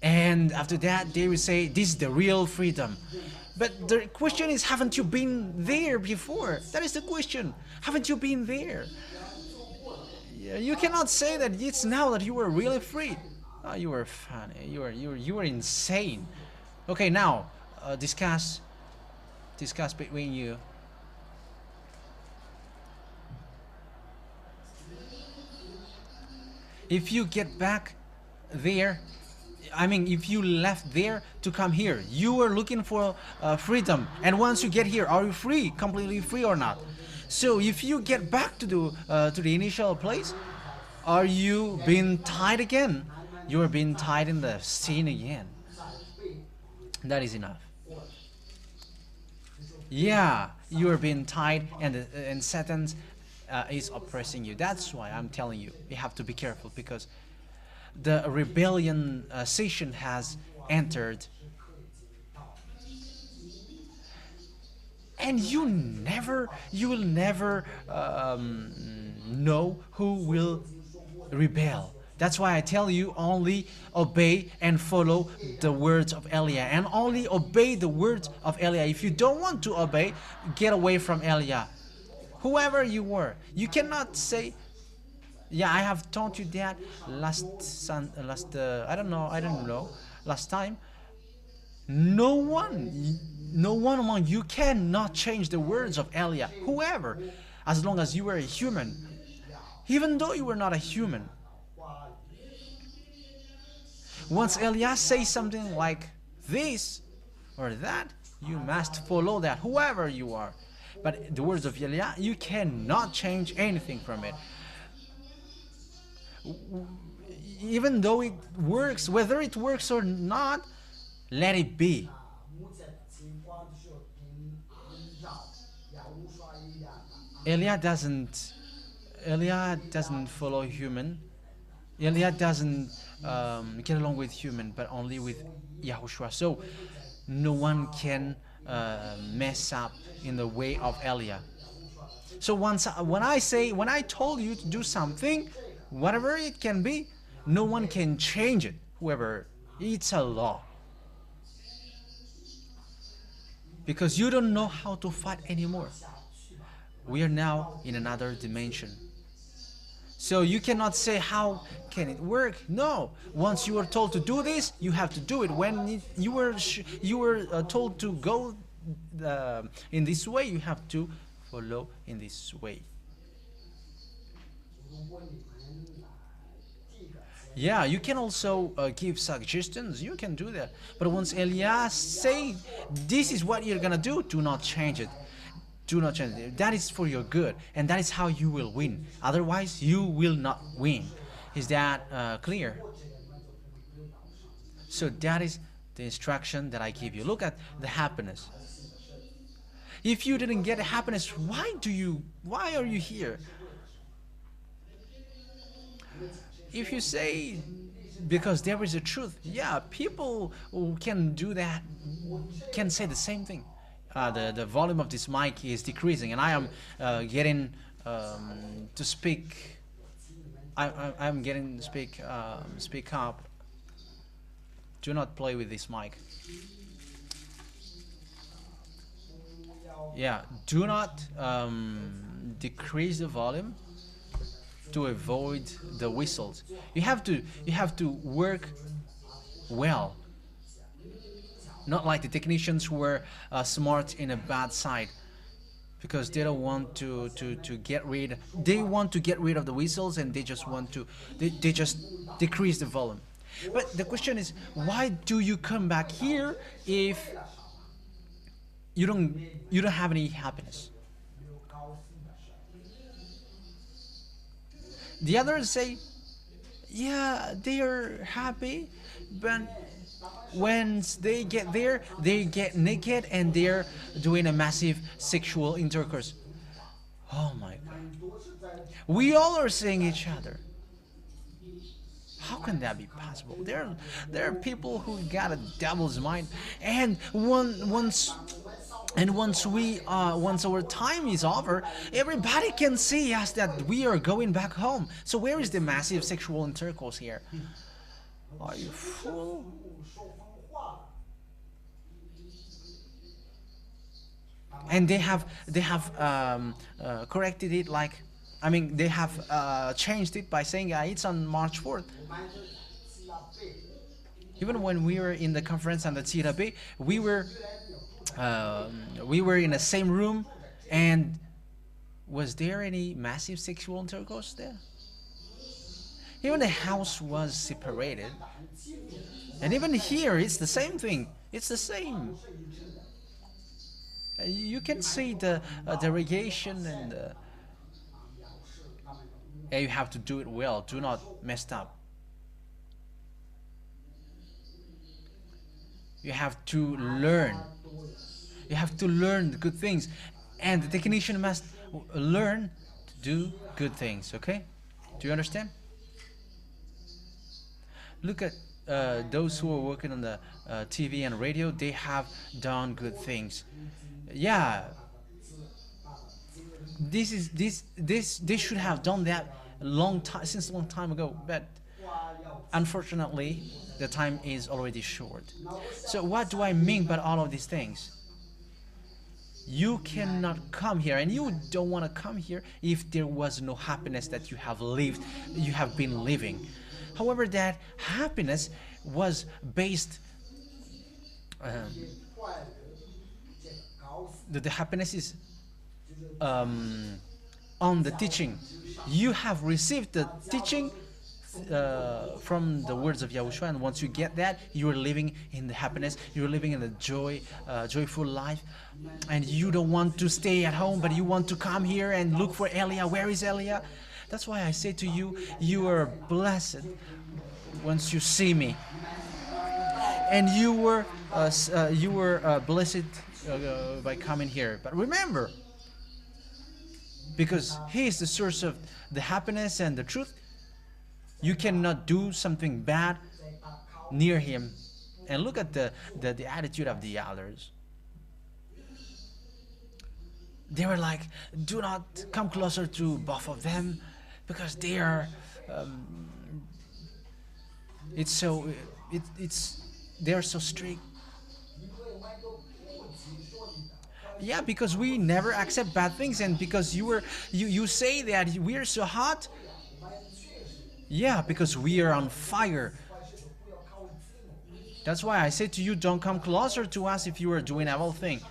And after that, they will say, this is the real freedom. But the question is, haven't you been there before? That is the question. Haven't you been there? You cannot say that it's now that you were really free. Oh, you were funny. You were insane. Okay, now discuss between you. If you get back there, I mean, if you left there to come here, you were looking for freedom, and once you get here, are you free, completely free or not? So if you get back to the initial place, are you being tied again? You are being tied in the sin again. That is enough. Yeah, you are being tied, and Satan is oppressing you. That's why I'm telling you, you have to be careful, because the rebellion season has entered, and you will never know who will rebel. That's why I tell you, only obey and follow the words of Eliah, and only obey the words of Eliah. If you don't want to obey, get away from Eliah. Whoever you were, you cannot say, yeah, I have taught you that last time. No one among you cannot change the words of Eliah. Whoever, as long as you were a human, even though you were not a human. Once Eliah says something like this or that, you must follow that, whoever you are. But the words of Eliah, you cannot change anything from it. Even though it works, whether it works or not, let it be. Eliah doesn't follow human. Eliah doesn't get along with human, but only with Yahushua. So no one can mess up in the way of Eliah. So when I told you to do something, whatever it can be, no one can change it. Whoever, it's a law. Because you don't know how to fight anymore. We are now in another dimension. So you cannot say, how can it work? No. Once you are told to do this, you have to do it. When you were told to go in this way, you have to follow in this way. Yeah, you can also give suggestions. You can do that. But once Eliah say, this is what you're gonna do, do not change it. Do not change it. That is for your good, and that is how you will win. Otherwise, you will not win. Is that clear? So that is the instruction that I give you. Look at the happiness. If you didn't get happiness, why are you here? If you say, because there is a truth. Yeah, people who can do that, can say the same thing. The volume of this mic is decreasing, and I am getting to speak. I'm getting to speak up. Do not play with this mic. Yeah, do not decrease the volume to avoid the whistles. You have to work well. Not like the technicians who were smart in a bad side, because they don't want to get rid. They want to get rid of the whistles, and they just want to they just decrease the volume. But the question is, why do you come back here if you don't have any happiness? The others say, yeah, they are happy, but once they get there, they get naked and they're doing a massive sexual intercourse. Oh my God. We all are seeing each other. How can that be possible? There are people who got a devil's mind, and once our time is over, everybody can see us that we are going back home. So where is the massive sexual intercourse here? Are you fool? And they have corrected it, like, I mean, they have changed it by saying it's on March 4th. Even when we were in the conference on the ZHYAH, we were in the same room, and was there any massive sexual intercourse there? Even the house was separated, and even here it's the same thing. It's the same. You can see the irrigation, and you have to do it well. Do not mess up. You have to learn. You have to learn the good things, and the technician must learn to do good things. Okay? Do you understand? Look at those who are working on the TV and radio. They have done good things. Yeah, they should have done that since a long time ago, but unfortunately the time is already short. So what do I mean by all of these things? You cannot come here, and you don't want to come here if there was no happiness that you have been living. However, that happiness was based the happiness is on the teaching. You have received the teaching from the words of Yahushua, and once you get that, you are living in the happiness. You are living in the joyful life, and you don't want to stay at home, but you want to come here and look for Elia. Where is Elia? That's why I say to you, you are blessed once you see me, and you were blessed by coming here. But remember, because He is the source of the happiness and the truth, you cannot do something bad near Him. And look at the attitude of the others. They were like, do not come closer to both of them, because they are they are so strict. Yeah, because we never accept bad things, and because you say that we are so hot. Yeah, because we are on fire. That's why I say to you, don't come closer to us if you are doing evil thing.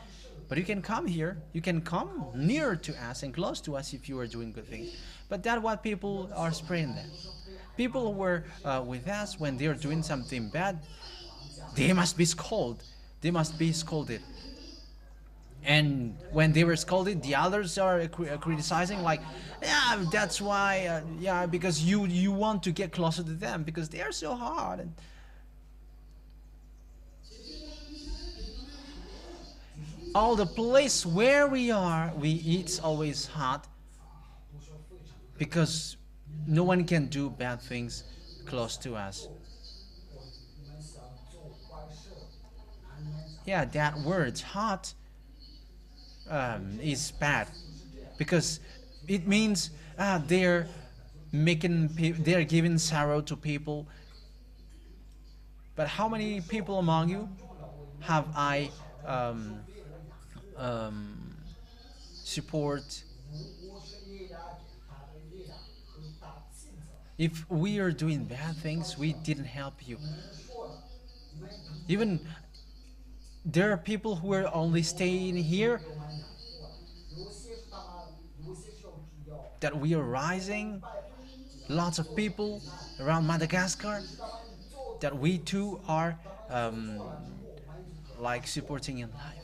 But you can come here. You can come near to us and close to us if you are doing good things. But that's what people are spreading that. People who were with us when they are doing something bad, they must be scolded. They must be scolded. And when they were scolded, the others are criticizing, like, yeah, that's why, yeah, because you want to get closer to them because they are so hard. And all the place where we are, it's always hot because no one can do bad things close to us. yeah, that word hot is bad because it means they're they're giving sorrow to people. But how many people among you have I um, um, support? If we are doing bad things, we didn't help you. Even there are people who are only staying here that we are rising. Lots of people around Madagascar that we too are um, like supporting in life.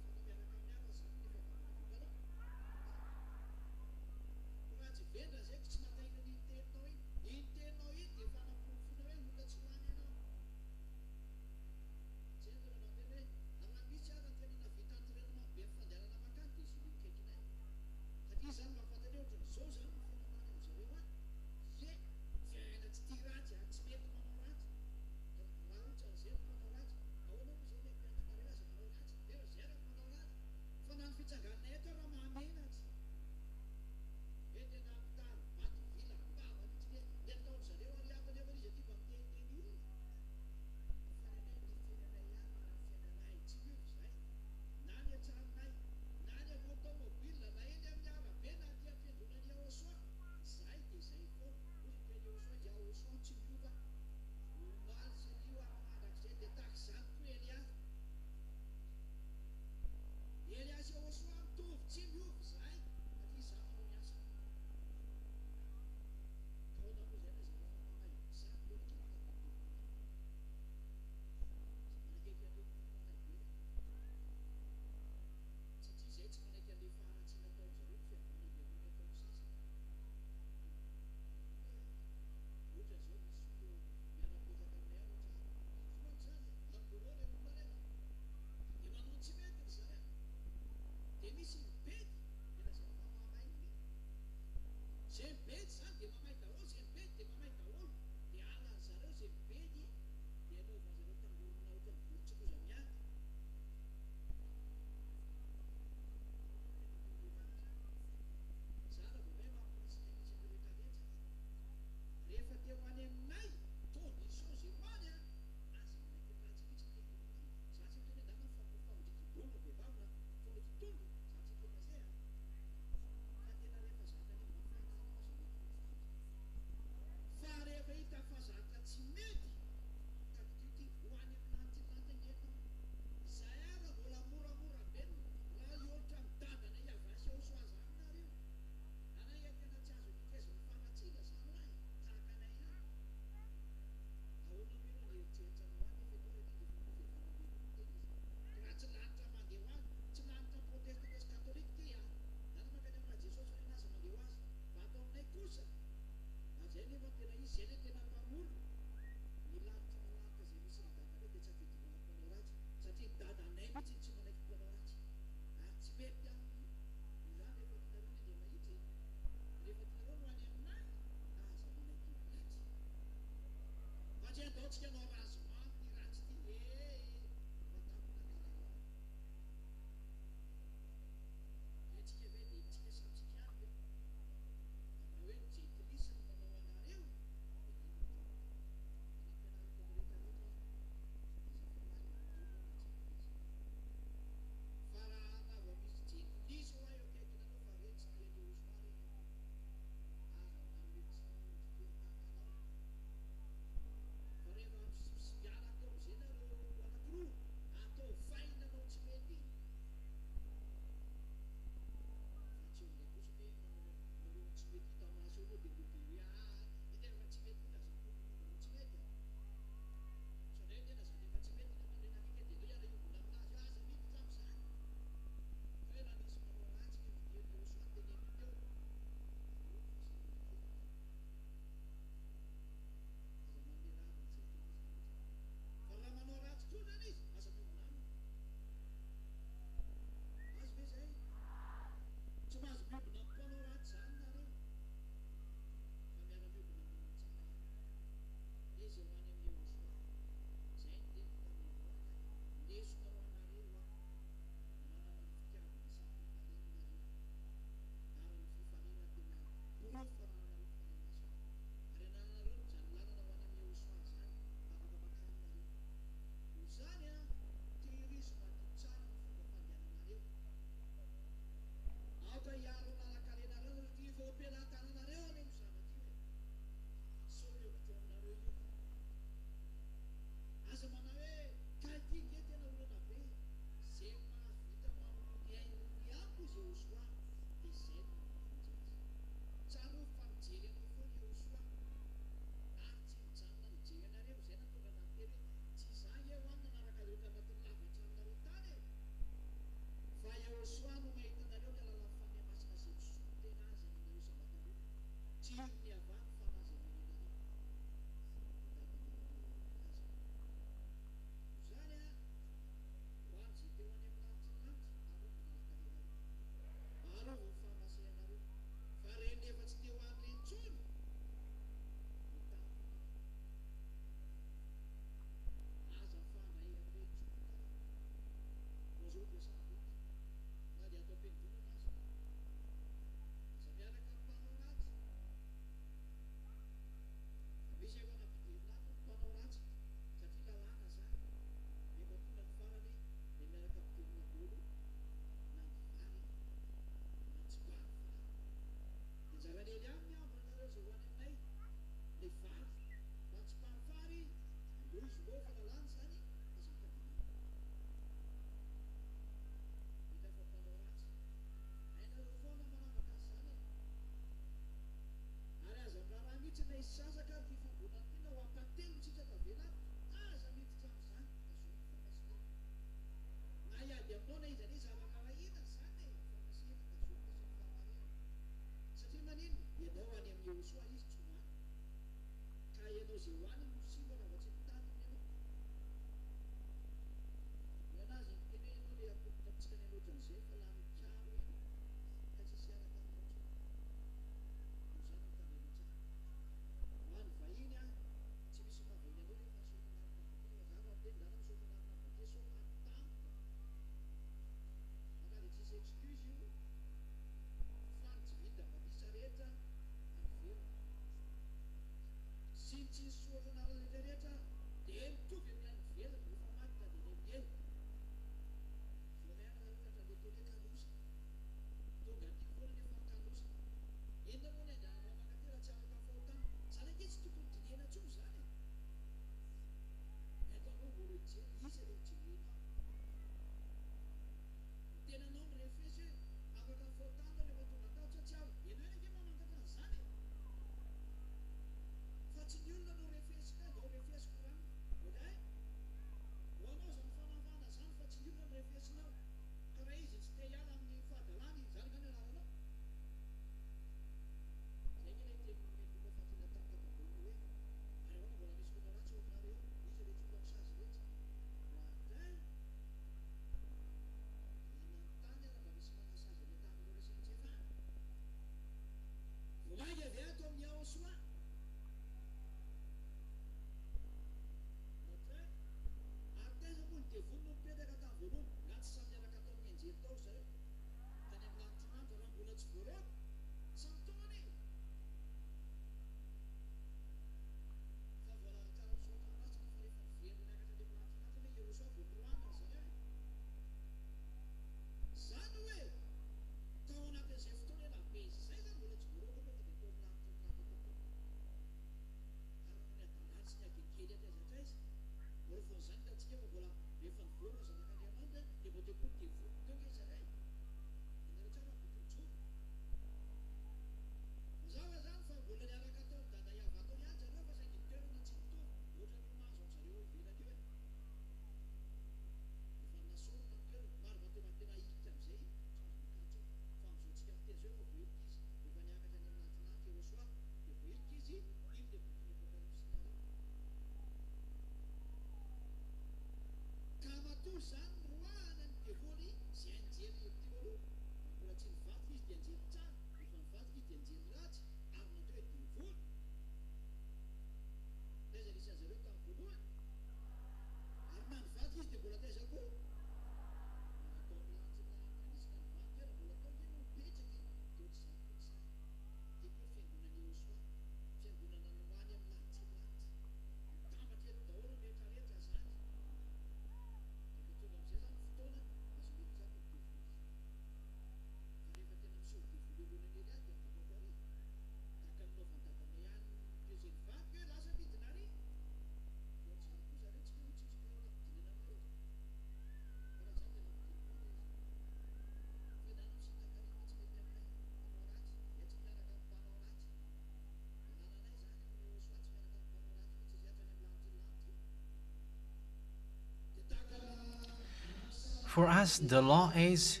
For us, the law is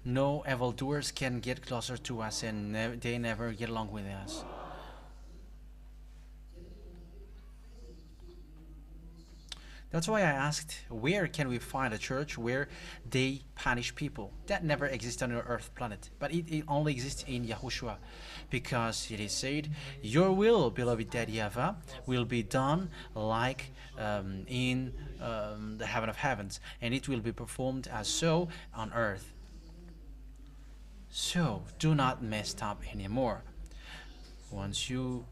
no evildoers can get closer to us, and they never get along with us. That's why I asked, where can we find a church where they punish people? That never exists on our earth planet, but it only exists in Yahushua, because it is said, your will, beloved Daddy YAHVAH, will be done like in the heaven of heavens, and it will be performed as so on earth. So do not mess up anymore. Once you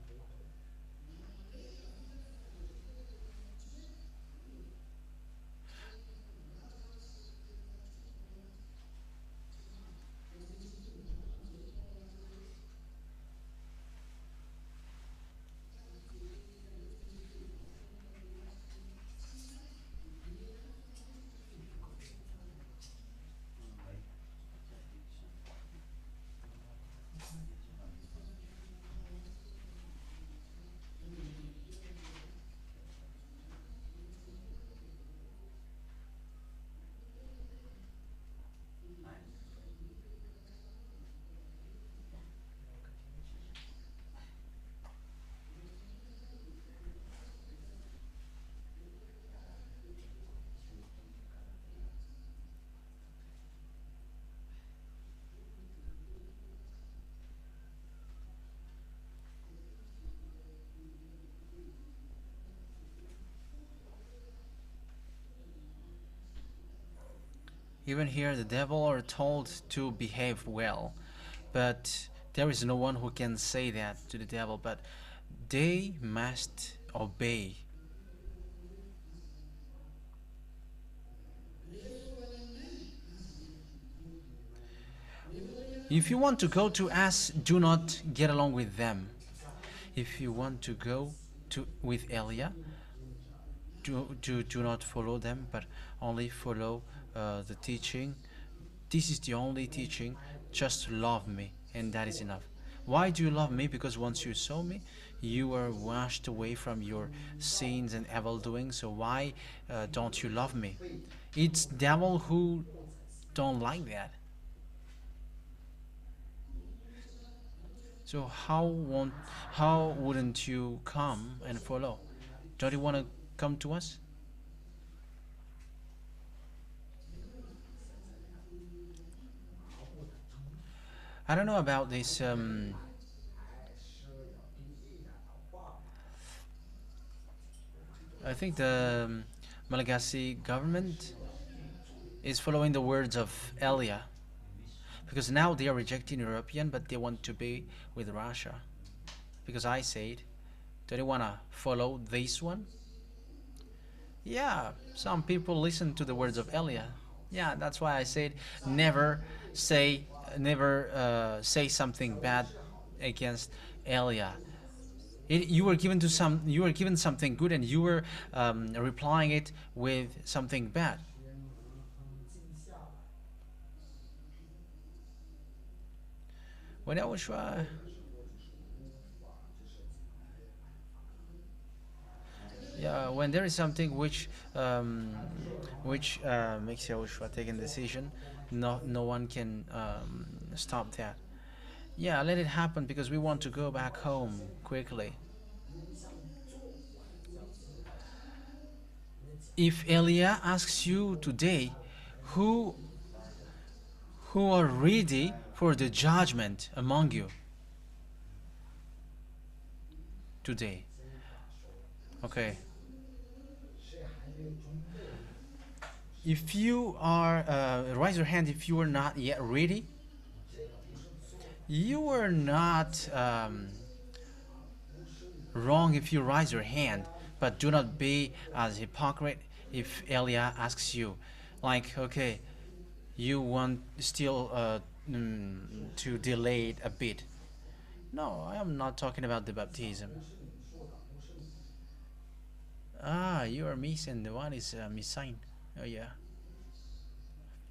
Even here, the devil are told to behave well, but there is no one who can say that to the devil, but they must obey. If you want to go to us, do not get along with them. If you want to go with Elia, do not follow them, but only follow the teaching. This is the only teaching. Just love me, and that is enough. Why do you love me? Because once you saw me, you were washed away from your sins and evil doing. So why don't you love me? It's devil who don't like that. So how wouldn't you come and follow? Don't you want to come to us? I don't know about this. I think the Malagasy government is following the words of Elia, because now they are rejecting European, but they want to be with Russia. Because I said, do they want to follow this one? Yeah, some people listen to the words of Elia. Yeah, that's why I said never say something bad against Elia. You were given something good, and you were replying it with something bad. When YAHOSHUAH, yeah, when there is something which makes YAHOSHUAH take a decision, no one can stop that. Yeah, let it happen, because we want to go back home quickly. If Elia asks you today, who are ready for the judgment among you today? Okay. If you are, raise your hand if you are not yet ready. You are not wrong if you raise your hand, but do not be as hypocrite if Elia asks you, like, okay, you want still to delay it a bit. No, I am not talking about the baptism. Ah, you are missing. The one is missing. Oh yeah.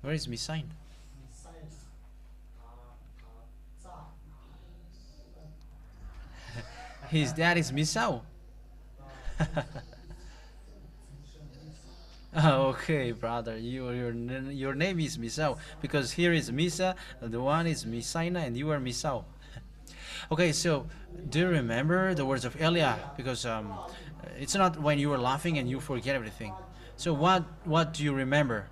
Where is missing? His dad is Misao. Okay, brother, your name is Misao, because here is Misa, the one is Misaina, and you are Misao. Okay, so do you remember the words of Elia? Because it's not when you were laughing and you forget everything. So what do you remember?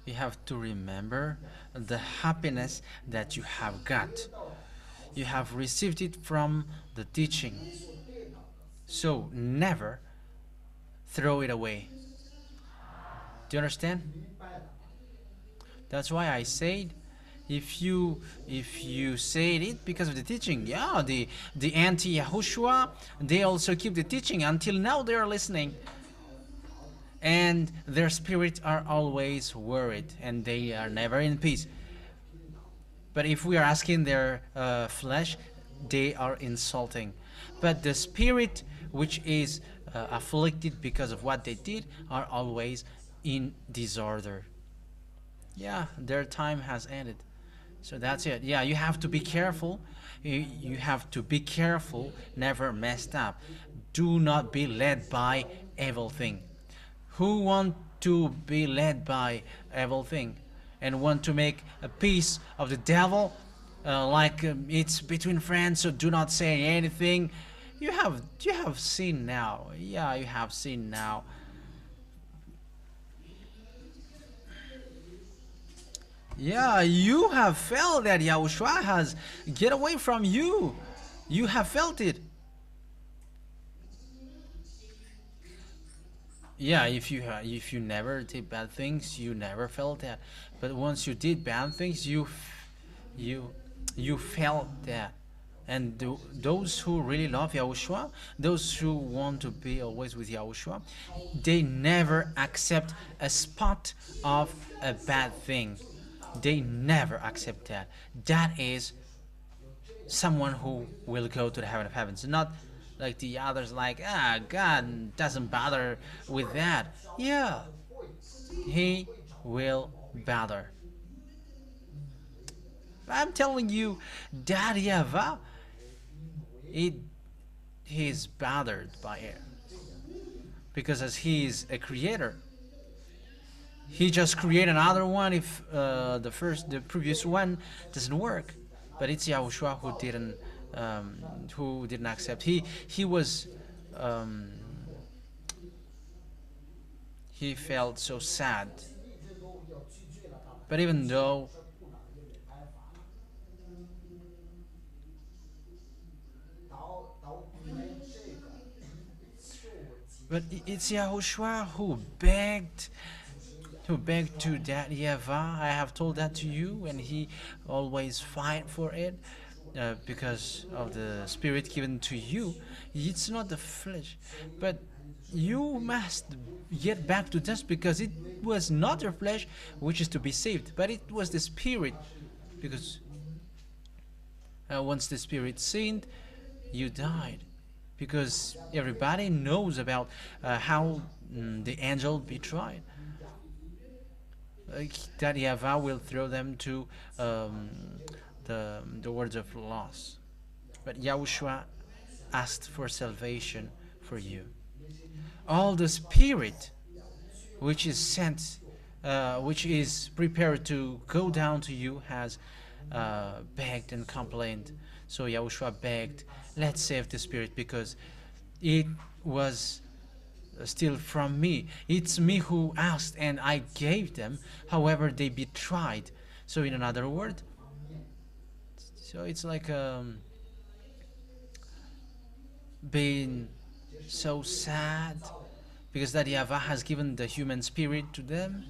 You have to remember the happiness that you have got. You have received it from the teaching. So never throw it away. Do you understand? That's why I said, if you said it because of the teaching, yeah, the anti-YAHOSHUAH, they also keep the teaching. Until now they are listening, and their spirits are always worried, and they are never in peace. But if we are asking their flesh, they are insulting. But the spirit which is afflicted because of what they did are always in disorder. Yeah, their time has ended. So that's it. Yeah, you have to be careful. You have to be careful, never messed up. Do not be led by evil thing. Who want to be led by evil thing and want to make a peace of the devil, like it's between friends, so do not say anything? You have seen now. Yeah, you have seen now. Yeah, you have felt that YAHOSHUAH has get away from you. You have felt it. Yeah, if you never did bad things, you never felt that. But once you did bad things, you you felt that. And those who really love Yahushua, those who want to be always with Yahushua, they never accept a spot of a bad thing. They never accept that. That is someone who will go to the heaven of heavens, not like the others, like, God doesn't bother with that. Yeah, he will bother. I'm telling you, that YAHVAH, it he's bothered by it, because as he is a creator, he just create another one if the previous one doesn't work. But it's Yahushua who didn't accept. He was um, he felt so sad. But even though but it's Yahushua who begged to that YAHVAH. I have told that to you, and he always fight for it, because of the spirit given to you. It's not the flesh, but you must get back to this, because it was not your flesh which is to be saved, but it was the spirit, because once the spirit sinned, you died. Because everybody knows about how the angel betrayed. That YAHVAH will throw them to the words of loss. But Yahushua asked for salvation for you. All the spirit which is sent, which is prepared to go down to you, has begged and complained. So Yahushua begged, let's save the spirit, because it was still from me. It's me who asked, and I gave them. However, they betrayed. So in another word, so it's like being so sad, because that YAHVAH has given the human spirit to them.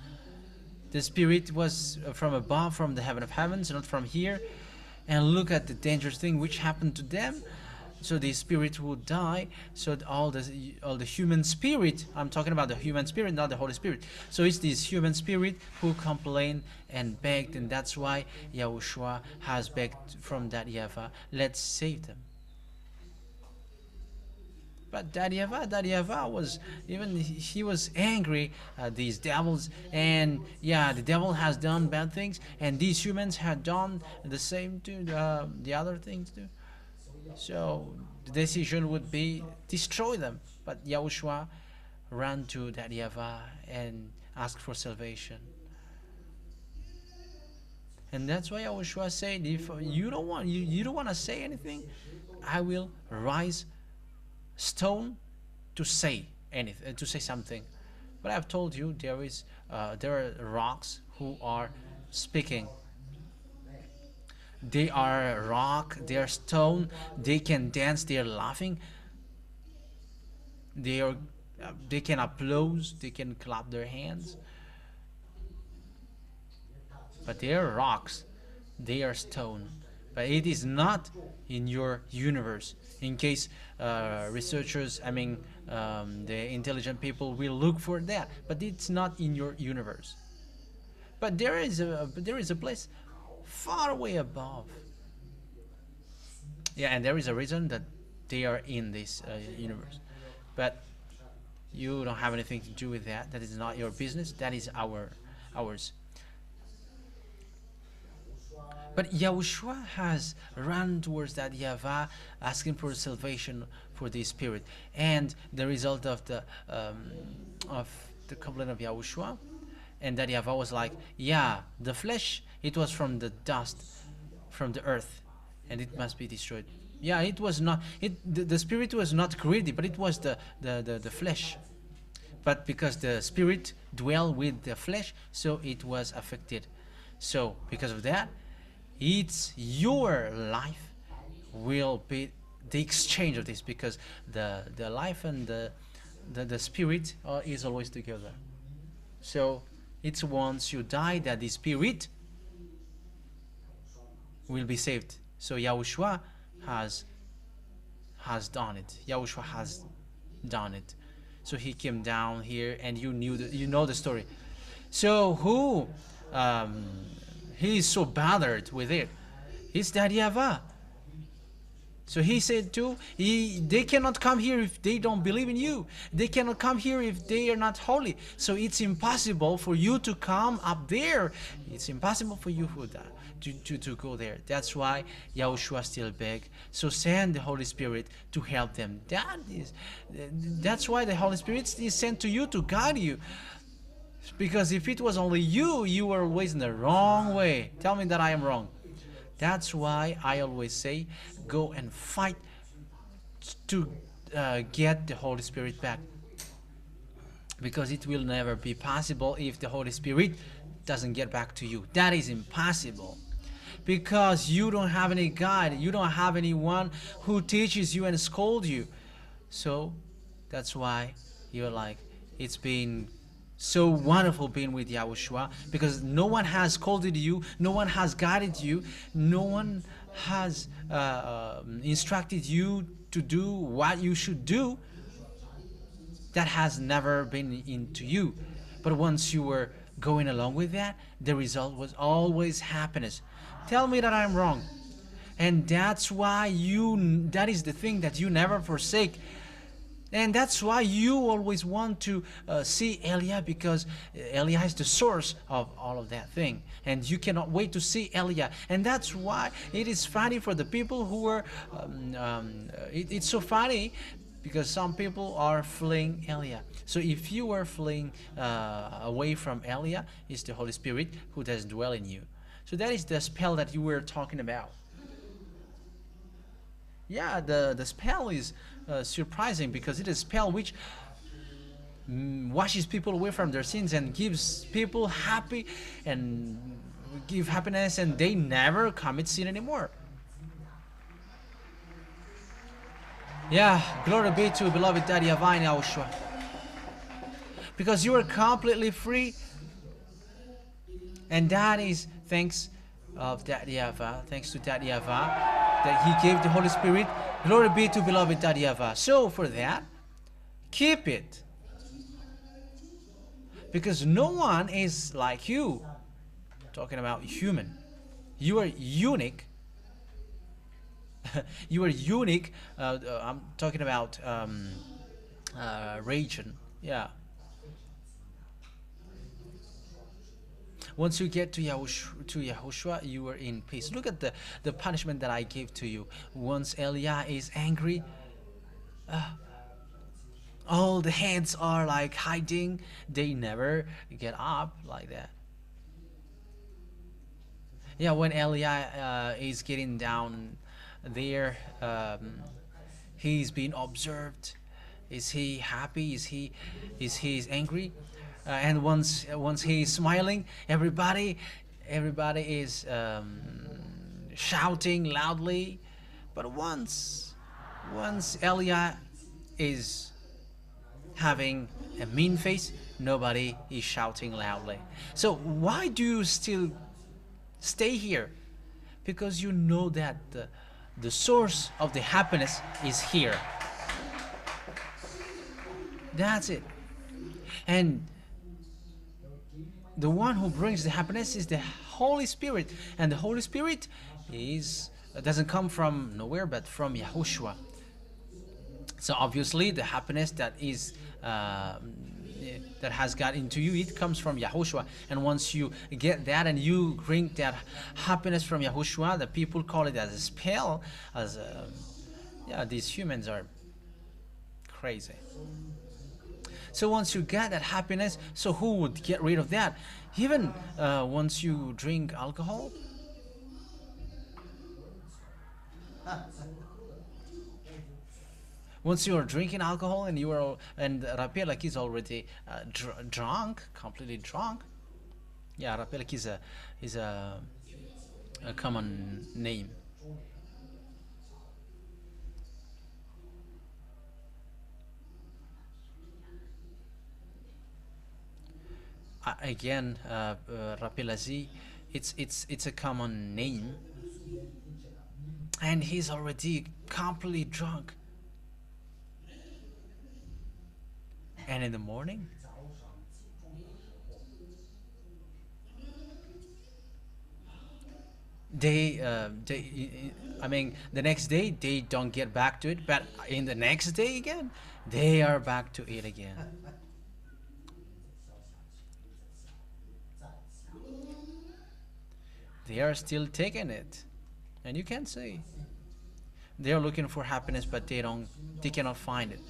The spirit was from above, from the heaven of heavens, not from here. And look at the dangerous thing which happened to them. So the spirit would die. So all the human spirit, I'm talking about the human spirit, not the Holy Spirit. So it's this human spirit who complained and begged, and that's why Yahushua has begged from that YAHVAH, let's save them. But that YAHVAH was, even he was angry at these devils, and yeah, the devil has done bad things, and these humans had done the same to the other things too. So the decision would be destroy them. But Yahushua ran to that YAHVAH and asked for salvation. And that's why Yahushua said, if you don't want to say anything, I will rise stone to say anything, to say something. But I've told you there are rocks who are speaking. They are rock, they are stone, they can dance, they are laughing, they can applaud, they can clap their hands. But they are rocks, they are stone. But it is not in your universe. In case researchers, the intelligent people will look for that, but it's not in your universe. But there is a place far away above. Yeah, and there is a reason that they are in this universe. But you don't have anything to do with that. That is not your business. That is ours. But Yahushua has run towards that YAHVAH, asking for salvation for the spirit, and the result of the complaint of Yahushua, and that YAHVAH was like, yeah, the flesh, it was from the dust, from the earth, and it must be destroyed. Yeah, it was not. The spirit was not greedy, but it was the flesh. But because the spirit dwelled with the flesh, so it was affected. So because of that, it's your life will be the exchange of this, because the life and the the spirit is always together. So it's once you die that the spirit will be saved. So Yahushua has done it. Yahushua has done it. So he came down here, and you know the story. So who he is so bothered with it? It's Daddy YAHVAH. So he said too, they cannot come here if they don't believe in you. They cannot come here if they are not holy. So it's impossible for you to come up there. It's impossible for you to go there. That's why Yahushua still beg. So send the Holy Spirit to help them. That's why the Holy Spirit is sent to you to guide you. Because if it was only you, you were always in the wrong way. Tell me that I am wrong. That's why I always say, go and fight to get the Holy Spirit back. Because it will never be possible if the Holy Spirit doesn't get back to you. That is impossible. Because you don't have any guide. You don't have anyone who teaches you and scolds you. So that's why you're like, it's been so wonderful being with Yahushua, because no one has scolded you, no one has guided you, no one has instructed you to do what you should do. That has never been into you. But once you were going along with that, the result was always happiness. Tell me that I'm wrong. And that's why that is the thing that you never forsake. And that's why you always want to see Eliah, because Eliah is the source of all of that thing. And you cannot wait to see Eliah. And that's why it is funny for the people who are, it's so funny because some people are fleeing Eliah. So if you are fleeing away from Eliah, it's the Holy Spirit who does dwell in you. So that is the spell that you were talking about. Yeah, the spell is surprising, because it is a spell which washes people away from their sins and gives people happy and give happiness, and they never commit sin anymore. Yeah, glory be to beloved Daddy YAHVAH and YAHOSHUA. Because you are completely free, and that is thanks of Daddy YAHVAH, thanks to Daddy YAHVAH, that he gave the Holy Spirit. Glory be to beloved Daddy YAHVAH. So for that, keep it. Because no one is like you. Talking about human. You are unique. You are unique. I'm talking about region. Yeah. Once you get to Yahushua, you are in peace. Look at the punishment that I gave to you. Once Eliah is angry, all the heads are like hiding. They never get up like that. Yeah, when Eliah is getting down there, he's being observed. Is he happy? Is he angry? And once he's smiling, everybody is shouting loudly. But once Eliah is having a mean face, nobody is shouting loudly. So why do you still stay here? Because you know that the source of the happiness is here. That's it. And the one who brings the happiness is the Holy Spirit, and the Holy Spirit doesn't come from nowhere but from Yahushua. So obviously the happiness that has got into you, it comes from Yahushua. And once you get that and you drink that happiness from Yahushua, the people call it as a spell. Yeah, these humans are crazy. So once you get that happiness, so who would get rid of that? Even once you drink alcohol, once you are drinking alcohol and Rapelak is already drunk, completely drunk. Yeah, Rapelak is a common name. Again, Rapilazi, it's a common name, and he's already completely drunk. And in the morning, I mean, the next day they don't get back to it, but in the next day again, they are back to it again. They are still taking it, and you can see they are looking for happiness, but they cannot find it.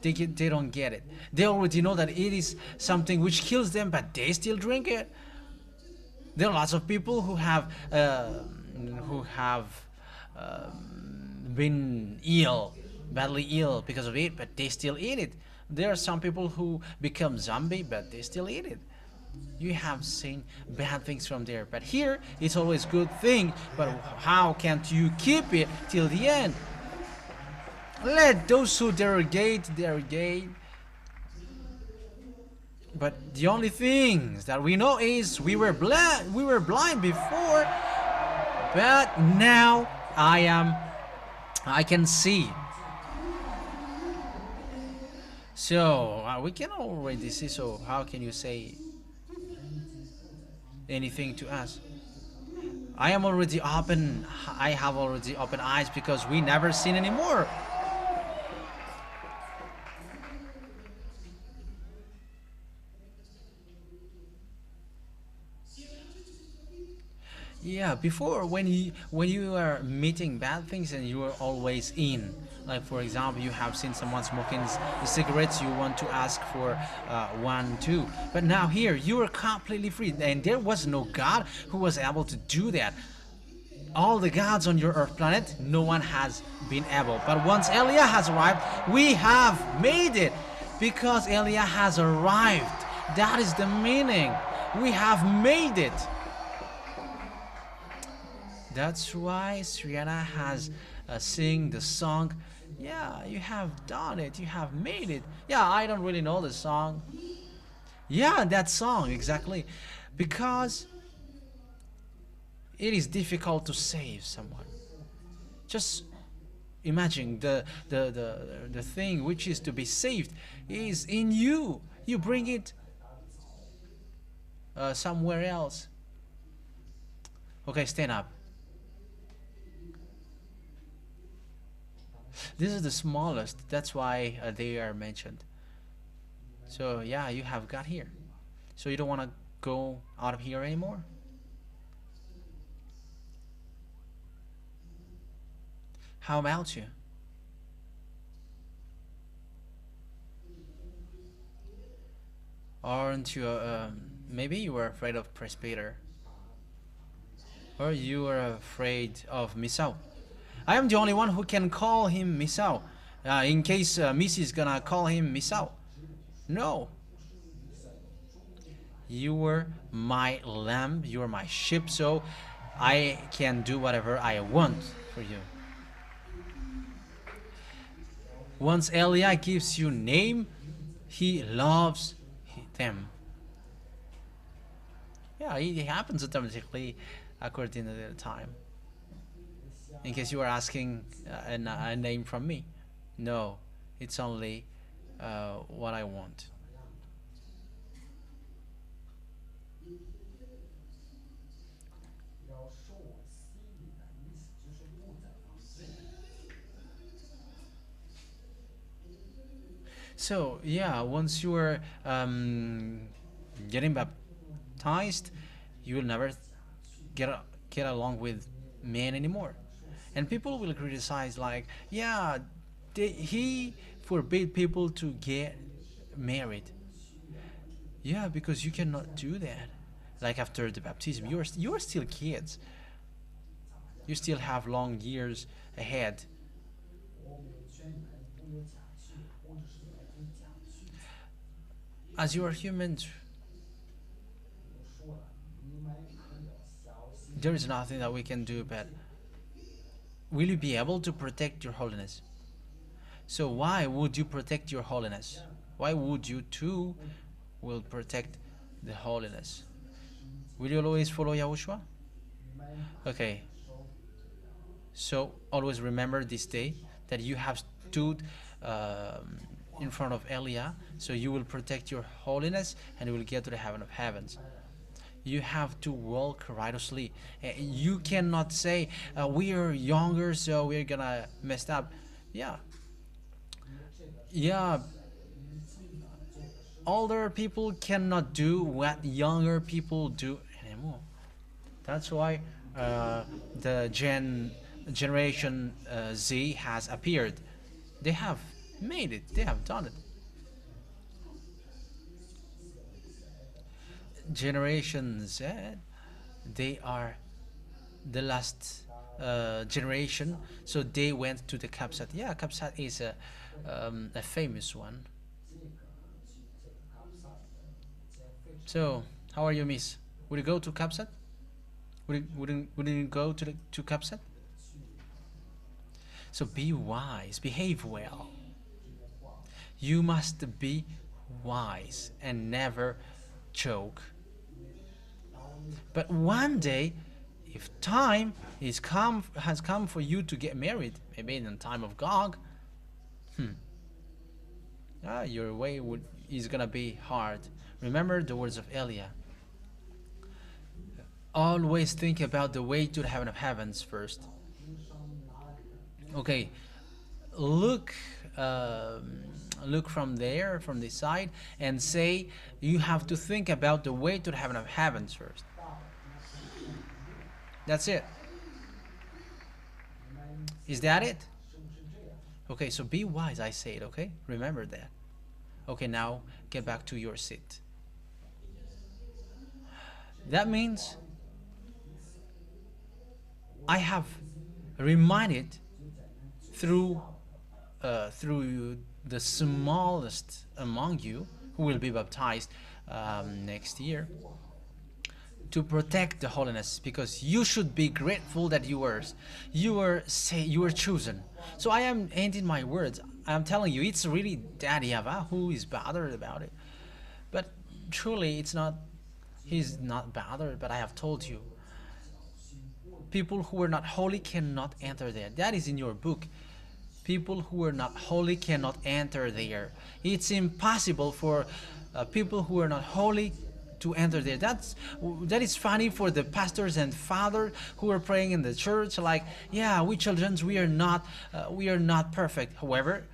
They don't get it. They already know that it is something which kills them, but they still drink it. There are lots of people who have been ill, badly ill because of it, but they still eat it. There are some people who become zombie, but they still eat it. You have seen bad things from there, but here it's always good thing. But how can't you keep it till the end? Let those who derogate derogate. But the only things that we know is we were blind before, but now I can see. So we can already see. So how can you say anything to us? I am already open. I have already open eyes because we never seen anymore. Yeah, before when you are meeting bad things and you are always in. Like for example, you have seen someone smoking cigarettes, you want to ask for one too. But now here you are completely free, and there was no God who was able to do that. All the gods on your earth planet, no one has been able. But once YAH has arrived, we have made it, because YAH has arrived. That is the meaning. We have made it. That's why ZHYAH has sing the song. Yeah, you have done it. You have made it. Yeah, I don't really know the song. Yeah, that song exactly, because it is difficult to save someone. Just imagine the thing which is to be saved is in you. You bring it somewhere else. Okay, stand up. This is the smallest, that's why they are mentioned. So yeah, you have got here. So you don't want to go out of here anymore? How about you? Aren't you, maybe you were afraid of Presbyter? Or you were afraid of Misao? I am the only one who can call him Misao. In case Missy is gonna call him Misao. No. You were my lamb, you were my sheep, so I can do whatever I want for you. Once YAH gives you name, he loves them. Yeah, it happens automatically according to the time. In case you are asking a name from me. No, it's only what I want. So yeah, once you are getting baptized, you will never get along with men anymore. And people will criticize like, yeah, he forbade people to get married. Yeah, because you cannot do that. Like after the baptism, you are still kids. You still have long years ahead. As you are humans, there is nothing that we can do, but will you be able to protect your holiness? So why would you protect your holiness? Why would you too will protect the holiness. Will you always follow Yahushua? Okay. So always remember this day that you have stood in front of Eliah, so you will protect your holiness and you will get to the heaven of heavens. You have to walk righteously. You cannot say we are younger, so we're gonna mess up. Yeah, older people cannot do what younger people do anymore. That's why the generation Z has appeared. They have made it. They have done it. Generation Z, they are the last generation, so they went to the Kapsat. Yeah, Kapsat is a famous one. So, how are you, Miss? Would you go to Kapsat? Wouldn't you go to Kapsat? So be wise, behave well. You must be wise and never choke. But one day, if time has come for you to get married, maybe in the time of Gog, your way is gonna be hard. Remember the words of Eliah. Always think about the way to the heaven of heavens first. Okay, look from there, from this side, and say you have to think about the way to the heaven of heavens first. That's it. Is that it? Okay, so be wise, I say it, okay? Remember that. Okay, now get back to your seat. That means I have reminded through the smallest among you who will be baptized next year, to protect the holiness, because you should be grateful that you were chosen. So I am ending my words. I am telling you, it's really Daddy YAHVAH who is bothered about it. But truly, it's not. He's not bothered. But I have told you, people who are not holy cannot enter there. That is in your book. People who are not holy cannot enter there. It's impossible for people who are not holy to enter there. That is funny for the pastors and fathers who are praying in the church, like, yeah, we children, we are not perfect. However,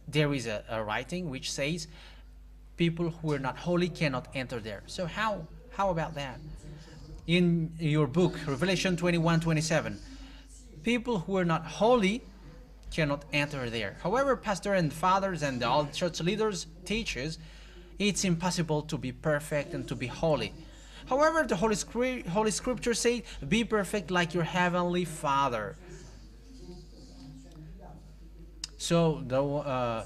there is a writing which says people who are not holy cannot enter there. So how about that? In your book, Revelation 21:27, people who are not holy cannot enter there. However, pastors and fathers and all church leaders teaches it's impossible to be perfect and to be holy. However, the Holy Scripture says, be perfect like your heavenly Father. So the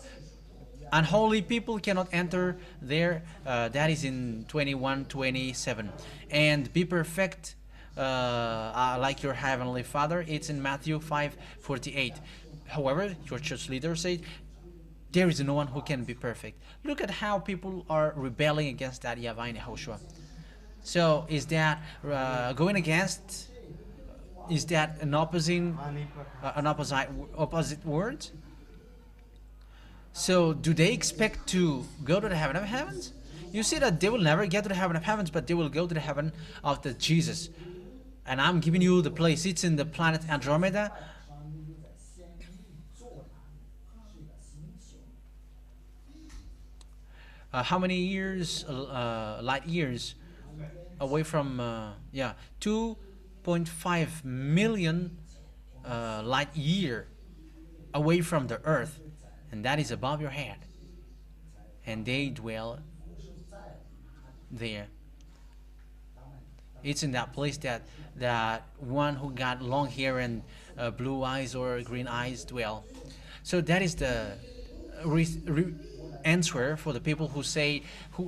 unholy people cannot enter there. That is in 21:27. And be perfect like your heavenly Father. It's in Matthew 5:48. However, your church leader said, there is no one who can be perfect. Look at how people are rebelling against that YAHVAH and YAHOSHUA. So is that going against? Is that an opposite word? So do they expect to go to the heaven of heavens? You see that they will never get to the heaven of heavens, but they will go to the heaven of the Jesus. And I'm giving you the place. It's in the planet Andromeda. How many years, light years away from, 2.5 million light year away from the earth, and that is above your head, and they dwell there. It's in that place that one who got long hair and blue eyes or green eyes dwell. So that is the answer for the people who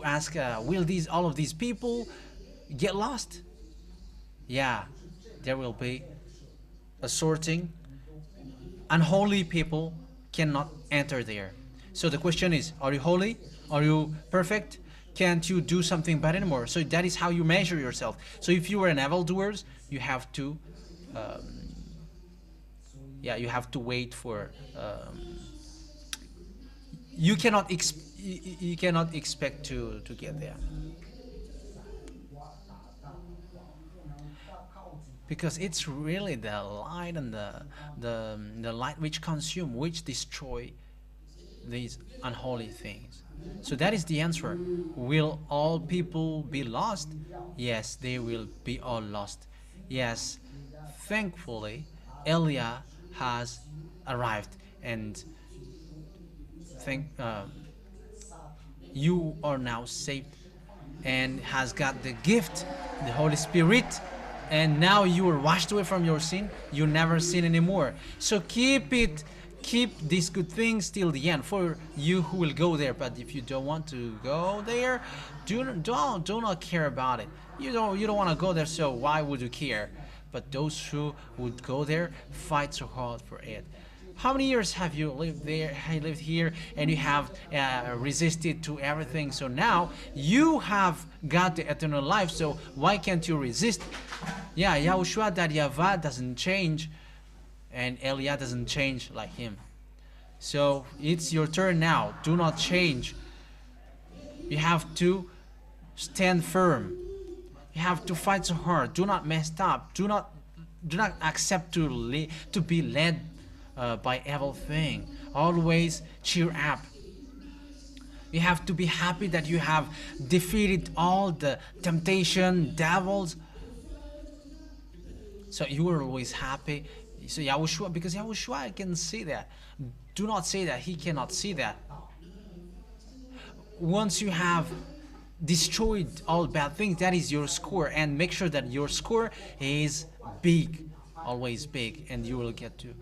ask, will all of these people get lost? Yeah, there will be a sorting. Unholy people cannot enter there. So the question is, are you holy? Are you perfect? can't you do something bad anymore. So that is how you measure yourself. So if you are an evildoer, you have to, yeah, you have to wait for. You cannot you cannot expect to get there, because it's really the light and the light which consume, which destroy these unholy things. So that is the answer. Will all people be lost? Yes, they will be all lost. Yes, thankfully, Elia has arrived, and thank you are now saved and has got the gift, the Holy Spirit, and now you are washed away from your sin. You never sin anymore. So keep it, keep these good things till the end for you who will go there. But if you don't want to go there, do not care about it. You don't want to go there, so why would you care? But those who would go there, fight so hard for it. How many years have you lived there? I lived here, and you have resisted to everything. So now you have got the eternal life. So why can't you resist? Yeah, Yahushua, that YAHVAH doesn't change, and Elia doesn't change like him. So it's your turn now. Do not change. You have to stand firm. You have to fight so hard. Do not mess up. Do not accept to be led by evil thing. Always cheer up. You have to be happy that you have defeated all the temptation, devils. So you are always happy. So Yahushua, because Yahushua can see that. Do not say that he cannot see that. Once you have destroyed all bad things, that is your score, and make sure that your score is big, always big, and you will get to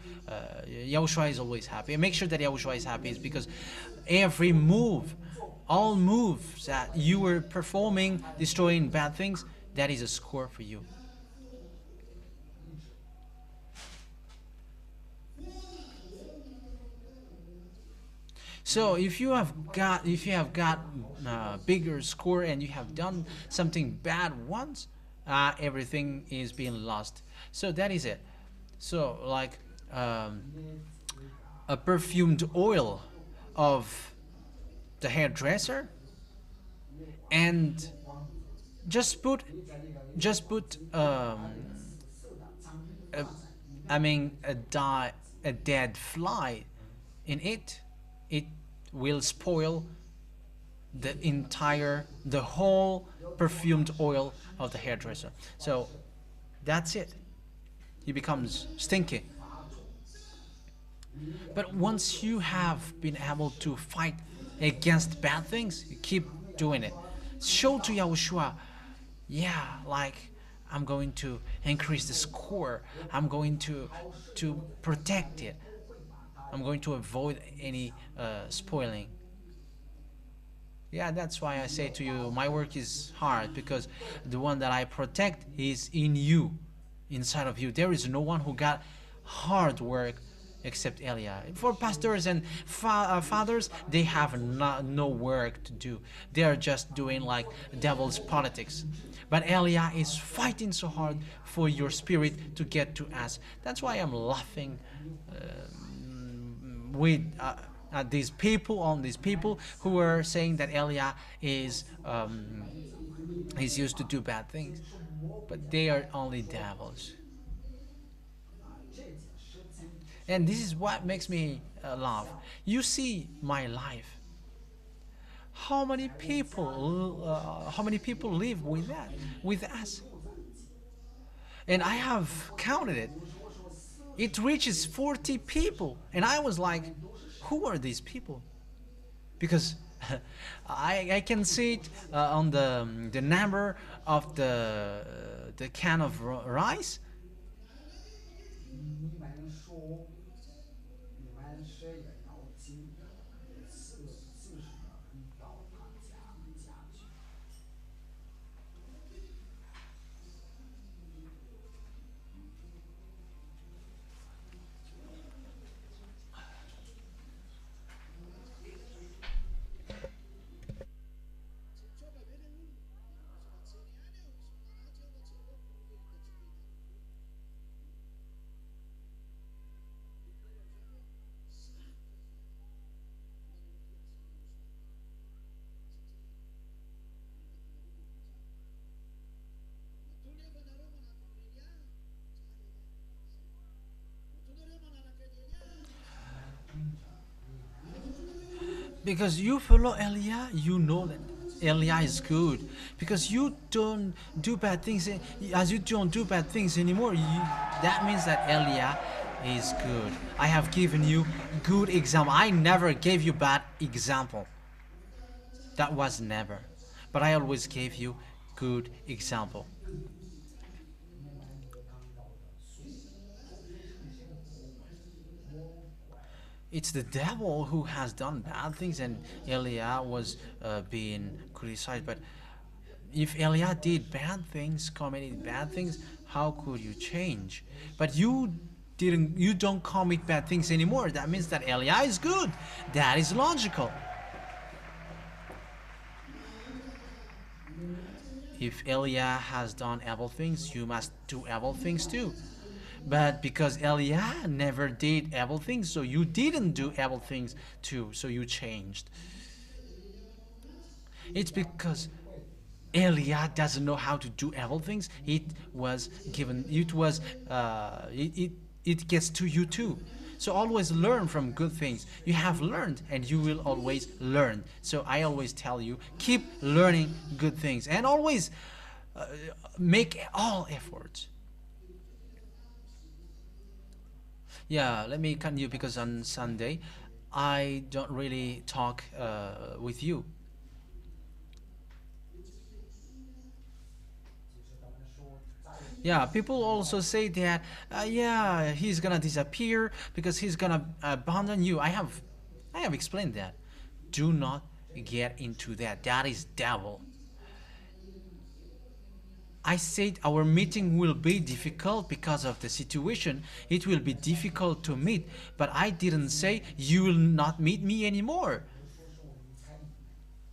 Yahushua is always happy. And make sure that Yahushua is happy, is because every move, all moves that you were performing, destroying bad things, that is a score for you. So if you have got bigger score and you have done something bad once, everything is being lost. So that is it. So like a perfumed oil of the hairdresser, and just put a dead fly in it. It will spoil the whole perfumed oil of the hairdresser. So that's it. He becomes stinky. But once you have been able to fight against bad things, you keep doing it. Show to Yahushua, yeah, like I'm going to increase the score. I'm going to protect it. I'm going to avoid any spoiling. Yeah, that's why I say to you, my work is hard, because the one that I protect is in you, inside of you. There is no one who got hard work except Elia. For pastors and fathers, they have no work to do. They are just doing like devil's politics. But Elia is fighting so hard for your spirit to get to us. That's why I'm laughing with these people who are saying that Elia is used to do bad things, but they are only devils. And this is what makes me laugh. You see my life. How many people live with us? And I have counted it. It reaches 40 people, and I was like, who are these people? Because I can see it on the number of the can of rice. Because you follow Elia, you know that Elia is good. Because you don't do bad things, as you don't do bad things anymore, that means that Elia is good. I have given you good example. I never gave you bad example. That was never. But I always gave you good example. It's the devil who has done bad things, and Elia was being criticized. But if Elia did bad things, committed bad things, how could you change? But you don't commit bad things anymore. That means that Elia is good. That is logical. If Elia has done evil things, you must do evil things too. But because Elia never did evil things, so you didn't do evil things too, so you changed. It's because Elia doesn't know how to do evil things. It was given. It gets to you too. So always learn from good things. You have learned, and you will always learn. So I always tell you, keep learning good things, and always make all efforts. Yeah, let me continue because on Sunday I don't really talk with you. Yeah, people also say that, yeah, he's gonna disappear because he's gonna abandon you. I have explained that. Do not get into that. That is devil. I said our meeting will be difficult because of the situation. It will be difficult to meet, but I didn't say you will not meet me anymore.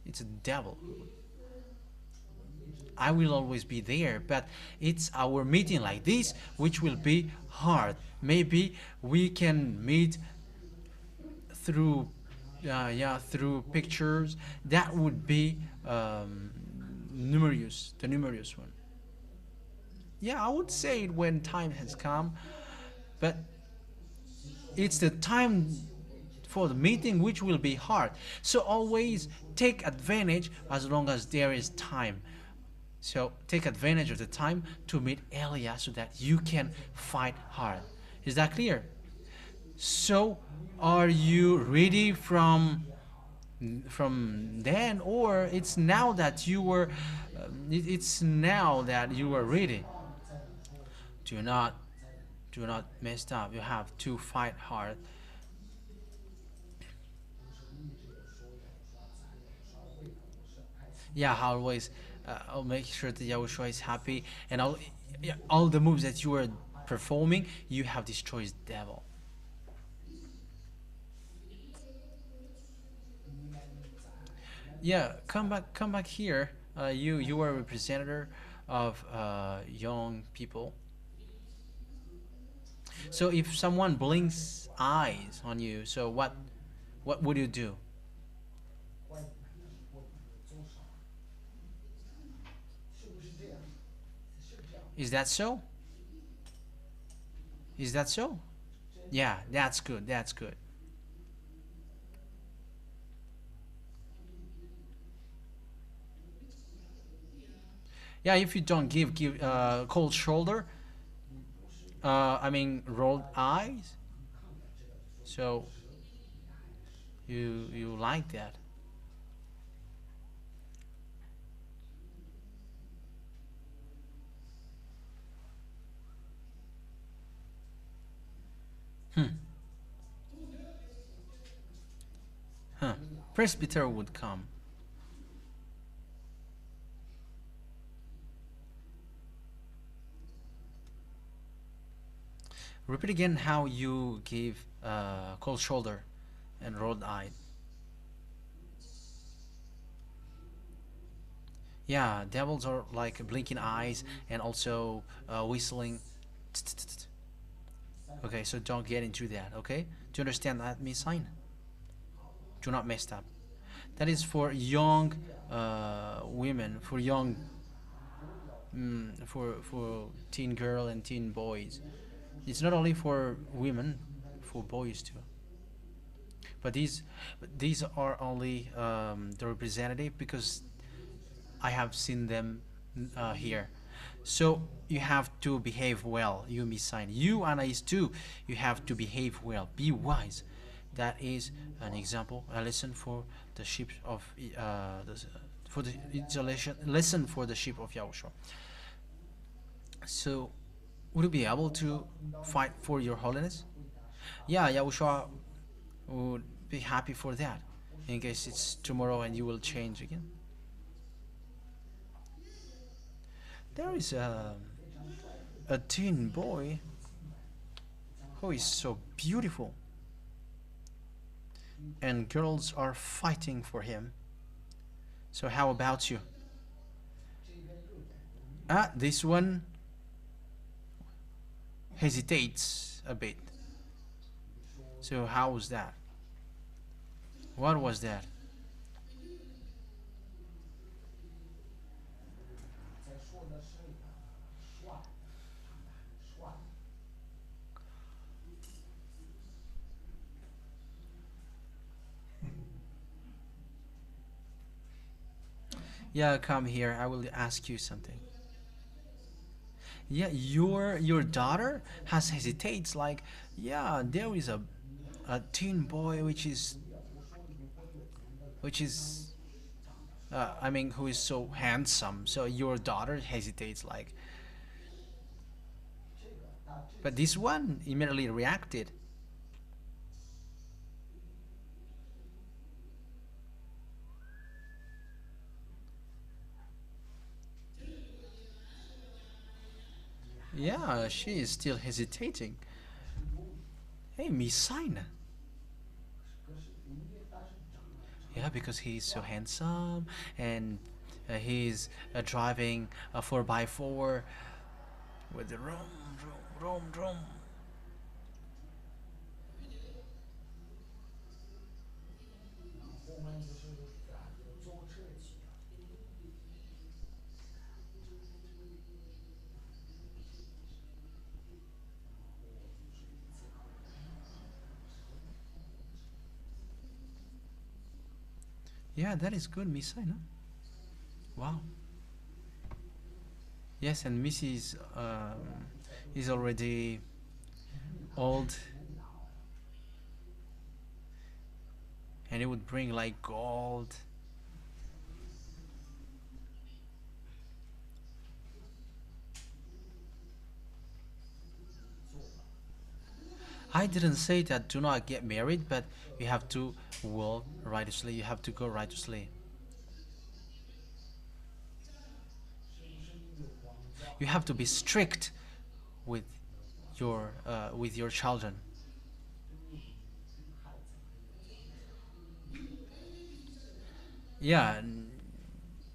It's a devil. I will always be there, but it's our meeting like this which will be hard. Maybe we can meet through through pictures. That would be numerous, the numerous one. Yeah, I would say it when time has come, but it's the time for the meeting which will be hard. So always take advantage as long as there is time. So take advantage of the time to meet Elia so that you can fight hard. Is that clear? So are you ready from then, or it's now that you were it's now that you are ready? Do not mess up. You have to fight hard. Yeah, always. I'll make sure that Yahushua is happy, and all the moves that you are performing, you have destroyed the devil. Yeah, come back here. You are a representative of young people. So if someone blinks eyes on you, so what would you do? Is that so? Is that so? Yeah, that's good. That's good. Yeah, if you don't give cold shoulder, I mean rolled eyes. So you like that? Hmm. Huh. Presbyter would come. Repeat again how you give cold shoulder and rolled eye. Yeah, devils are like blinking eyes and also whistling. Okay, so don't get into that, okay? Do you understand that, Miss Sign? Do not mess up. That is for young women, for young, for teen girl and teen boys. It's not only for women, for boys too. But these are only the representative because I have seen them here. So you have to behave well, you Messiah. You Anais too, you have to behave well. Be wise. That is an example, a lesson for the sheep of it's a lesson for the sheep of Yahushua. So, would you be able to fight for your holiness? Yeah, Yahushua would be happy for that. In case it's tomorrow and you will change again. There is a teen boy who is so beautiful, and girls are fighting for him. So how about you? This one hesitates a bit. So how was that? What was that? Yeah, come here. I will ask you something. Yeah, your daughter has hesitates like, yeah, there is a teen boy which is I mean, who is so handsome. So your daughter hesitates like, but this one immediately reacted. Yeah, she is still hesitating. Hey, Misaina. Yeah, because he's so handsome and he's driving a 4x4 with the room. Yeah, that is good, Misaina. Wow. Yes, and Mrs. Is already old, and it would bring like gold. I didn't say that do not get married, but you have to walk righteously. You have to go righteously. You have to be strict with your children. Yeah,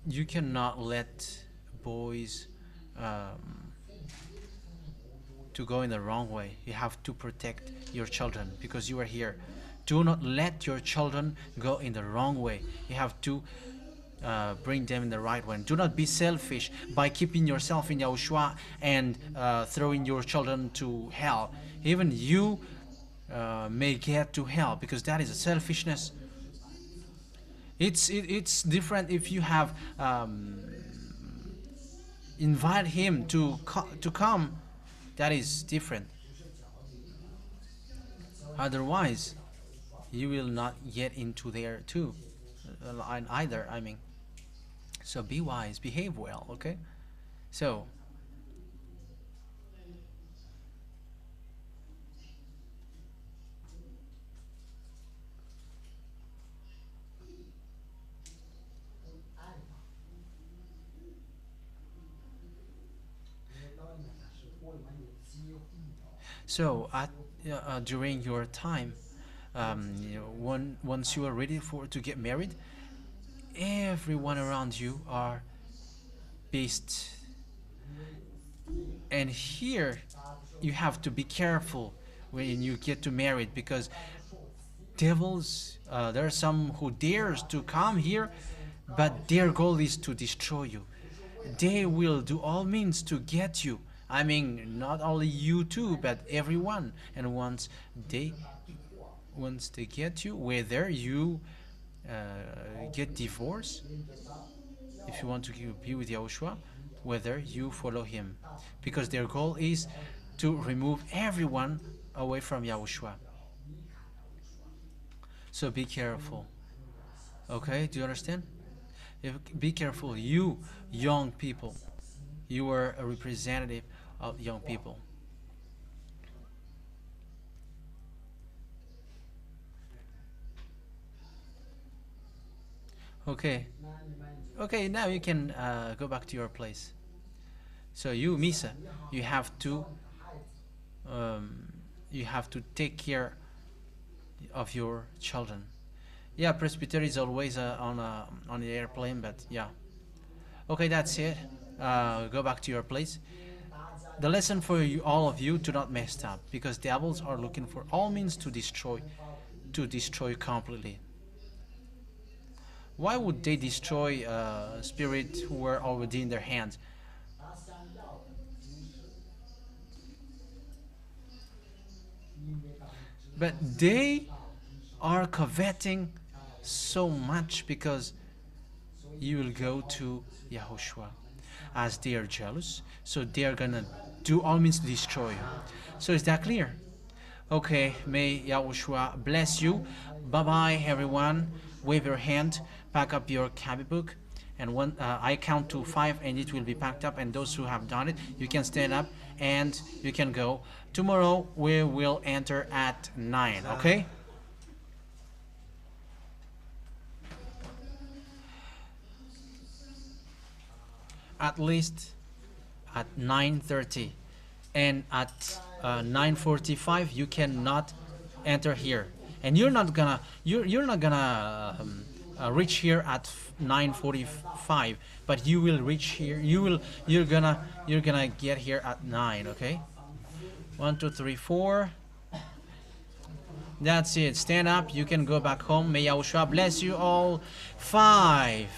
you cannot let boys to go in the wrong way. You have to protect your children because you are here. Do not let your children go in the wrong way. You have to bring them in the right way. Do not be selfish by keeping yourself in Yahushua and throwing your children to hell. Even you may get to hell because that is a selfishness. It's different if you have invite him to come. That is different. Otherwise, you will not get into there too, either. I mean, so be wise, behave well, okay? So. So during your time, once you are ready to get married, everyone around you are beasts, and here you have to be careful when you get to married because devils. There are some who dares to come here, but their goal is to destroy you. They will do all means to get you. I mean, not only you too, but everyone. And once they once they get you, whether you get divorced, if you want to be with Yahushua, whether you follow him, because their goal is to remove everyone away from Yahushua. So be careful. Okay, do you understand? Be careful, you young people. You are a representative of young people. Okay. Okay, now you can go back to your place. So you, Misa, you have to take care of your children. Yeah, presbytery is always on the airplane, but yeah. Okay, that's it. Go back to your place. The lesson for you, all of you, do not mess up, because devils are looking for all means to destroy completely. Why would they destroy spirits who were already in their hands? But they are coveting so much because you will go to Yahushua. As they are jealous, so they are gonna do all means to destroy you. So is that clear? Okay, may Yahushua bless you. Bye bye, everyone. Wave your hand, pack up your copybook, and when I count to 5 and it will be packed up, and those who have done it, you can stand up and you can go. Tomorrow we will enter at 9, okay? At least at 9:30, and at 9:45 you cannot enter here, and you're not gonna reach here at 9:45, but you will reach here. You're gonna get here at 9. Okay. 1, 2, 3, 4. That's it. Stand up. You can go back home. May Yahushua bless you all. 5.